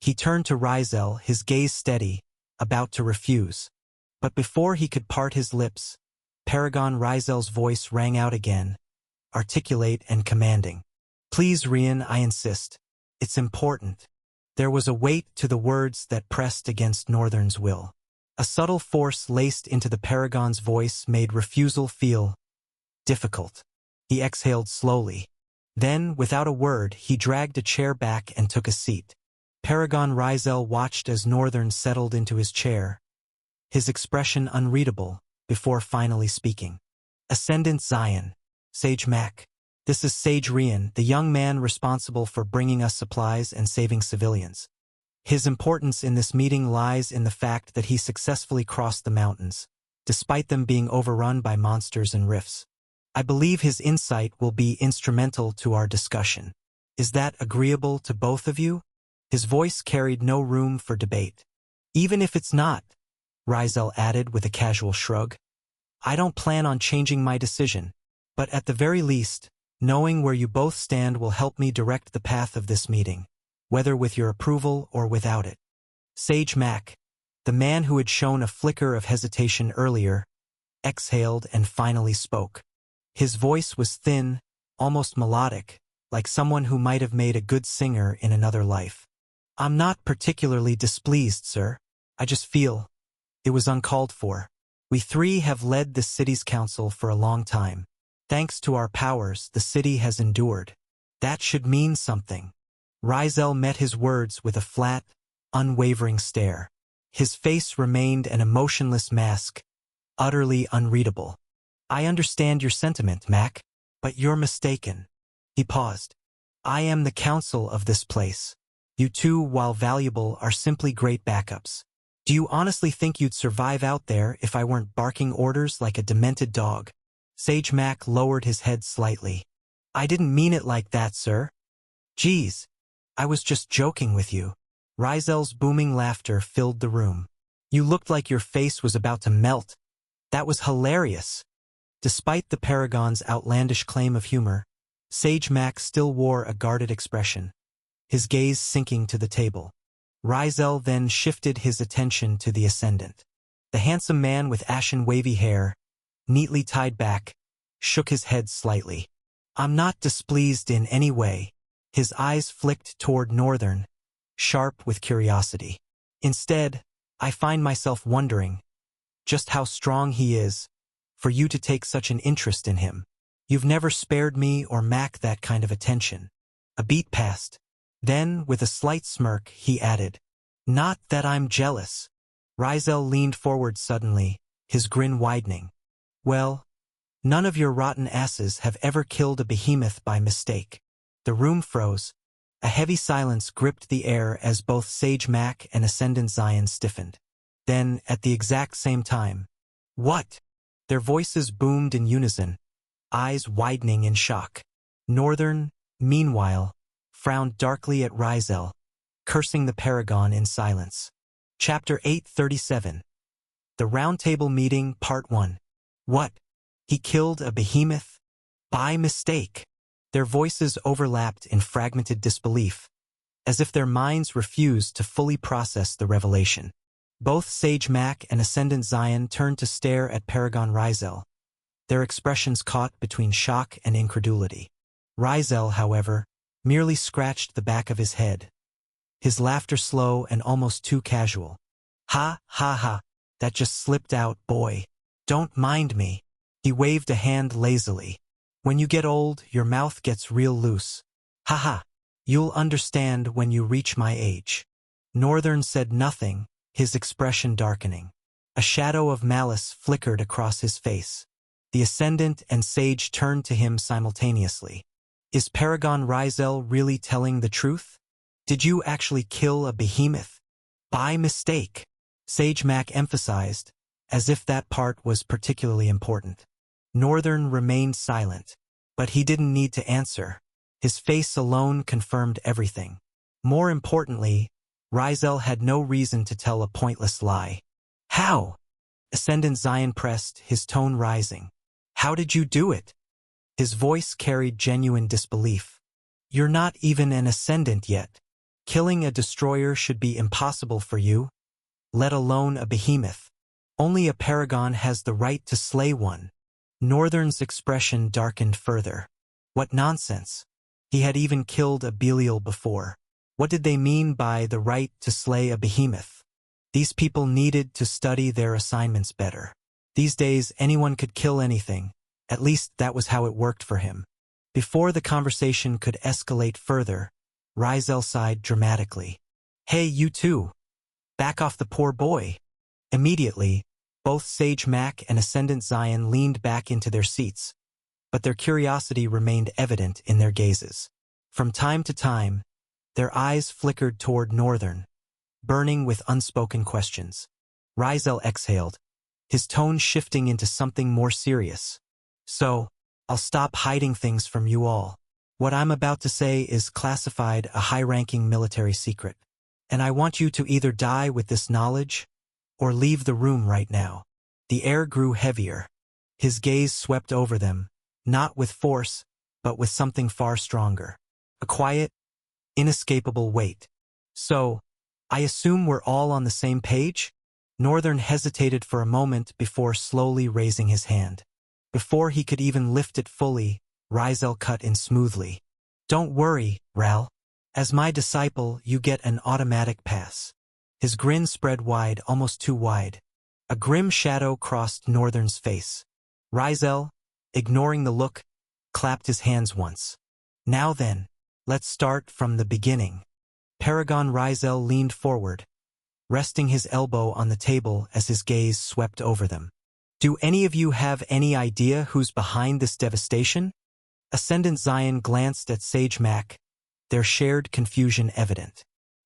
He turned to Rizel, his gaze steady, about to refuse. But before he could part his lips, Paragon Rizel's voice rang out again, articulate and commanding. Please, Rian, I insist. It's important. There was a weight to the words that pressed against Northern's will. A subtle force laced into the Paragon's voice made refusal feel difficult. He exhaled slowly. Then, without a word, he dragged a chair back and took a seat. Paragon Rizel watched as Northern settled into his chair, his expression unreadable, before finally speaking. Ascendant Zion, Sage Mac. This is Sage Rian, the young man responsible for bringing us supplies and saving civilians. His importance in this meeting lies in the fact that he successfully crossed the mountains, despite them being overrun by monsters and rifts. I believe his insight will be instrumental to our discussion. Is that agreeable to both of you? His voice carried no room for debate. Even if it's not, Rizel added with a casual shrug. I don't plan on changing my decision, but at the very least, knowing where you both stand will help me direct the path of this meeting, whether with your approval or without it. Sage Mac, the man who had shown a flicker of hesitation earlier, exhaled and finally spoke. His voice was thin, almost melodic, like someone who might have made a good singer in another life. I'm not particularly displeased, sir. I just feel it was uncalled for. We 3 have led the city's council for a long time. Thanks to our powers, the city has endured. That should mean something. Rizel met his words with a flat, unwavering stare. His face remained an emotionless mask, utterly unreadable. I understand your sentiment, Mac, but you're mistaken. He paused. I am the council of this place. You 2, while valuable, are simply great backups. Do you honestly think you'd survive out there if I weren't barking orders like a demented dog? Sage Mac lowered his head slightly. I didn't mean it like that, sir. Geez, I was just joking with you. Rizel's booming laughter filled the room. You looked like your face was about to melt. That was hilarious. Despite the Paragon's outlandish claim of humor, Sage Mac still wore a guarded expression, his gaze sinking to the table. Rizel then shifted his attention to the Ascendant. The handsome man with ashen wavy hair, neatly tied back, shook his head slightly. I'm not displeased in any way. His eyes flicked toward Northern, sharp with curiosity. Instead, I find myself wondering just how strong he is for you to take such an interest in him. You've never spared me or Mac that kind of attention. A beat passed. Then, with a slight smirk, he added, "Not that I'm jealous." Rizel leaned forward suddenly, his grin widening. "Well, none of your rotten asses have ever killed a behemoth by mistake." The room froze. A heavy silence gripped the air as both Sage Mac and Ascendant Zion stiffened. Then, at the exact same time, "What?" Their voices boomed in unison, eyes widening in shock. Northern, meanwhile, frowned darkly at Rizel, cursing the Paragon in silence. Chapter 837. The Roundtable Meeting, Part 1. What? He killed a behemoth? By mistake. Their voices overlapped in fragmented disbelief, as if their minds refused to fully process the revelation. Both Sage Mac and Ascendant Zion turned to stare at Paragon Rizel, their expressions caught between shock and incredulity. Rizel, however, merely scratched the back of his head, his laughter slow and almost too casual. "Ha, ha, ha, that just slipped out, boy. Don't mind me." He waved a hand lazily. "When you get old, your mouth gets real loose. Ha ha, you'll understand when you reach my age." Northern said nothing, his expression darkening. A shadow of malice flickered across his face. The Ascendant and Sage turned to him simultaneously. "Is Paragon Rizel really telling the truth? Did you actually kill a behemoth? By mistake?" Sage Mac emphasized, as if that part was particularly important. Northern remained silent, but he didn't need to answer. His face alone confirmed everything. More importantly, Rizel had no reason to tell a pointless lie. "How?" Ascendant Zion pressed, his tone rising. "How did you do it?" His voice carried genuine disbelief. "You're not even an Ascendant yet. Killing a destroyer should be impossible for you, let alone a behemoth. Only a Paragon has the right to slay one." Northern's expression darkened further. What nonsense. He had even killed a Belial before. What did they mean by the right to slay a behemoth? These people needed to study their assignments better. These days, anyone could kill anything. At least that was how it worked for him. Before the conversation could escalate further, Rizel sighed dramatically. "Hey, you two. Back off the poor boy." Immediately, both Sage Mac and Ascendant Zion leaned back into their seats, but their curiosity remained evident in their gazes. From time to time, their eyes flickered toward Northern, burning with unspoken questions. Rizel exhaled, his tone shifting into something more serious. "So, I'll stop hiding things from you all. What I'm about to say is classified a high-ranking military secret, and I want you to either die with this knowledge or leave the room right now." The air grew heavier. His gaze swept over them, not with force, but with something far stronger. A quiet, inescapable weight. "So, I assume we're all on the same page?" Northern hesitated for a moment before slowly raising his hand. Before he could even lift it fully, Rizel cut in smoothly. "Don't worry, Ral. As my disciple, you get an automatic pass." His grin spread wide, almost too wide. A grim shadow crossed Northern's face. Rizel, ignoring the look, clapped his hands once. "Now then, let's start from the beginning." Paragon Rizel leaned forward, resting his elbow on the table as his gaze swept over them. "Do any of you have any idea who's behind this devastation?" Ascendant Zion glanced at Sage Mac, their shared confusion evident.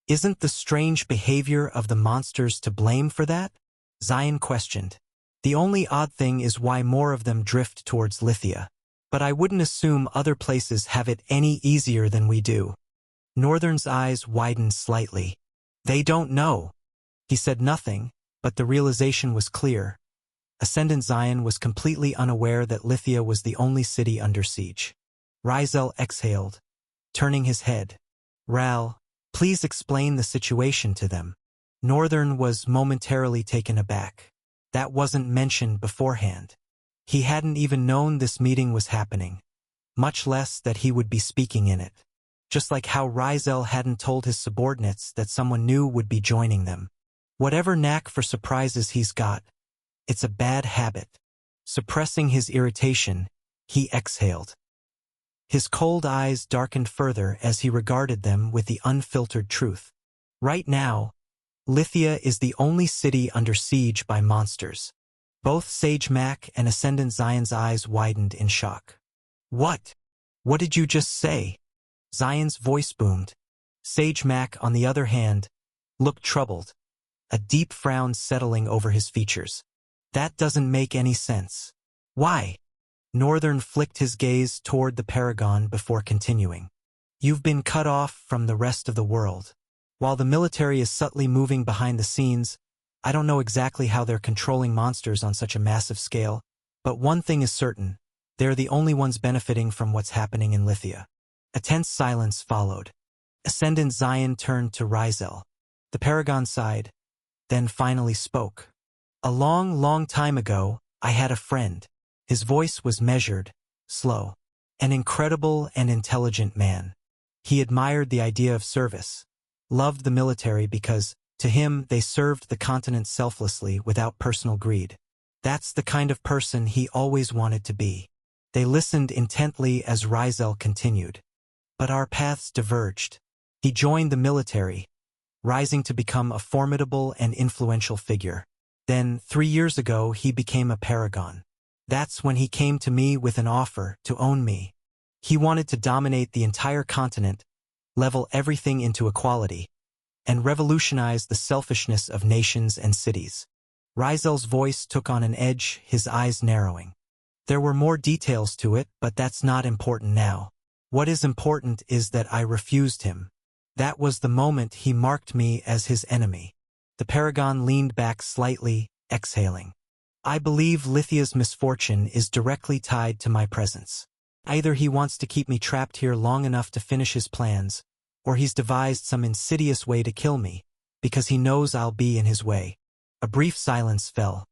"Isn't the strange behavior of the monsters to blame for that?" Zion questioned. "The only odd thing is why more of them drift towards Lithia. But I wouldn't assume other places have it any easier than we do." Northern's eyes widened slightly. "They don't know." He said nothing, but the realization was clear. Ascendant Zion was completely unaware that Lithia was the only city under siege. Rizel exhaled, turning his head. "Ral, please explain the situation to them." Northern was momentarily taken aback. That wasn't mentioned beforehand. He hadn't even known this meeting was happening, much less that he would be speaking in it. just like how Rizel hadn't told his subordinates that someone new would be joining them. Whatever knack for surprises he's got, it's a bad habit. Suppressing his irritation, he exhaled. His cold eyes darkened further as he regarded them with the unfiltered truth. Right now, Lithia is the only city under siege by monsters. Both Sage Mac and Ascendant Zion's eyes widened in shock. What? What did you just say? Zion's voice boomed. Sage Mac, on the other hand, looked troubled, a deep frown settling over his features. That doesn't make any sense. Why? Northern flicked his gaze toward the Paragon before continuing. You've been cut off from the rest of the world. While the military is subtly moving behind the scenes, I don't know exactly how they're controlling monsters on such a massive scale, but one thing is certain, they're the only ones benefiting from what's happening in Lithia. A tense silence followed. Ascendant Zion turned to Rizel. The Paragon sighed, then finally spoke. A long time ago, I had a friend. His voice was measured, slow. An incredible and intelligent man. He admired the idea of service, loved the military because, to him, they served the continent selflessly without personal greed. That's the kind of person he always wanted to be. They listened intently as Rizel continued. But our paths diverged. He joined the military, rising to become a formidable and influential figure. Then, 3 years ago, he became a Paragon. That's when he came to me with an offer to own me. He wanted to dominate the entire continent, level everything into equality, and revolutionize the selfishness of nations and cities. Rizel's voice took on an edge, his eyes narrowing. There were more details to it, but that's not important now. What is important is that I refused him. That was the moment he marked me as his enemy. The Paragon leaned back slightly, exhaling. I believe Lithia's misfortune is directly tied to my presence. Either he wants to keep me trapped here long enough to finish his plans, or he's devised some insidious way to kill me, because he knows I'll be in his way. A brief silence fell.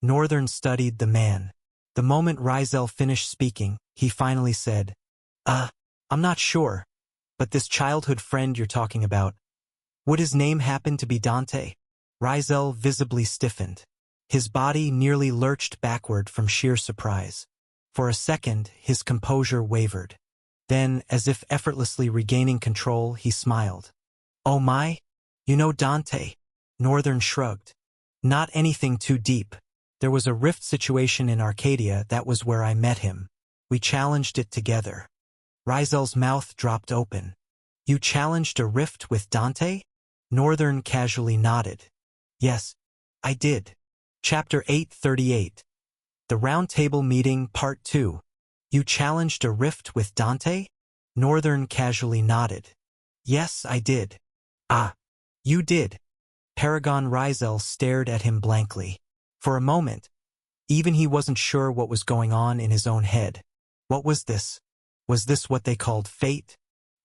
Northern studied the man. The moment Rizel finished speaking, he finally said, I'm not sure, but this childhood friend you're talking about, would his name happen to be Dante? Rizel visibly stiffened. His body nearly lurched backward from sheer surprise. For a second, his composure wavered. Then, as if effortlessly regaining control, he smiled. Oh my? You know Dante? Northern shrugged. Not anything too deep. There was a rift situation in Arcadia, that was where I met him. We challenged it together. Rizel's mouth dropped open. You challenged a rift with Dante? Northern casually nodded. Yes, I did. Chapter 838. The Round Table Meeting, Part 2. You challenged a rift with Dante? Northern casually nodded. Yes, I did. Ah, you did. Paragon Rizel stared at him blankly. For a moment, even he wasn't sure what was going on in his own head. What was this? Was this what they called fate?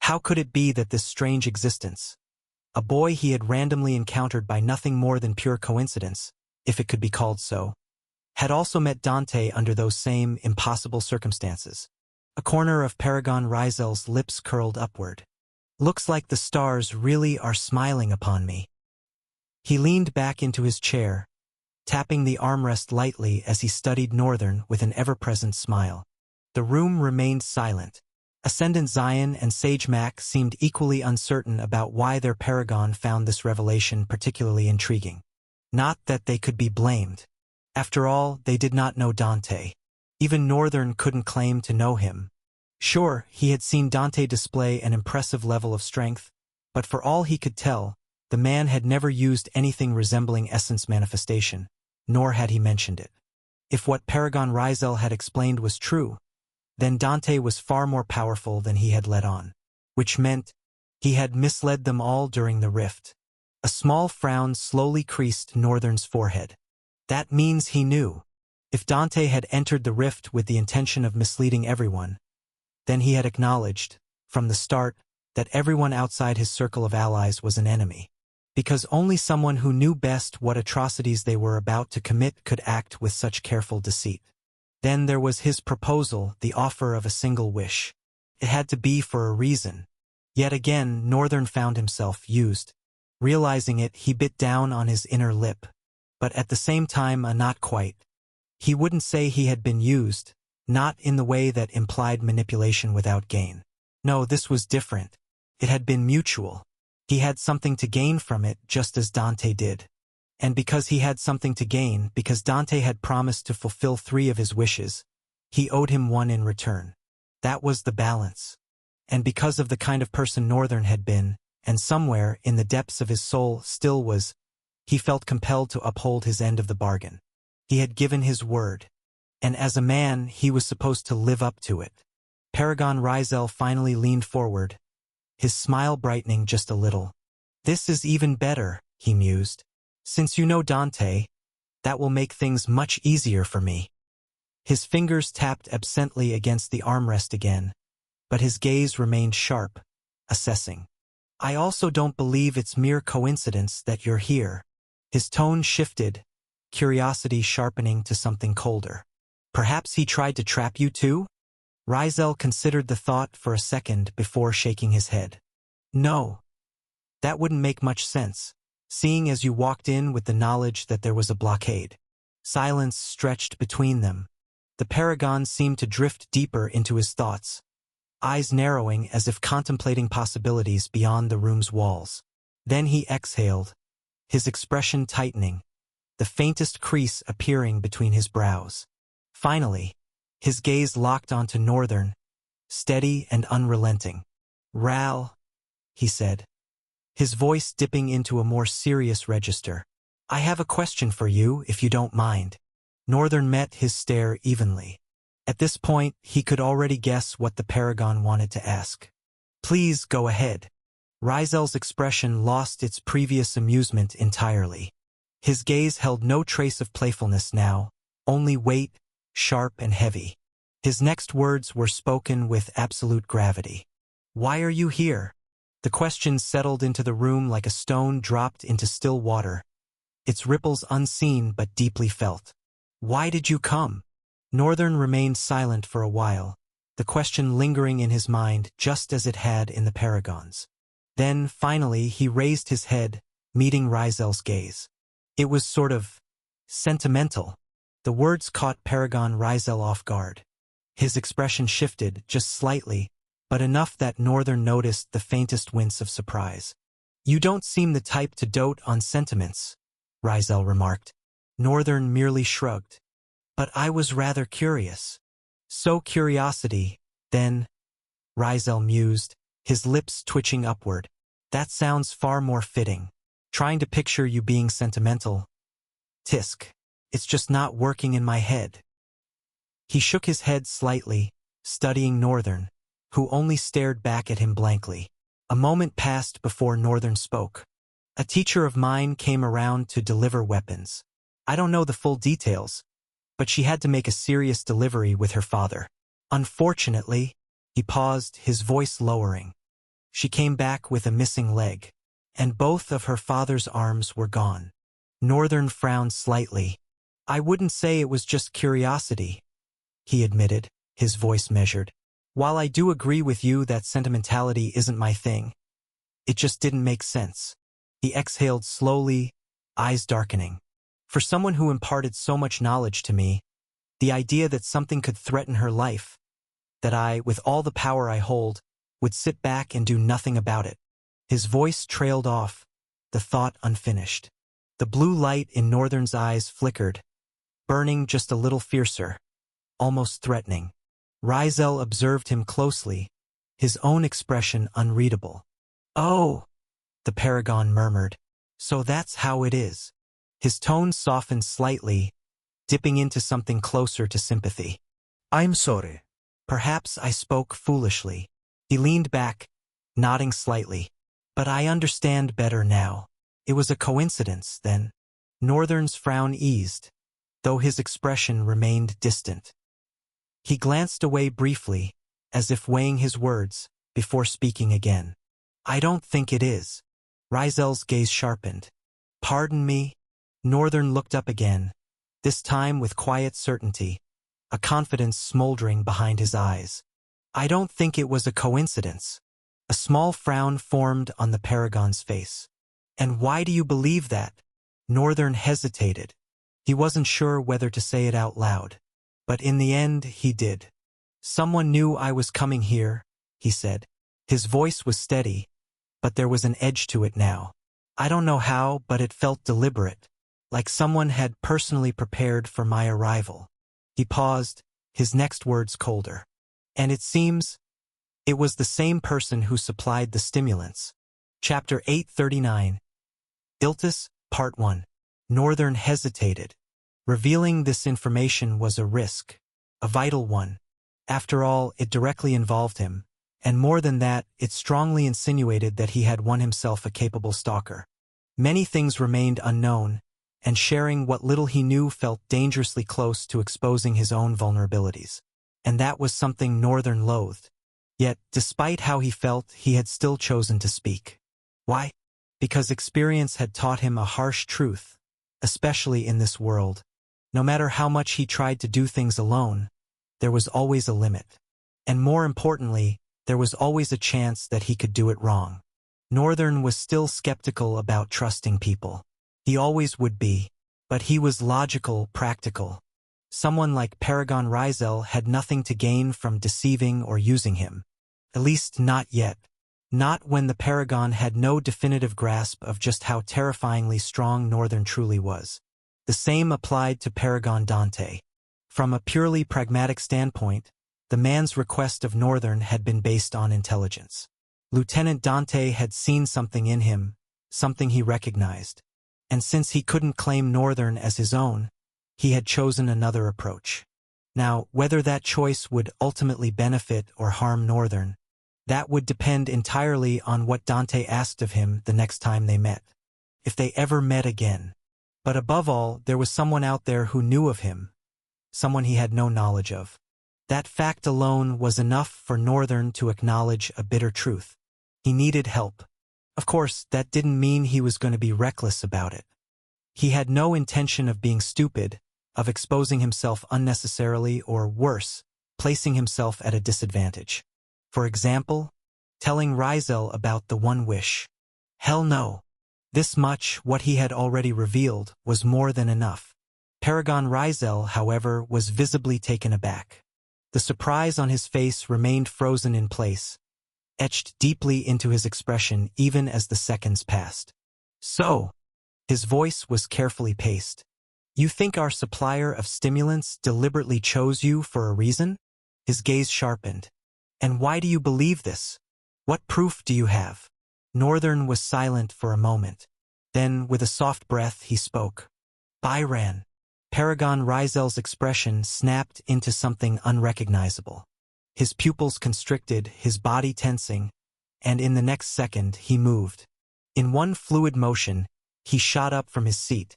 How could it be that this strange existence, a boy he had randomly encountered by nothing more than pure coincidence, if it could be called so, had also met Dante under those same impossible circumstances? A corner of Paragon Rizel's lips curled upward. Looks like the stars really are smiling upon me. He leaned back into his chair, tapping the armrest lightly as he studied Northern with an ever-present smile. The room remained silent. Ascendant Zion and Sage Mac seemed equally uncertain about why their Paragon found this revelation particularly intriguing. Not that they could be blamed. After all, they did not know Dante. Even Northern couldn't claim to know him. Sure, he had seen Dante display an impressive level of strength, but for all he could tell, the man had never used anything resembling essence manifestation, nor had he mentioned it. If what Paragon Rizel had explained was true, then Dante was far more powerful than he had let on, which meant he had misled them all during the rift. A small frown slowly creased Northern's forehead. That means he knew. If Dante had entered the rift with the intention of misleading everyone, then he had acknowledged, from the start, that everyone outside his circle of allies was an enemy. Because only someone who knew best what atrocities they were about to commit could act with such careful deceit. Then there was his proposal, the offer of a single wish. It had to be for a reason. Yet again, Northern found himself used. Realizing it, he bit down on his inner lip. But at the same time, not quite. He wouldn't say he had been used, not in the way that implied manipulation without gain. No, this was different. It had been mutual. He had something to gain from it, just as Dante did. And because he had something to gain, because Dante had promised to fulfill 3 of his wishes, he owed him 1 in return. That was the balance. And because of the kind of person Northern had been, and somewhere in the depths of his soul still was, he felt compelled to uphold his end of the bargain. He had given his word, and as a man, he was supposed to live up to it. Paragon Rizel finally leaned forward, his smile brightening just a little. "This is even better," he mused. "Since you know Dante, that will make things much easier for me." His fingers tapped absently against the armrest again, but his gaze remained sharp, assessing. "I also don't believe it's mere coincidence that you're here." His tone shifted, curiosity sharpening to something colder. "Perhaps he tried to trap you too?" Rizel considered the thought for a second before shaking his head. "No. That wouldn't make much sense, seeing as you walked in with the knowledge that there was a blockade." Silence stretched between them. The paragon seemed to drift deeper into his thoughts, eyes narrowing as if contemplating possibilities beyond the room's walls. Then he exhaled, his expression tightening, the faintest crease appearing between his brows. Finally, his gaze locked onto Northern, steady and unrelenting. "Ral," he said, his voice dipping into a more serious register. "I have a question for you, if you don't mind." Northern met his stare evenly. At this point, he could already guess what the paragon wanted to ask. "Please go ahead." Rizel's expression lost its previous amusement entirely. His gaze held no trace of playfulness now, only weight, sharp and heavy. His next words were spoken with absolute gravity. "Why are you here?" The question settled into the room like a stone dropped into still water, its ripples unseen but deeply felt. "Why did you come?" Northern remained silent for a while, the question lingering in his mind just as it had in the paragon's. Then, finally, he raised his head, meeting Rizel's gaze. It was sort of sentimental. The words caught Paragon Rizel off guard. His expression shifted, just slightly, but enough that Northern noticed the faintest wince of surprise. "You don't seem the type to dote on sentiments," Rizel remarked. Northern merely shrugged. "But I was rather curious." "So curiosity, then," Rizel mused, his lips twitching upward. "That sounds far more fitting. Trying to picture you being sentimental. Tisk. It's just not working in my head." He shook his head slightly, studying Northern, who only stared back at him blankly. A moment passed before Northern spoke. "A teacher of mine came around to deliver weapons. I don't know the full details, but she had to make a serious delivery with her father. Unfortunately," he paused, his voice lowering, "she came back with a missing leg, and both of her father's arms were gone." Northern frowned slightly. "I wouldn't say it was just curiosity," he admitted, his voice measured. "While I do agree with you that sentimentality isn't my thing, it just didn't make sense." He exhaled slowly, eyes darkening. "For someone who imparted so much knowledge to me, the idea that something could threaten her life, that I, with all the power I hold, would sit back and do nothing about it." His voice trailed off, the thought unfinished. The blue light in Northern's eyes flickered, burning just a little fiercer, almost threatening. Rizel observed him closely, his own expression unreadable. "Oh," the paragon murmured, "so that's how it is." His tone softened slightly, dipping into something closer to sympathy. "I'm sorry. Perhaps I spoke foolishly." He leaned back, nodding slightly. "But I understand better now. It was a coincidence, then." Northern's frown eased, though his expression remained distant. He glanced away briefly, as if weighing his words, before speaking again. "I don't think it is." Rizel's gaze sharpened. "Pardon me?" Northern looked up again, this time with quiet certainty, a confidence smoldering behind his eyes. "I don't think it was a coincidence." A small frown formed on the Paragon's face. "And why do you believe that?" Northern hesitated. He wasn't sure whether to say it out loud. But in the end, he did. "Someone knew I was coming here," he said. His voice was steady, but there was an edge to it now. "I don't know how, but it felt deliberate, like someone had personally prepared for my arrival." He paused, his next words colder. "And it seems it was the same person who supplied the stimulants." Chapter 839. Iltis, Part 1. Northern hesitated. Revealing this information was a risk, a vital one. After all, it directly involved him, and more than that, it strongly insinuated that he had won himself a capable stalker. Many things remained unknown, and sharing what little he knew felt dangerously close to exposing his own vulnerabilities. And that was something Northern loathed. Yet, despite how he felt, he had still chosen to speak. Why? Because experience had taught him a harsh truth, especially in this world. No matter how much he tried to do things alone, there was always a limit. And more importantly, there was always a chance that he could do it wrong. Northern was still skeptical about trusting people. He always would be. But he was logical, practical. Someone like Paragon Rizel had nothing to gain from deceiving or using him. At least not yet. Not when the Paragon had no definitive grasp of just how terrifyingly strong Northern truly was. The same applied to Paragon Dante. From a purely pragmatic standpoint, the man's request of Northern had been based on intelligence. Lieutenant Dante had seen something in him, something he recognized. And since he couldn't claim Northern as his own, he had chosen another approach. Now, whether that choice would ultimately benefit or harm Northern, that would depend entirely on what Dante asked of him the next time they met. If they ever met again. But above all, there was someone out there who knew of him, someone he had no knowledge of. That fact alone was enough for Northern to acknowledge a bitter truth. He needed help. Of course, that didn't mean he was going to be reckless about it. He had no intention of being stupid, of exposing himself unnecessarily or worse, placing himself at a disadvantage. For example, telling Rizel about the one wish. Hell no. This much, what he had already revealed, was more than enough. Paragon Rizel, however, was visibly taken aback. The surprise on his face remained frozen in place, etched deeply into his expression even as the seconds passed. "So," his voice was carefully paced, "you think our supplier of stimulants deliberately chose you for a reason?" His gaze sharpened. "And why do you believe this? What proof do you have?" Northern was silent for a moment. Then, with a soft breath, he spoke. "Byran." Paragon Rizel's expression snapped into something unrecognizable. His pupils constricted, his body tensing, and in the next second he moved. In one fluid motion, he shot up from his seat,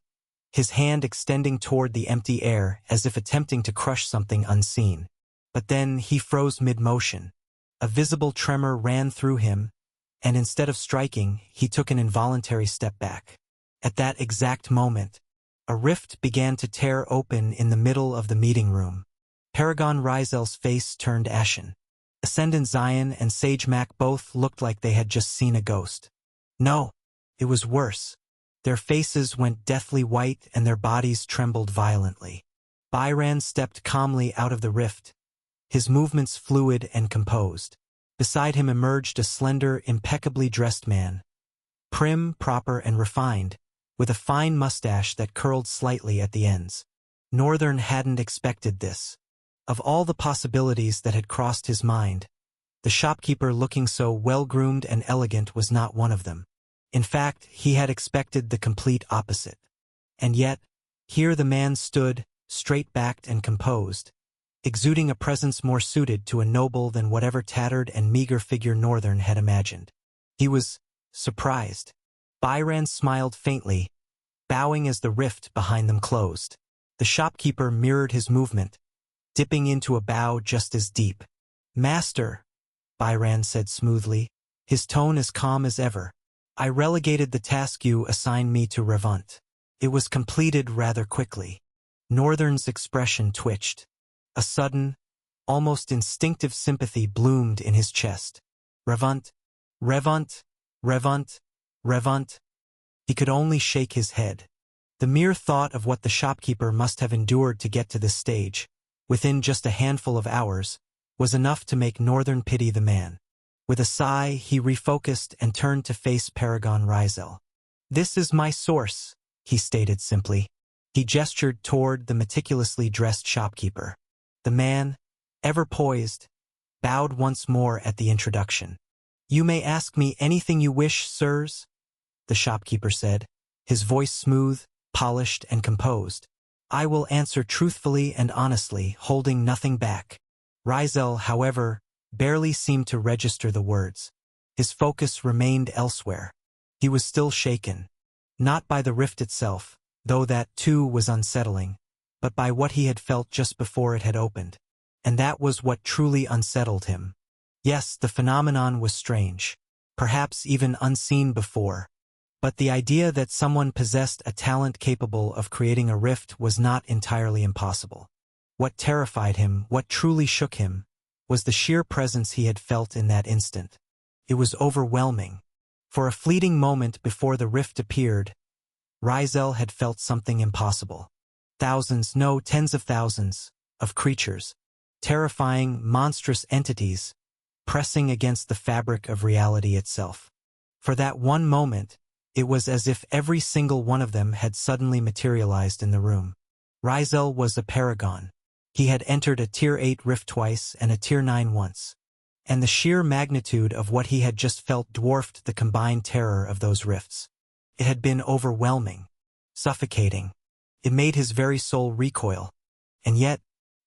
his hand extending toward the empty air as if attempting to crush something unseen. But then he froze mid-motion. A visible tremor ran through him, and instead of striking, he took an involuntary step back. At that exact moment, a rift began to tear open in the middle of the meeting room. Paragon Rizel's face turned ashen. Ascendant Zion and Sage Mac both looked like they had just seen a ghost. No, it was worse. Their faces went deathly white and their bodies trembled violently. Byran stepped calmly out of the rift, his movements fluid and composed. Beside him emerged a slender, impeccably dressed man, prim, proper, and refined, with a fine mustache that curled slightly at the ends. Northern hadn't expected this. Of all the possibilities that had crossed his mind, the shopkeeper looking so well-groomed and elegant was not one of them. In fact, he had expected the complete opposite. And yet, here the man stood, straight-backed and composed, exuding a presence more suited to a noble than whatever tattered and meager figure Northern had imagined. He was surprised. Byran smiled faintly, bowing as the rift behind them closed. The shopkeeper mirrored his movement, dipping into a bow just as deep. "Master," Byran said smoothly, his tone as calm as ever, "I relegated the task you assigned me to Revant. It was completed rather quickly." Northern's expression twitched. A sudden, almost instinctive sympathy bloomed in his chest. "Revant, Revunt, Revunt, Revunt. He could only shake his head. The mere thought of what the shopkeeper must have endured to get to this stage, within just a handful of hours, was enough to make Northern pity the man. With a sigh, he refocused and turned to face Paragon Rizel. "This is my source," he stated simply. He gestured toward the meticulously dressed shopkeeper. The man, ever poised, bowed once more at the introduction. "You may ask me anything you wish, sirs," the shopkeeper said, his voice smooth, polished, and composed. "I will answer truthfully and honestly, holding nothing back." Rizel, however, barely seemed to register the words. His focus remained elsewhere. He was still shaken, not by the rift itself, though that too was unsettling, but by what he had felt just before it had opened. And that was what truly unsettled him. Yes, the phenomenon was strange, perhaps even unseen before, but the idea that someone possessed a talent capable of creating a rift was not entirely impossible. What terrified him, what truly shook him, was the sheer presence he had felt in that instant. It was overwhelming. For a fleeting moment before the rift appeared, Rizel had felt something impossible. Thousands, no, tens of thousands, of creatures, terrifying, monstrous entities, pressing against the fabric of reality itself. For that one moment, it was as if every single one of them had suddenly materialized in the room. Rizel was a paragon. He had entered a Tier 8 rift twice and a Tier 9 once. And the sheer magnitude of what he had just felt dwarfed the combined terror of those rifts. It had been overwhelming, suffocating. It made his very soul recoil. And yet,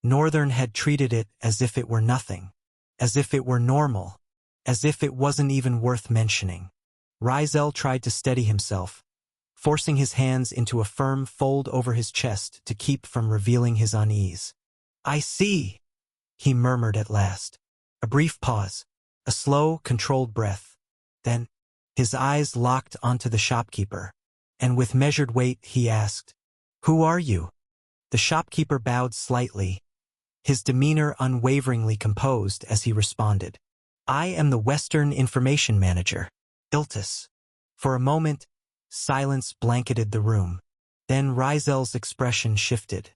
Northern had treated it as if it were nothing, as if it were normal, as if it wasn't even worth mentioning. Rizel tried to steady himself, forcing his hands into a firm fold over his chest to keep from revealing his unease. "I see," he murmured at last. A brief pause, a slow, controlled breath. Then, his eyes locked onto the shopkeeper, and with measured weight he asked, "Who are you?" The shopkeeper bowed slightly, his demeanor unwaveringly composed as he responded, "I am the Western Information Manager, Iltis." For a moment, silence blanketed the room. Then Rizel's expression shifted.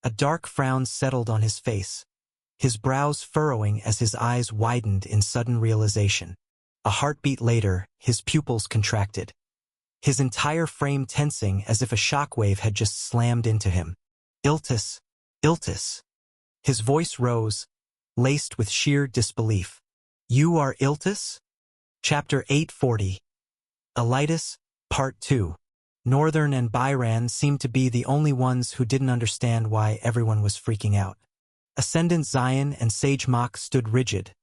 A dark frown settled on his face, his brows furrowing as his eyes widened in sudden realization. A heartbeat later, his pupils contracted, his entire frame tensing as if a shockwave had just slammed into him. "Iltis, Iltis." His voice rose, laced with sheer disbelief. "You are Iltis?" Chapter 840. Elitis, Part 2. Northern and Byran seemed to be the only ones who didn't understand why everyone was freaking out. Ascendant Zion and Sage Mach stood rigid,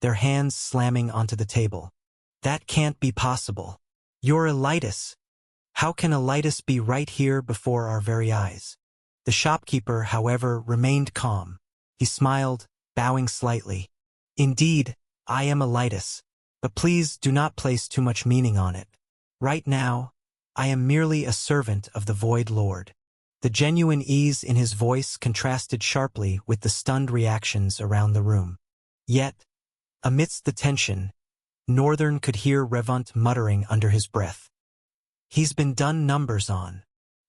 their hands slamming onto the table. "That can't be possible. You're Elitis. How can Elitis be right here before our very eyes?" The shopkeeper, however, remained calm. He smiled, bowing slightly. "Indeed, I am Elitis, but please do not place too much meaning on it. Right now, I am merely a servant of the Void Lord." The genuine ease in his voice contrasted sharply with the stunned reactions around the room. Yet, amidst the tension, Northern could hear Revunt muttering under his breath. He's been done numbers on.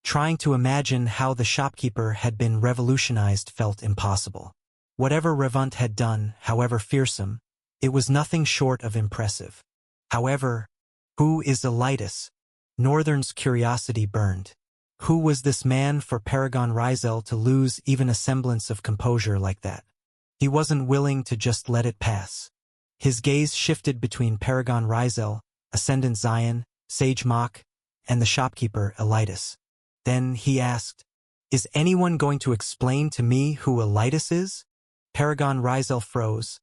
Trying to imagine how the shopkeeper had been revolutionized felt impossible. Whatever Revunt had done, however fearsome, it was nothing short of impressive. However, who is Elitis? Northern's curiosity burned. Who was this man for Paragon Rizel to lose even a semblance of composure like that? He wasn't willing to just let it pass. His gaze shifted between Paragon Rizel, Ascendant Zion, Sage Mach, and the shopkeeper Elitis. Then he asked, "Is anyone going to explain to me who Elitis is?" Paragon Rizel froze,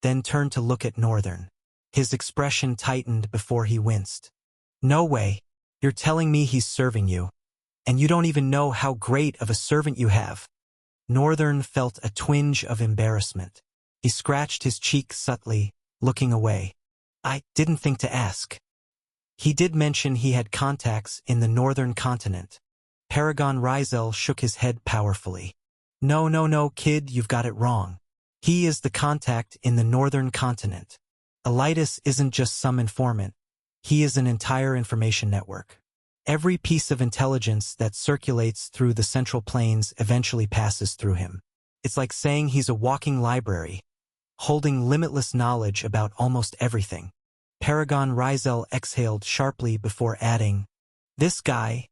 then turned to look at Northern. His expression tightened before he winced. "No way. You're telling me he's serving you. And you don't even know how great of a servant you have." Northern felt a twinge of embarrassment. He scratched his cheek subtly, looking away. "I didn't think to ask." He did mention he had contacts in the northern continent. Paragon Rizel shook his head powerfully. No, kid, you've got it wrong. He is the contact in the northern continent. Elitis isn't just some informant. He is an entire information network. Every piece of intelligence that circulates through the Central Plains eventually passes through him. It's like saying he's a walking library, holding limitless knowledge about almost everything. Paragon Rizel exhaled sharply before adding, "This guy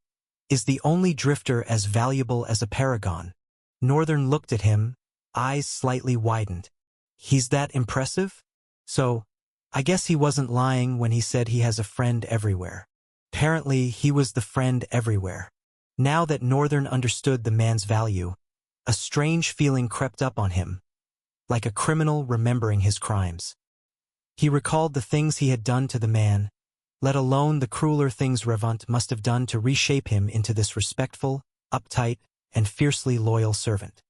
is the only drifter as valuable as a paragon." Northern looked at him, eyes slightly widened. "He's that impressive? So, I guess he wasn't lying when he said he has a friend everywhere." Apparently, he was the friend everywhere. Now that Northern understood the man's value, a strange feeling crept up on him, like a criminal remembering his crimes. He recalled the things he had done to the man, let alone the crueler things Revant must have done to reshape him into this respectful, uptight, and fiercely loyal servant.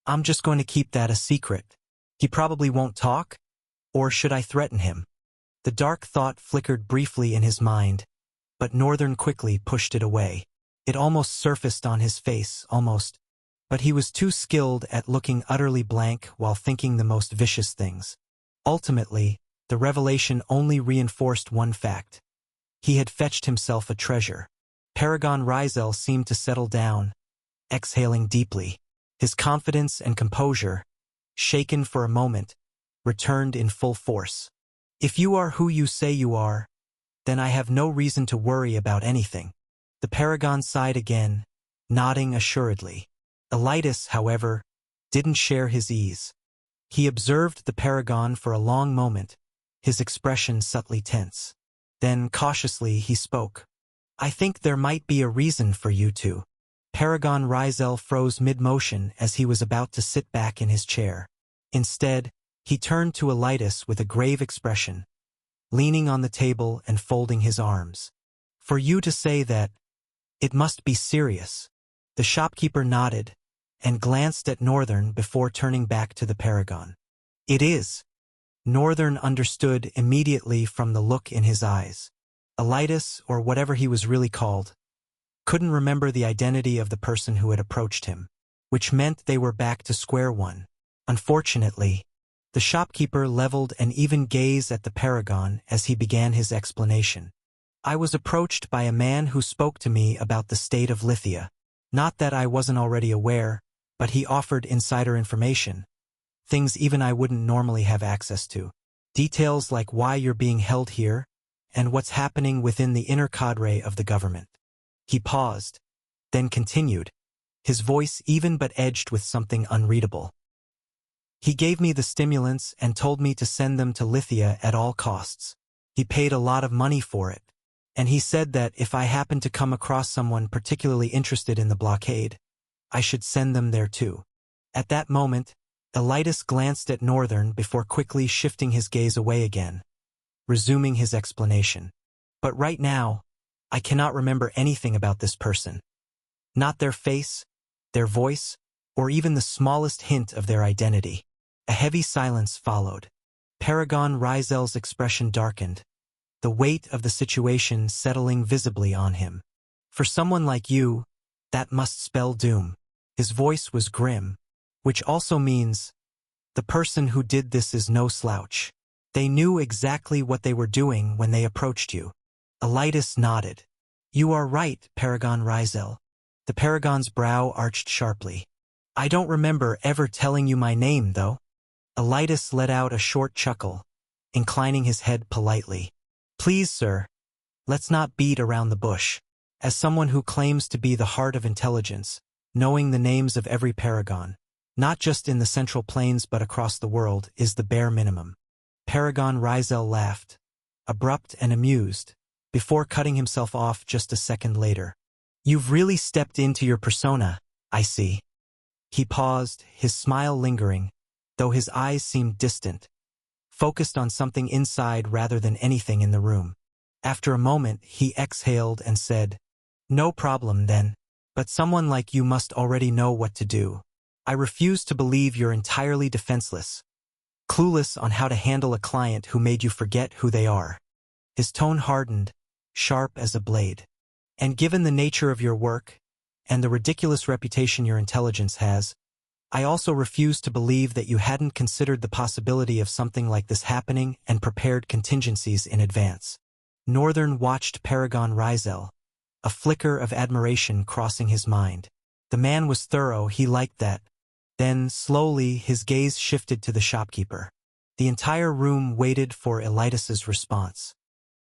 "I'm just going to keep that a secret. He probably won't talk? Or should I threaten him?" The dark thought flickered briefly in his mind, but Northern quickly pushed it away. It almost surfaced on his face, but he was too skilled at looking utterly blank while thinking the most vicious things. Ultimately, the revelation only reinforced one fact. He had fetched himself a treasure. Paragon Rizel seemed to settle down, exhaling deeply. His confidence and composure, shaken for a moment, returned in full force. "If you are who you say you are, then I have no reason to worry about anything." The paragon sighed again, nodding assuredly. Elitis, however, didn't share his ease. He observed the paragon for a long moment, his expression subtly tense. Then, cautiously, he spoke. "I think there might be a reason for you to." Paragon Rizel froze mid-motion as he was about to sit back in his chair. Instead, he turned to Elitis with a grave expression, leaning on the table and folding his arms. "For you to say that, it must be serious." The shopkeeper nodded and glanced at Northern before turning back to the paragon. "It is." Northern understood immediately from the look in his eyes. Elitis, or whatever he was really called, couldn't remember the identity of the person who had approached him, which meant they were back to square one. Unfortunately, the shopkeeper leveled an even gaze at the paragon as he began his explanation. "I was approached by a man who spoke to me about the state of Lithia. Not that I wasn't already aware, but he offered insider information, things even I wouldn't normally have access to. Details like why you're being held here, and what's happening within the inner cadre of the government." He paused, then continued, his voice even but edged with something unreadable. "He gave me the stimulants and told me to send them to Lithia at all costs. He paid a lot of money for it, and he said that if I happened to come across someone particularly interested in the blockade, I should send them there too." At that moment, Elitis glanced at Northern before quickly shifting his gaze away again, resuming his explanation. "But right now, I cannot remember anything about this person. Not their face, their voice, or even the smallest hint of their identity." A heavy silence followed. Paragon Rizel's expression darkened, the weight of the situation settling visibly on him. "For someone like you, that must spell doom." His voice was grim, which also means, the person who did this is no slouch. They knew exactly what they were doing when they approached you. Elitis nodded. "You are right, Paragon Rizel." The paragon's brow arched sharply. "I don't remember ever telling you my name, though." Elitis let out a short chuckle, inclining his head politely. "Please, sir, let's not beat around the bush. As someone who claims to be the heart of intelligence, knowing the names of every paragon, not just in the Central Plains but across the world, is the bare minimum." Paragon Rizel laughed, abrupt and amused, before cutting himself off just a second later. "You've really stepped into your persona, I see." He paused, his smile lingering, though his eyes seemed distant, focused on something inside rather than anything in the room. After a moment, he exhaled and said, "No problem then. But someone like you must already know what to do. I refuse to believe you're entirely defenseless, clueless on how to handle a client who made you forget who they are." His tone hardened, sharp as a blade. "And given the nature of your work, and the ridiculous reputation your intelligence has, I also refuse to believe that you hadn't considered the possibility of something like this happening and prepared contingencies in advance. Northern watched Paragon Rizel, a flicker of admiration crossing his mind. The man was thorough, he liked that. Then, slowly, his gaze shifted to the shopkeeper. The entire room waited for Elias's response.